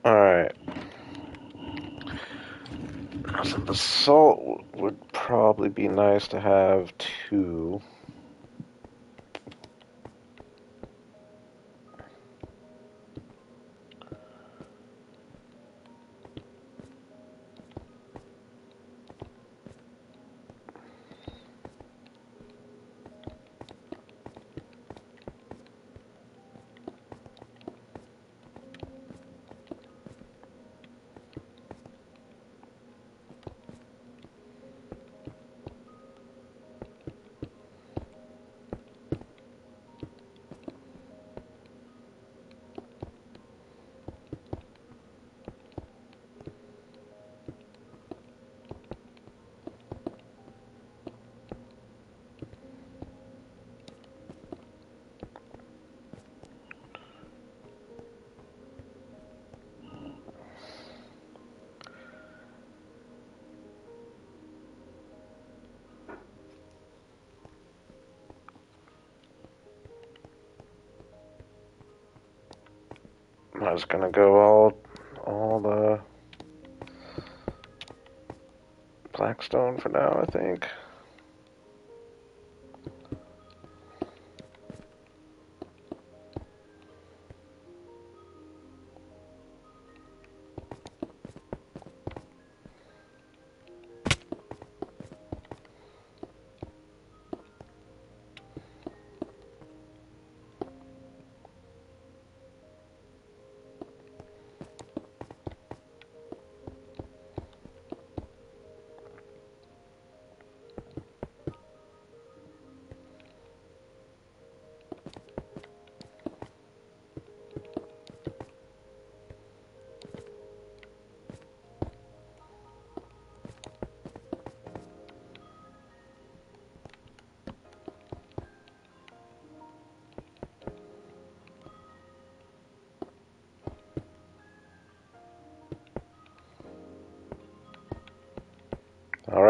Alright. So the salt would probably be nice to have too. I was gonna go all the blackstone for now, I think.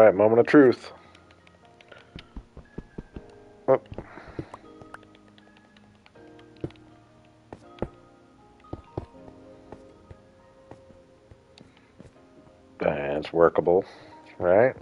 Alright, moment of truth. Oh. It's workable, right?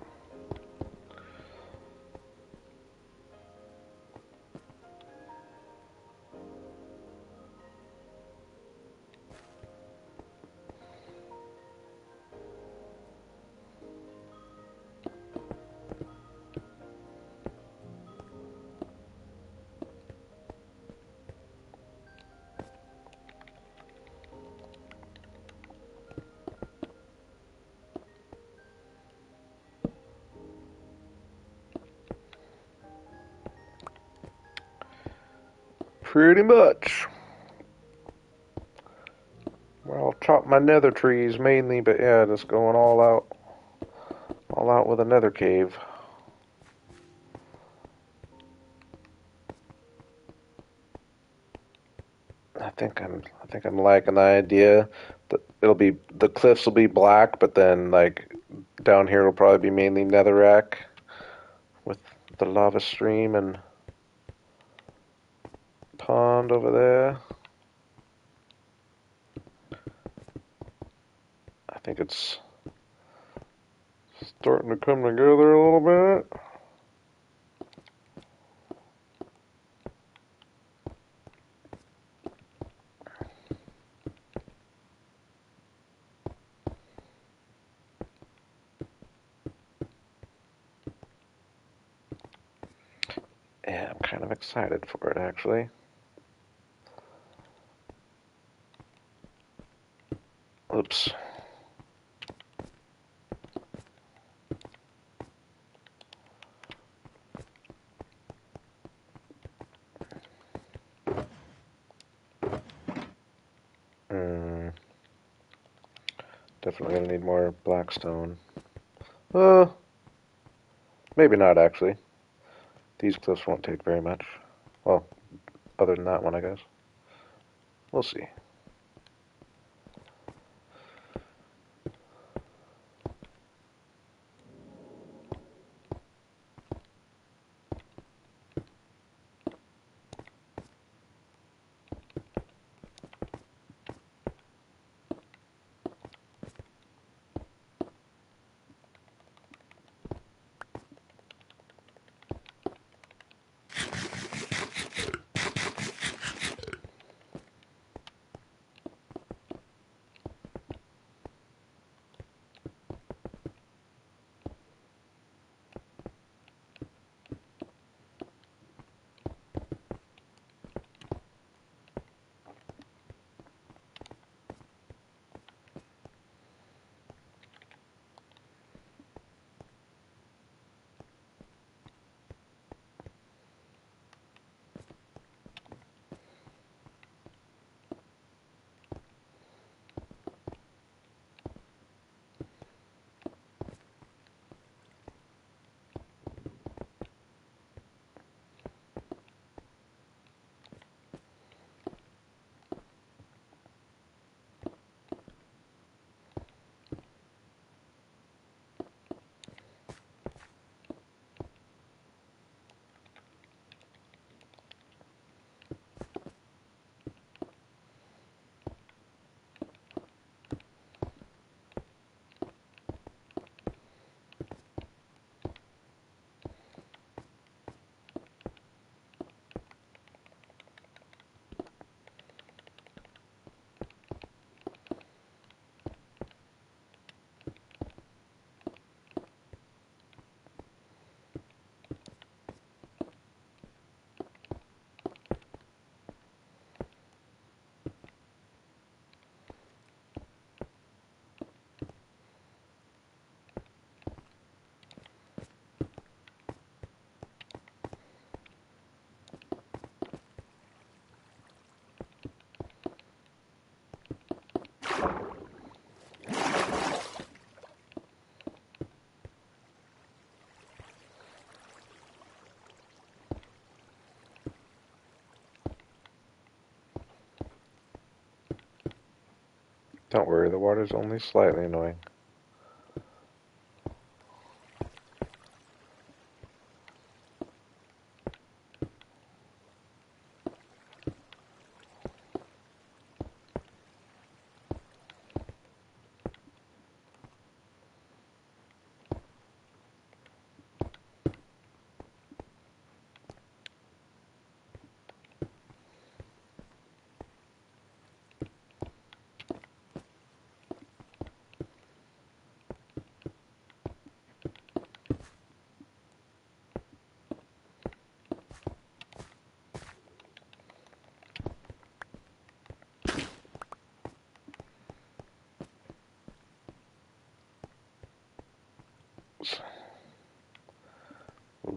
Pretty much. Well, I'll chop my nether trees mainly, but yeah, just going all out with a nether cave. I think I'm liking the idea that the cliffs will be black, but then like down here will probably be mainly netherrack with the lava stream and pond over there. I think it's starting to come together a little bit. Yeah, I'm kind of excited for it actually. Oops. Mm, definitely gonna need more blackstone. Uh, maybe not actually. These cliffs won't take very much. Well, other than that one, I guess. We'll see. Don't worry, the water's only slightly annoying.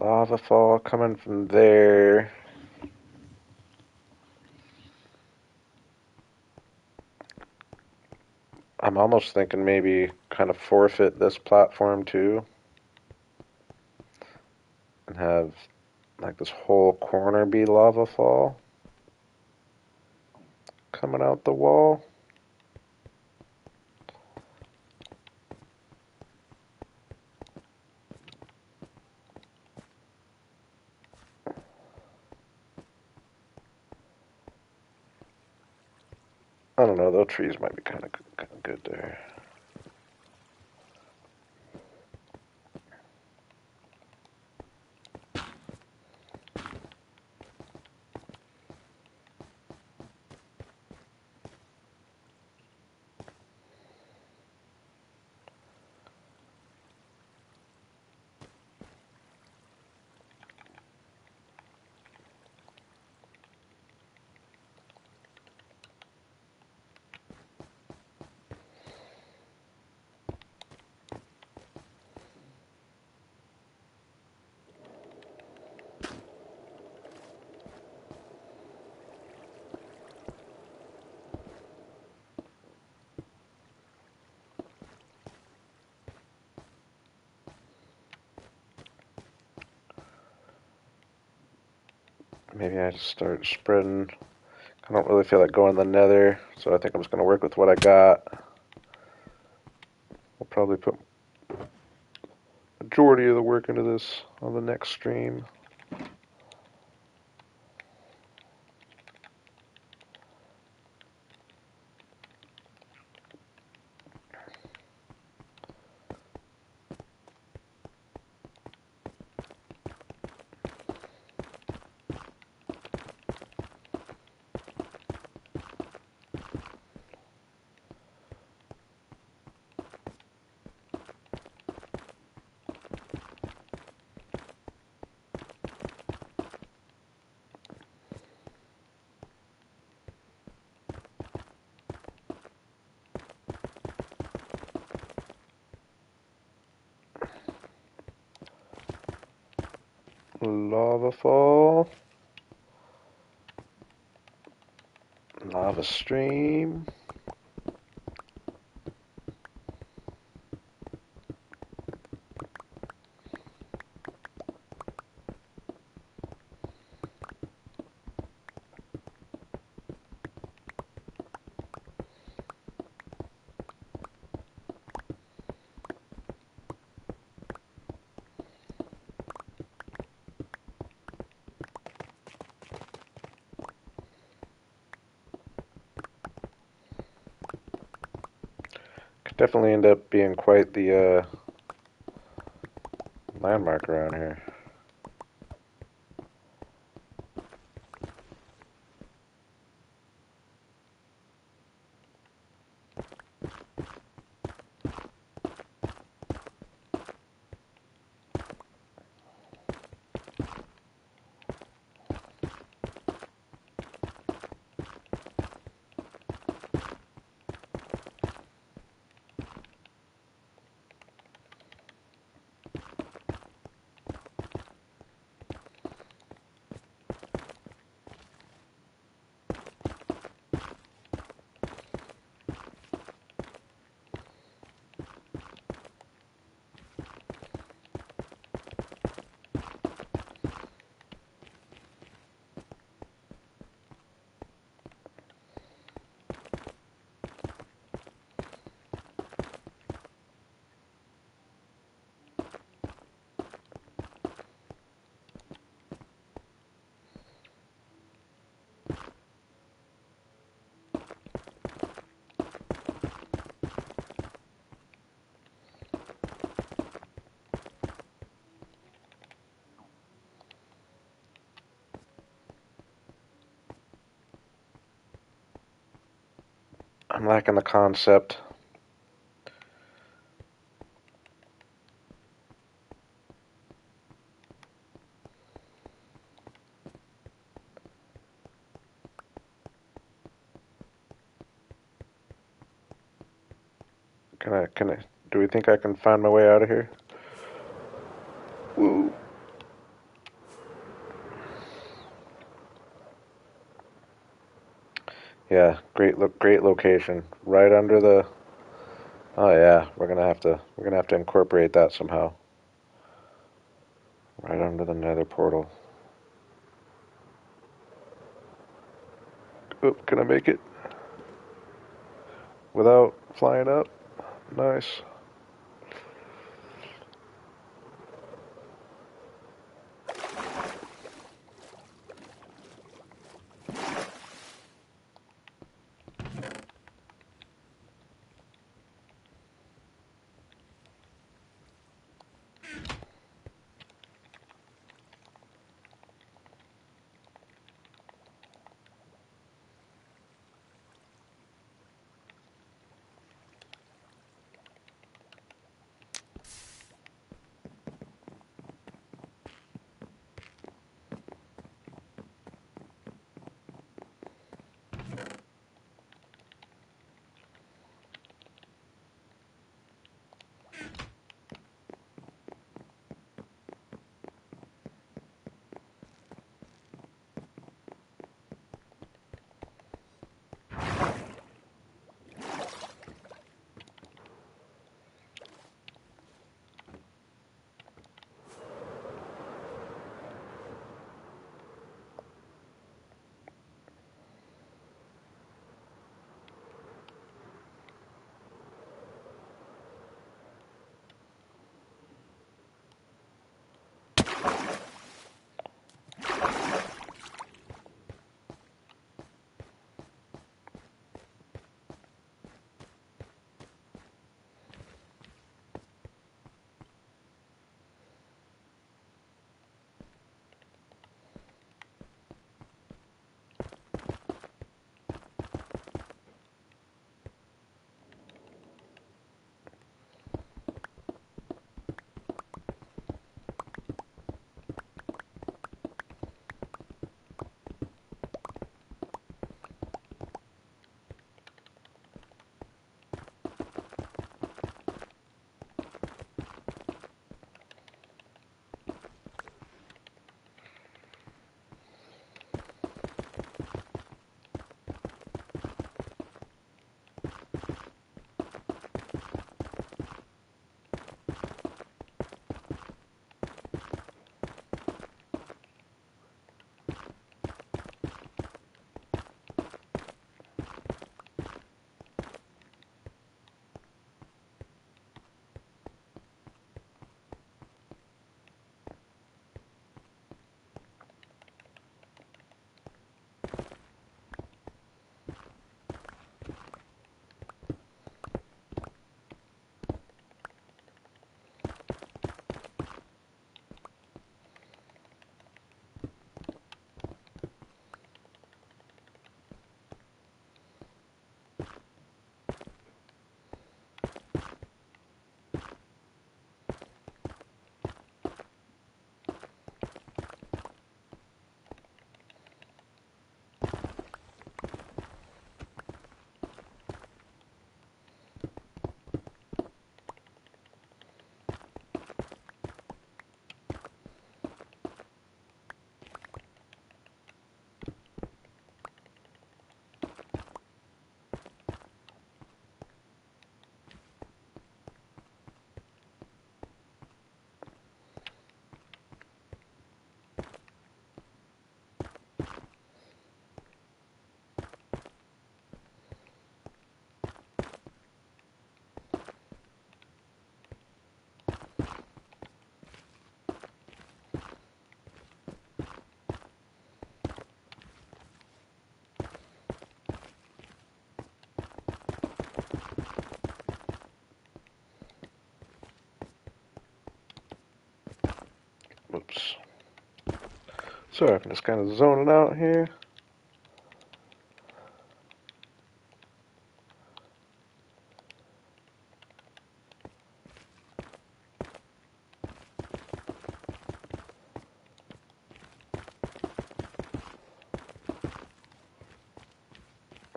lava fall coming from there. I'm almost thinking maybe kind of forfeit this platform too and have like this whole corner be lava fall coming out the wall. I don't know, those trees might be kind of good there. Maybe I just start spreading. I don't really feel like going to the nether, so I think I'm just going to work with what I got. We'll probably put majority of the work into this on the next stream. Lava fall. Lava stream. Could definitely end up being quite the landmark around here. I'm lacking the concept. Can I, do we think I can find my way out of here? Woo. Yeah, great location. Right under the. Oh yeah, we're gonna have to incorporate that somehow. Right under the nether portal. Oop, can I make it? Without flying up? Nice. Oops. Sorry, I'm just kind of zoning out here.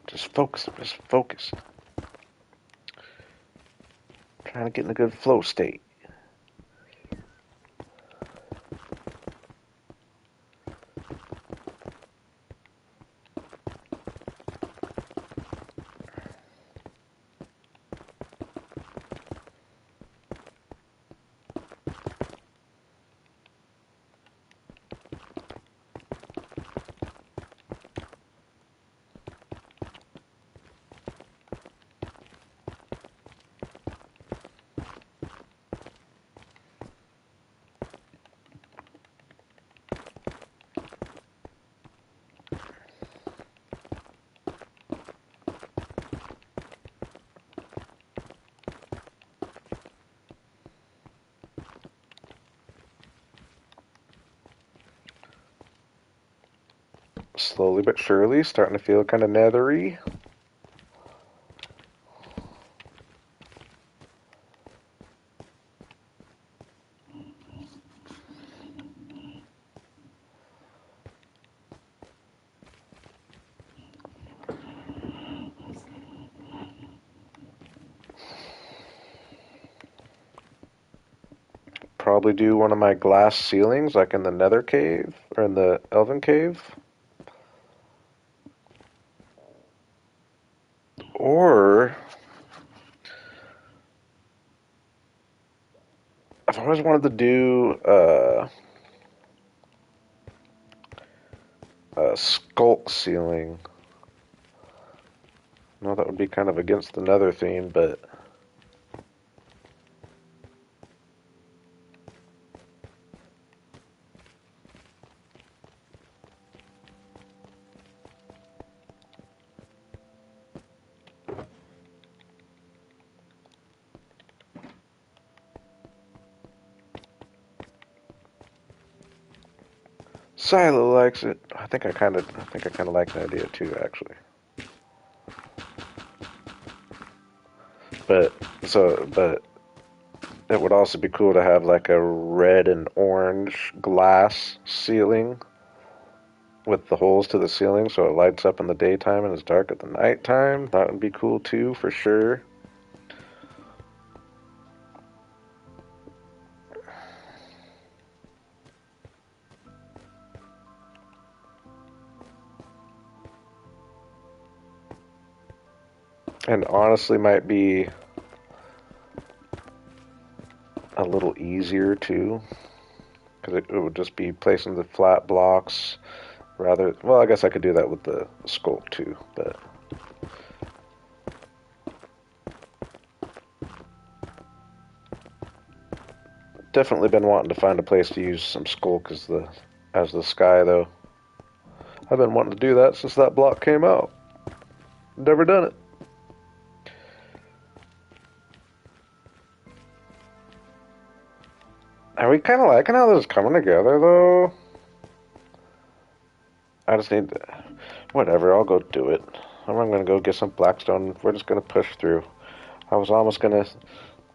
Just focus. Trying to get in a good flow state. Slowly but surely, starting to feel kind of nethery. Probably do one of my glass ceilings, like in the Nether Cave or in the Elven Cave. Or I've always wanted to do a sculk ceiling. No, that would be kind of against the Nether theme, but Silo likes it. I think I kind of like the idea too, actually. But but it would also be cool to have like a red and orange glass ceiling with the holes to the ceiling so it lights up in the daytime and is dark at the nighttime. That would be cool too, for sure. And honestly, might be a little easier too, because it would just be placing the flat blocks rather. Well, I guess I could do that with the sculpt too, but definitely been wanting to find a place to use some sculk as the sky though. I've been wanting to do that since that block came out. Never done it. Are we kind of liking how this is coming together though? I just need to, whatever, I'll go do it. I'm gonna go get some blackstone. We're just gonna push through. I was almost gonna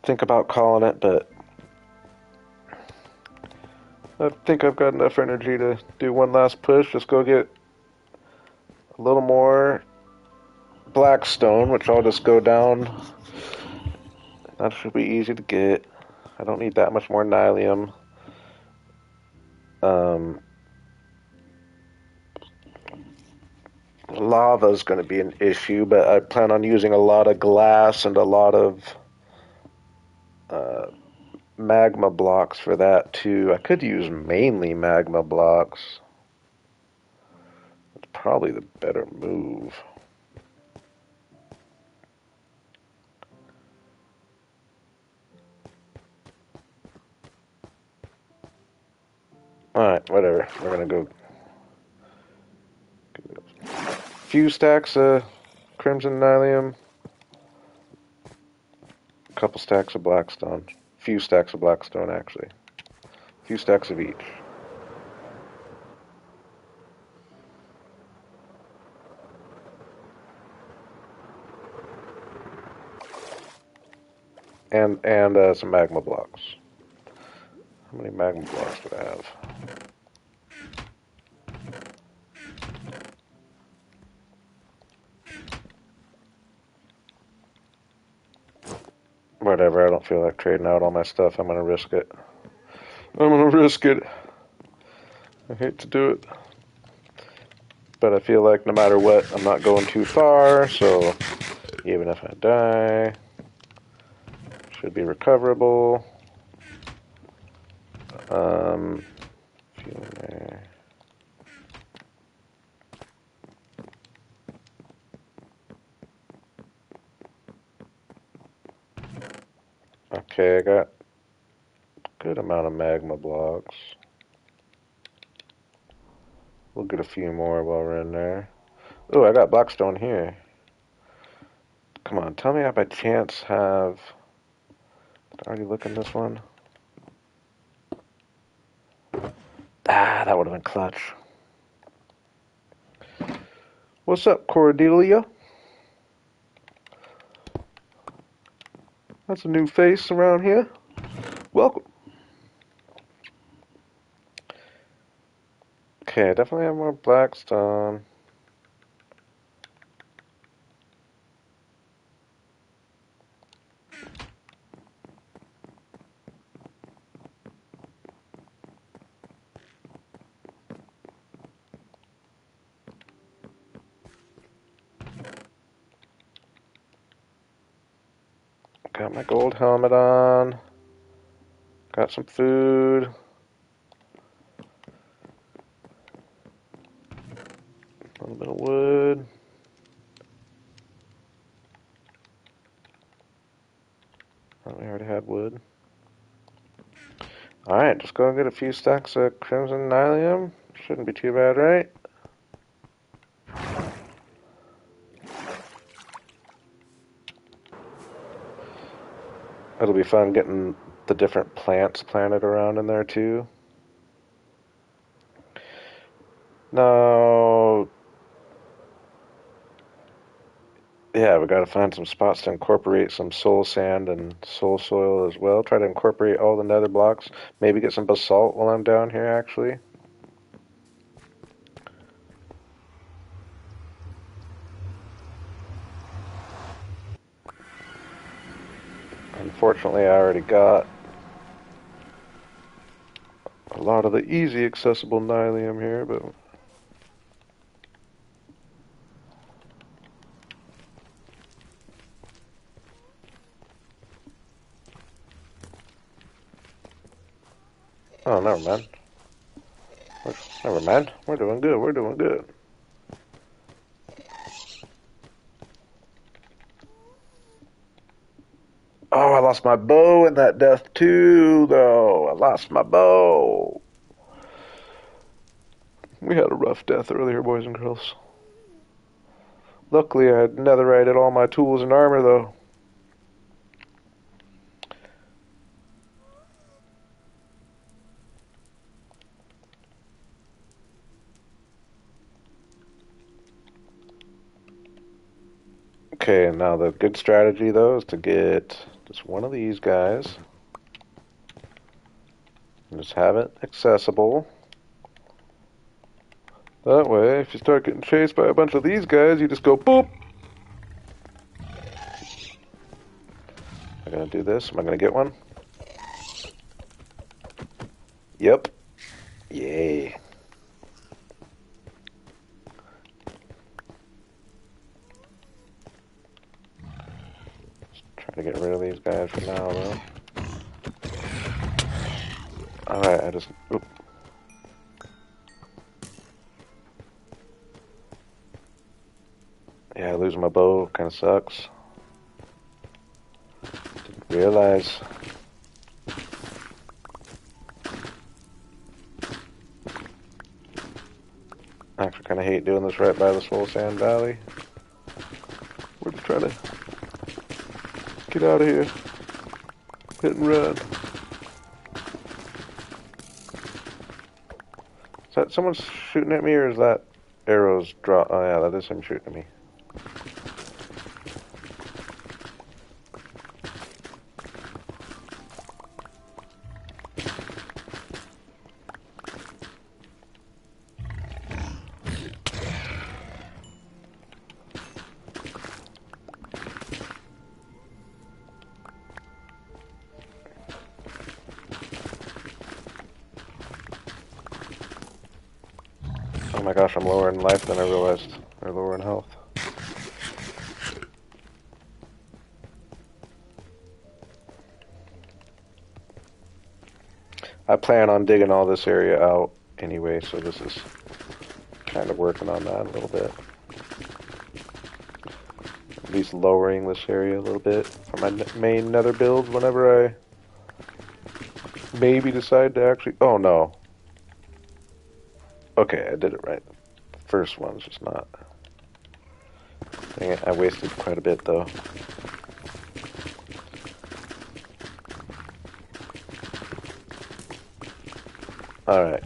think about calling it, but I think I've got enough energy to do one last push. Just go get a little more blackstone, which I'll just go down. That should be easy to get. I don't need that much more nylium. Um, Lava's going to be an issue, but I plan on using a lot of glass and a lot of uh, magma blocks for that too. I could use mainly magma blocks. It's probably the better move. Alright, whatever. We're gonna go a few stacks of crimson nylium, a couple stacks of blackstone. Few stacks of blackstone actually. A few stacks of each. And some magma blocks. How many magma blocks do I have? Whatever, I don't feel like trading out all my stuff. I'm gonna risk it. I'm gonna risk it. I hate to do it. But I feel like no matter what, I'm not going too far, so even if I die, should be recoverable. Fuel there. Okay, I got a good amount of magma blocks. We'll get a few more while we're in there. Oh, I got blackstone here. Come on, tell me I by chance have... Did I already look in this one? Ah, that would have been clutch. What's up, Cordelia? That's a new face around here. Welcome. Okay, I definitely have more blackstone. Got my gold helmet on. Got some food. A little bit of wood. Oh, we already had wood. Alright, just go get a few stacks of crimson nylium. Shouldn't be too bad, right? It'll be fun getting the different plants planted around in there too. Now, yeah, we gotta find some spots to incorporate some soul sand and soul soil as well. Try to incorporate all the nether blocks. Maybe get some basalt while I'm down here, actually. Unfortunately, I already got a lot of the easy accessible nylium here, but oh, never mind. Never mind. We're doing good. We're doing good. Oh, I lost my bow in that death too, though. I lost my bow. We had a rough death earlier, boys and girls. Luckily, I had netherrited all my tools and armor, though. Okay, now the good strategy, though, is to get just one of these guys. And just have it accessible. That way, if you start getting chased by a bunch of these guys, you just go boop. I'm gonna do this. Am I gonna get one? Yep. Yay. Trying to get rid of these guys for now, though. Alright, I just... Oop. Yeah, losing my bow kind of sucks. Didn't realize. I actually kind of hate doing this right by the Soul Sand Valley. We're just trying to get out of here. Hit and run. Is that someone shooting at me, or is that arrows draw? Oh yeah, that is him shooting at me. Oh my gosh, I'm lower in life than I realized. Or lower in health. I plan on digging all this area out anyway, so this is kind of working on that a little bit. At least lowering this area a little bit for my main nether build whenever I maybe decide to actually... Oh no. Okay, I did it right. The first one's just not... Dang it, I wasted quite a bit though. Alright.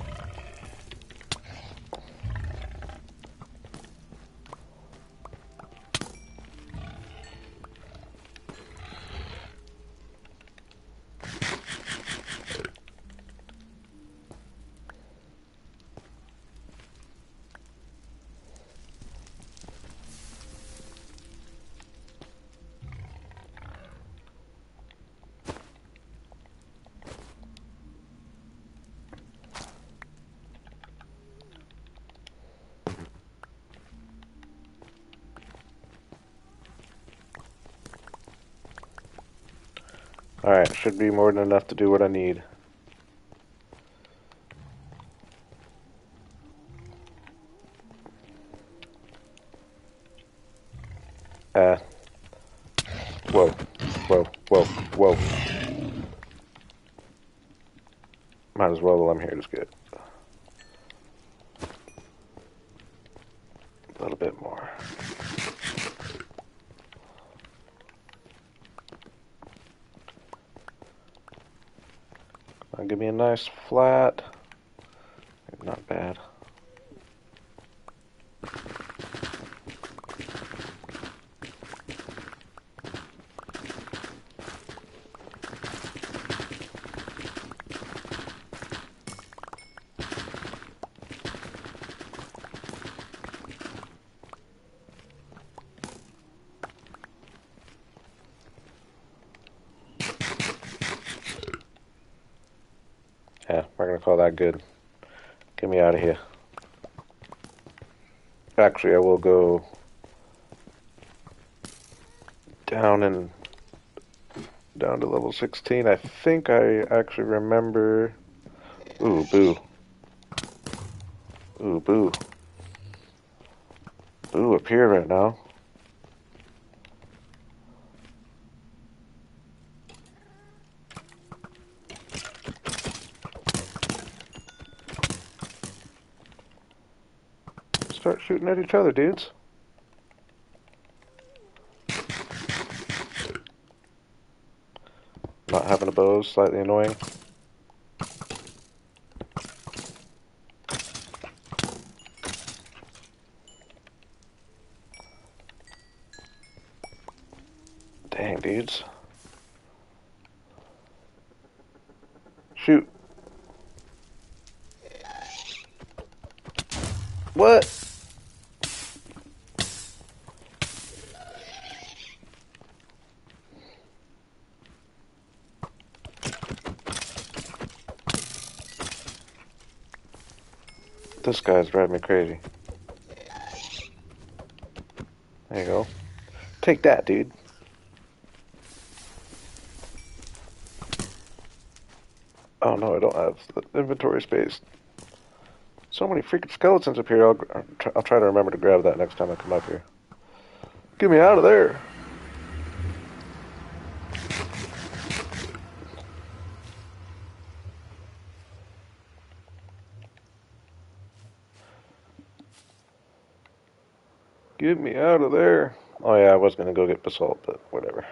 Alright, should be more than enough to do what I need. Uh, whoa, whoa, whoa, whoa. Might as well while I'm here, just get a little bit more. Give me a nice flat. Not bad. Yeah, we're gonna call that good. Get me out of here. Actually, I will go down to level 16. I think I actually remember. Ooh, boo. Ooh, boo. Boo up here right now. Start shooting at each other, dudes. Not having a bow is slightly annoying. Dang, dudes. Shoot. What? This guy's driving me crazy. There you go. Take that, dude. Oh no, I don't have the inventory space. So many freaking skeletons up here. I'll try to remember to grab that next time I come up here. Get me out of there. Get me out of there. Oh yeah, I was gonna go get basalt, but whatever.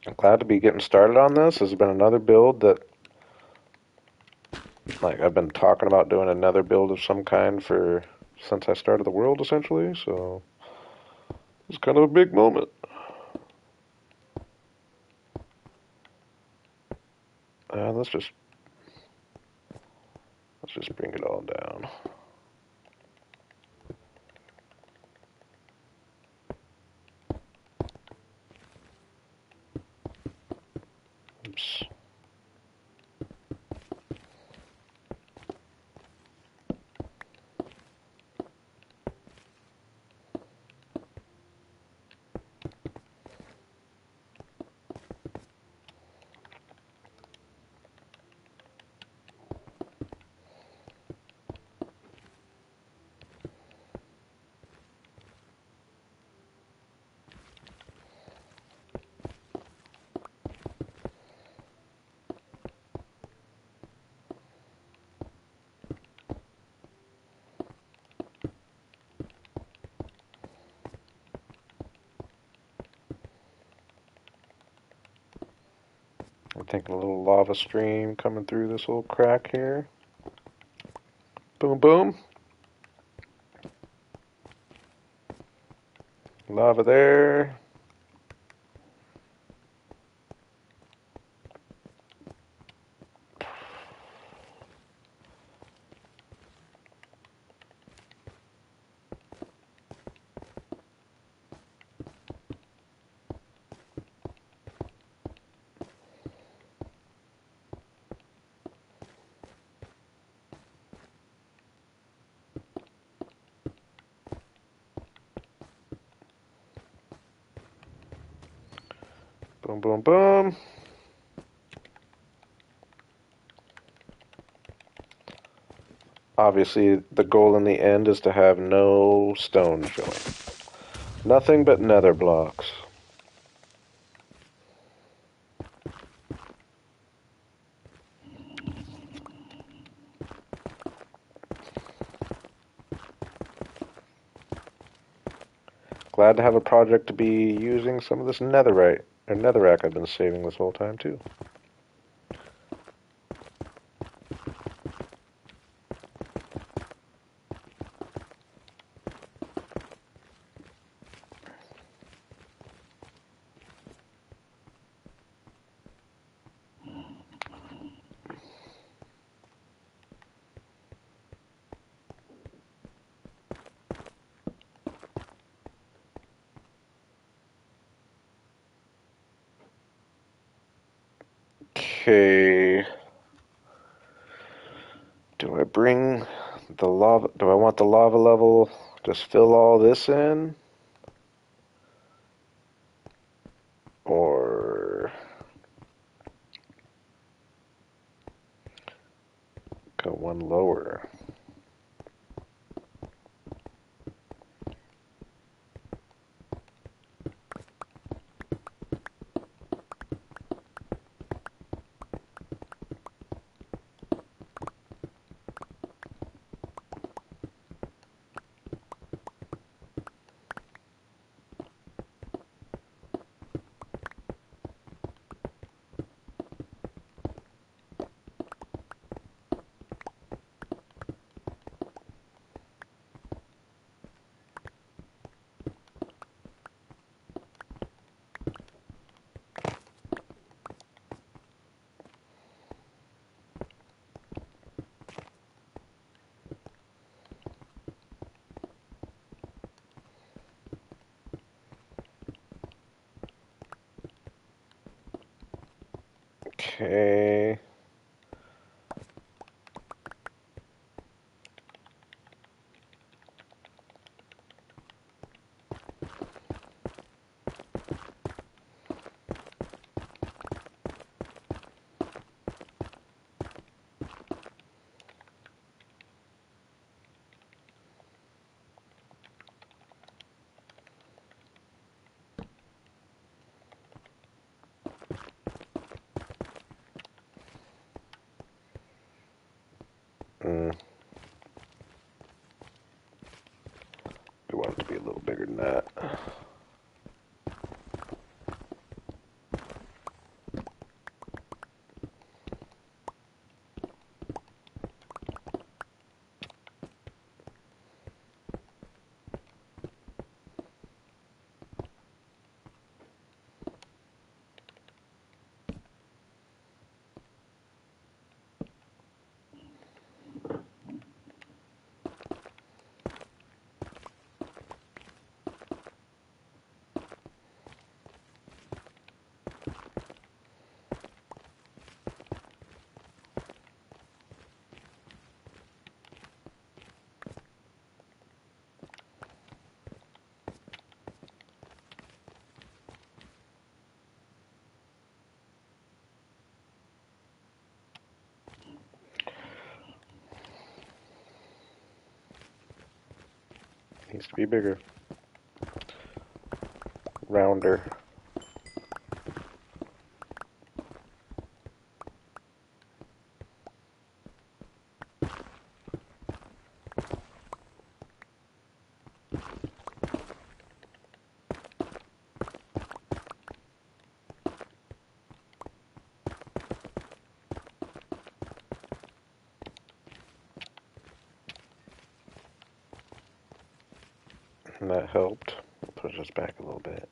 I'm glad to be getting started on this. This has been another build that Like, I've been talking about doing another build of some kind for since I started the world, essentially, so it's kind of a big moment. Uh, let's just let's just bring it all down. Oops. I'm thinking a little lava stream coming through this little crack here. Boom, boom. Lava there. Boom, boom, boom. Obviously, the goal in the end is to have no stone showing. Nothing but nether blocks. Glad to have a project to be using some of this netherite or netherrack I've been saving this whole time too. Okay. Do I bring the lava? Do I want the lava level? Just fill all this in? Or go one lower? Okay. Mm, we want it to be a little bigger than that. Needs to be bigger. Rounder. And that helped push us back a little bit.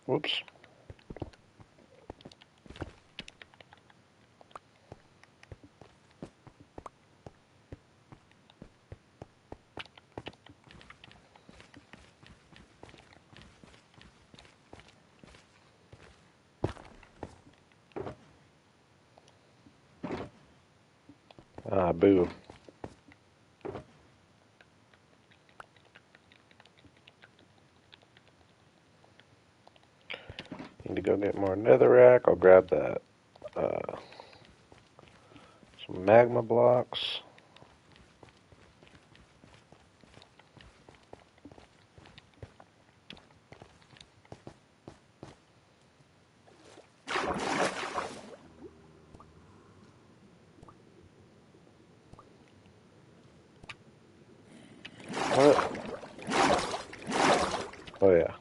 Whoops. Ah, boo. Need to go get more netherrack. I'll grab that. Some magma blocks. What? Oh yeah.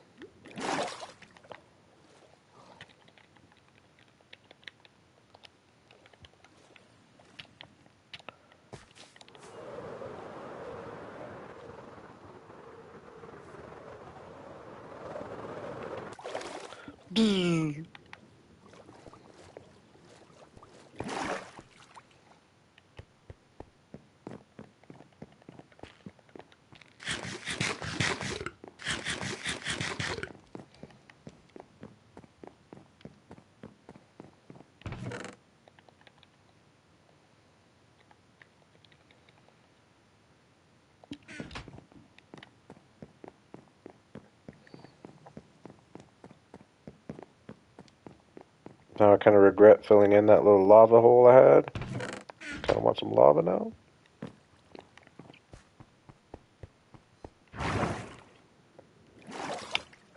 Now I kind of regret filling in that little lava hole I had. Kind of want some lava now.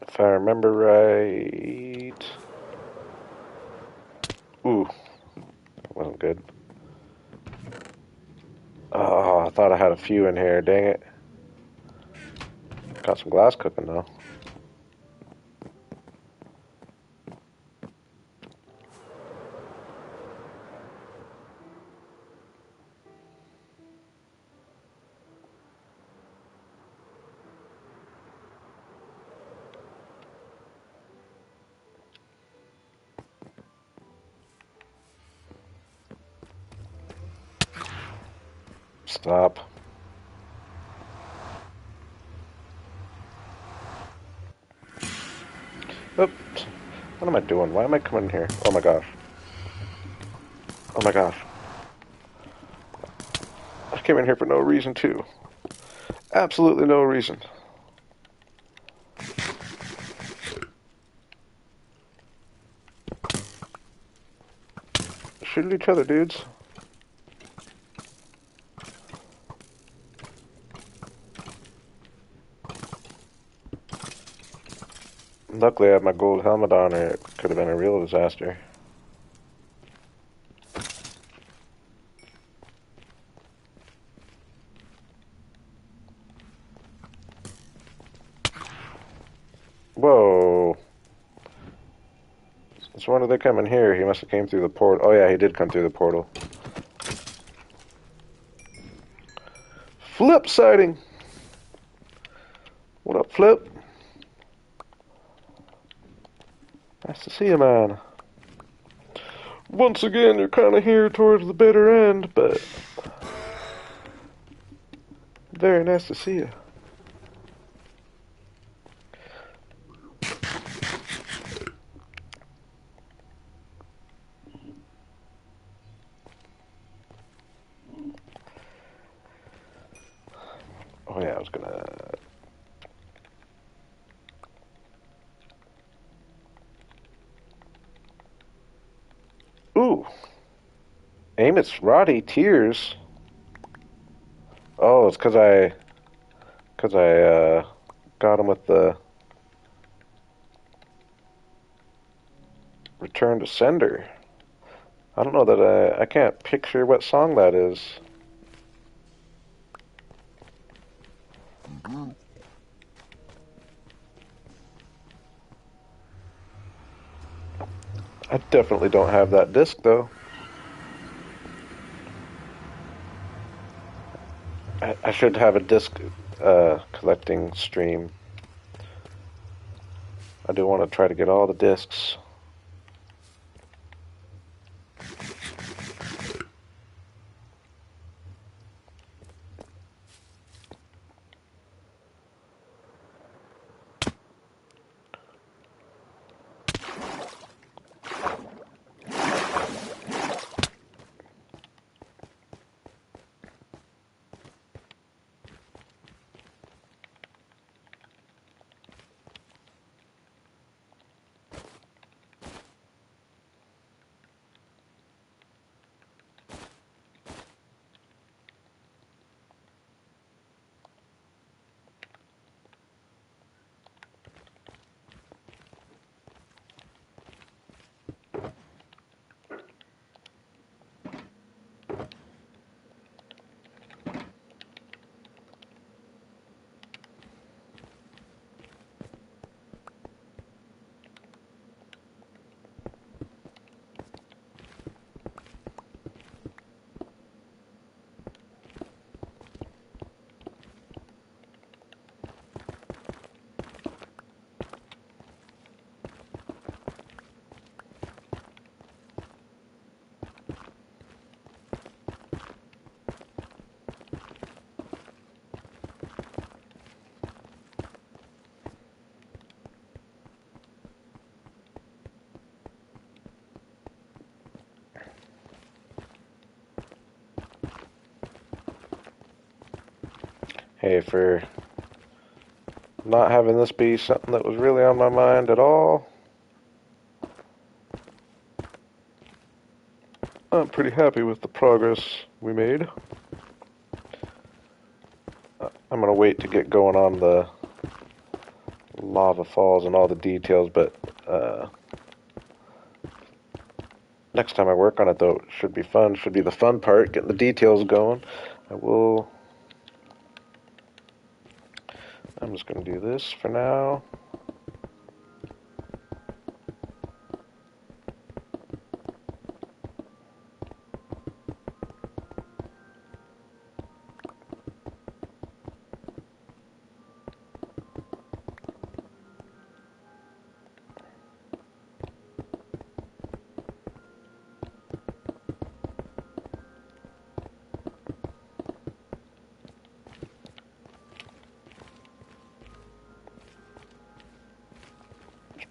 If I remember right. Ooh, that wasn't good. Oh, I thought I had a few in here. Dang it. Got some glass cooking though. Stop. Oops. What am I doing? Why am I coming here? Oh my gosh. Oh my gosh. I came in here for no reason too. Absolutely no reason. Shoot at each other, dudes. Luckily I had my gold helmet on or it could have been a real disaster. Whoa. Since when did they come in here? He must have came through the portal. Oh yeah, he did come through the portal. Flip sighting. What up, Flip? Nice to see you, man. Once again, you're kind of here towards the bitter end, but very nice to see you. Oh yeah, I was gonna... Ooh. Amy's Roddy Tears. Oh, it's because I got him with the Return to Sender. I don't know that I can't picture what song that is. I definitely don't have that disc though. I should have a disc collecting stream. I do want to try to get all the discs. Hey, for not having this be something that was really on my mind at all, I'm pretty happy with the progress we made. I'm gonna wait to get going on the lava falls and all the details, but next time I work on it, though, it should be fun. Should be the fun part, getting the details going. I'm just gonna do this for now.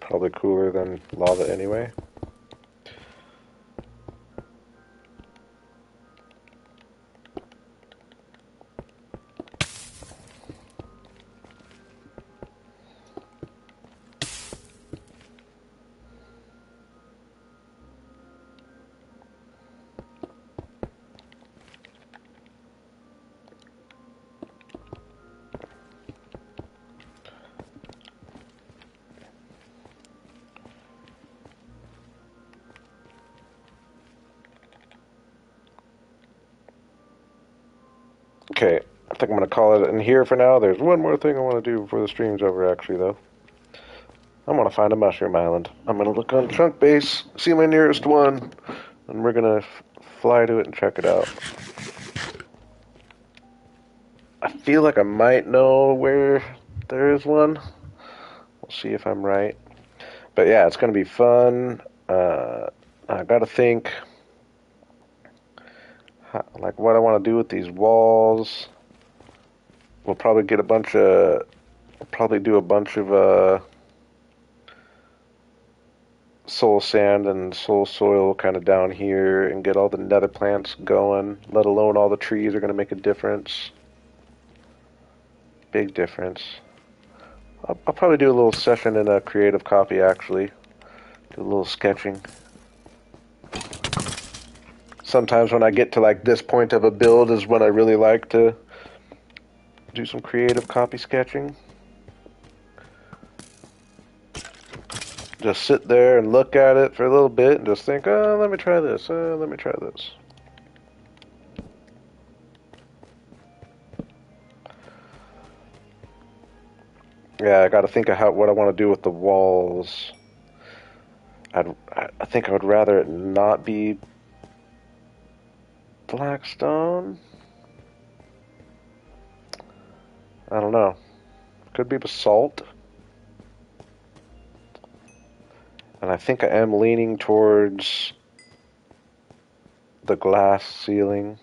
Probably cooler than lava anyway. Okay, I think I'm going to call it in here for now. There's one more thing I want to do before the stream's over, actually, though. I'm gonna find a mushroom island. I'm gonna look on chunk base, see my nearest one, and we're gonna fly to it and check it out. I feel like I might know where there is one. We'll see if I'm right. But yeah, it's gonna be fun. I gotta think like what I want to do with these walls. We'll probably get a bunch of. We'll probably do a bunch of soul sand and soul soil kind of down here and get all the nether plants going. Let alone all the trees are gonna make a difference. Big difference. I'll probably do a little session in a creative copy actually. Do a little sketching. Sometimes when I get to like this point of a build is when I really like to do some creative copy sketching. Just sit there and look at it for a little bit and just think, oh, let me try this, let me try this. Yeah, I got to think of what I want to do with the walls. I think I would rather it not be black stone. I don't know. Could be basalt. And I think I am leaning towards the glass ceiling.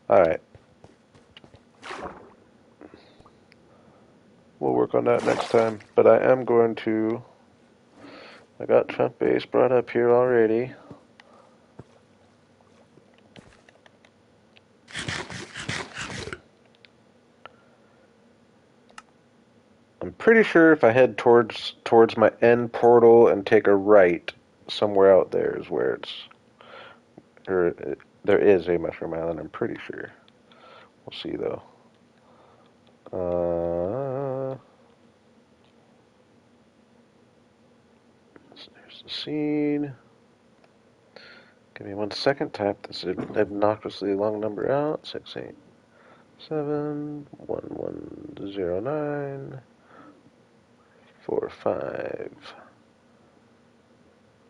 Alright. We'll work on that next time. But I am going to... I got chunk base brought up here already. I'm pretty sure if I head towards my end portal and take a right, somewhere out there is where it's... Or there is a mushroom island, I'm pretty sure. We'll see though. There's the scene. Give me 1 second. Type this obnoxiously long number out. 687-1109 45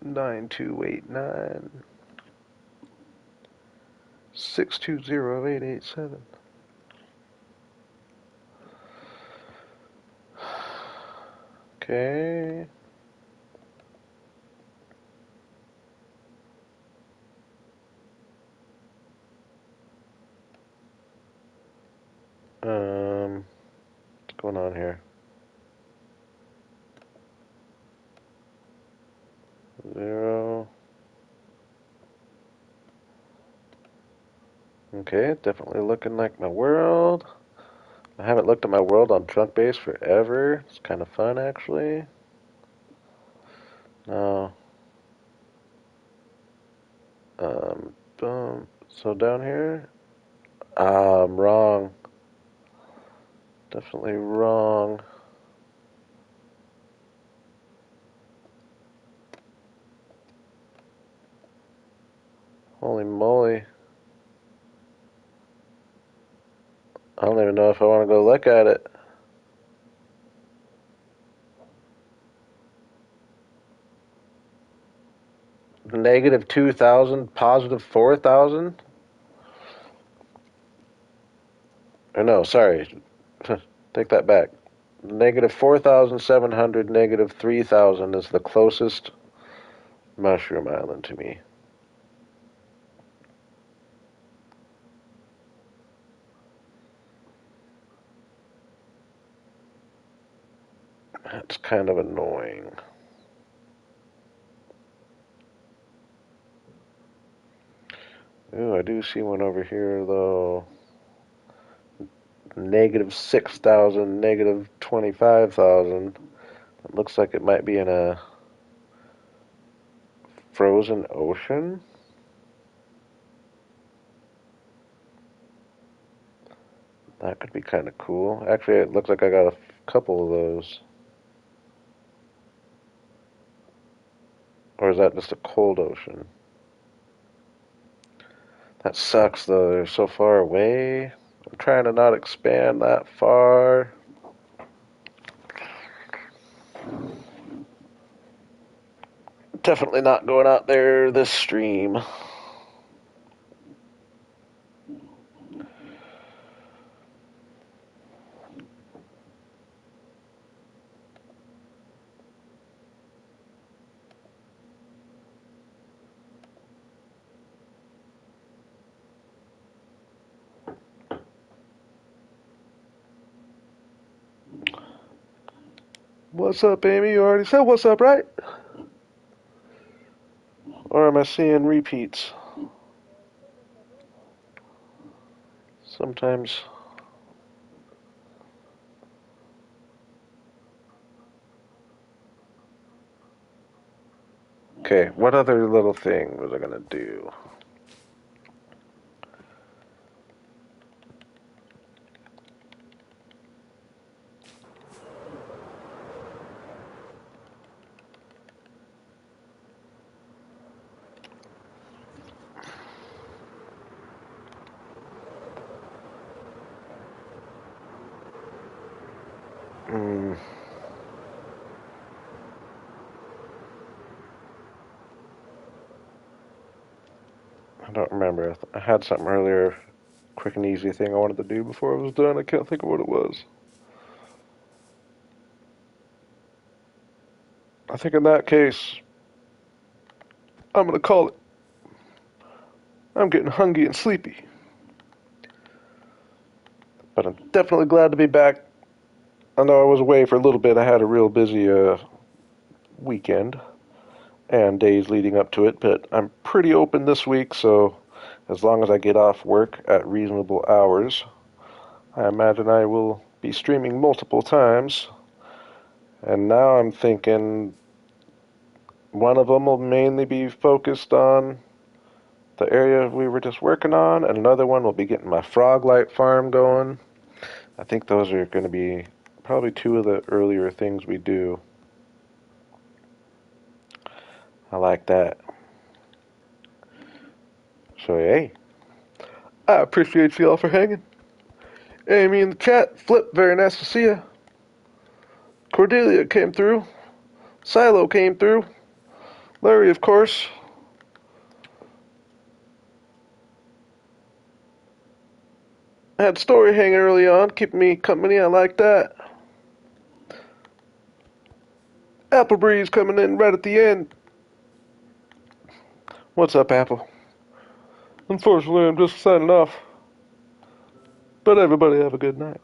9289 620-887. Okay. What's going on here? 0. Okay, definitely looking like my world. I haven't looked at my world on Chunk Base forever. It's kind of fun, actually. No. Boom. So down here, I'm wrong. Definitely wrong. Holy moly. I don't even know if I want to go look at it. Negative 2,000, positive 4,000? Or no, sorry. Take that back. Negative 4,700, negative 3,000 is the closest mushroom island to me. That's kind of annoying. Ooh, I do see one over here, though. Negative 6,000, negative 25,000. It looks like it might be in a frozen ocean. That could be kind of cool. Actually, it looks like I got a couple of those. Or is that just a cold ocean? That sucks, though. They're so far away. I'm trying to not expand that far. definitely not going out there this stream. What's up, Amy? You already said what's up, right? Or am I seeing repeats? Sometimes. Okay, what other little thing was I gonna do? Hmm, I don't remember. I had something earlier, quick and easy thing I wanted to do before I was done. I can't think of what it was. I think in that case, I'm gonna call it. I'm getting hungry and sleepy. But I'm definitely glad to be back. I know I was away for a little bit. I had a real busy weekend and days leading up to it, but I'm pretty open this week, so as long as I get off work at reasonable hours, I imagine I will be streaming multiple times. And now I'm thinking one of them will mainly be focused on the area we were just working on, and another one will be getting my frog light farm going. I think those are going to be probably two of the earlier things we do. I like that. So, hey, I appreciate y'all for hanging. Amy in the chat, Flip, very nice to see you. Cordelia came through. Silo came through. Larry, of course. I had Story hanging early on, keeping me company. I like that. Apple Breeze coming in right at the end. What's up, Apple? Unfortunately, I'm just signing off. But everybody have a good night.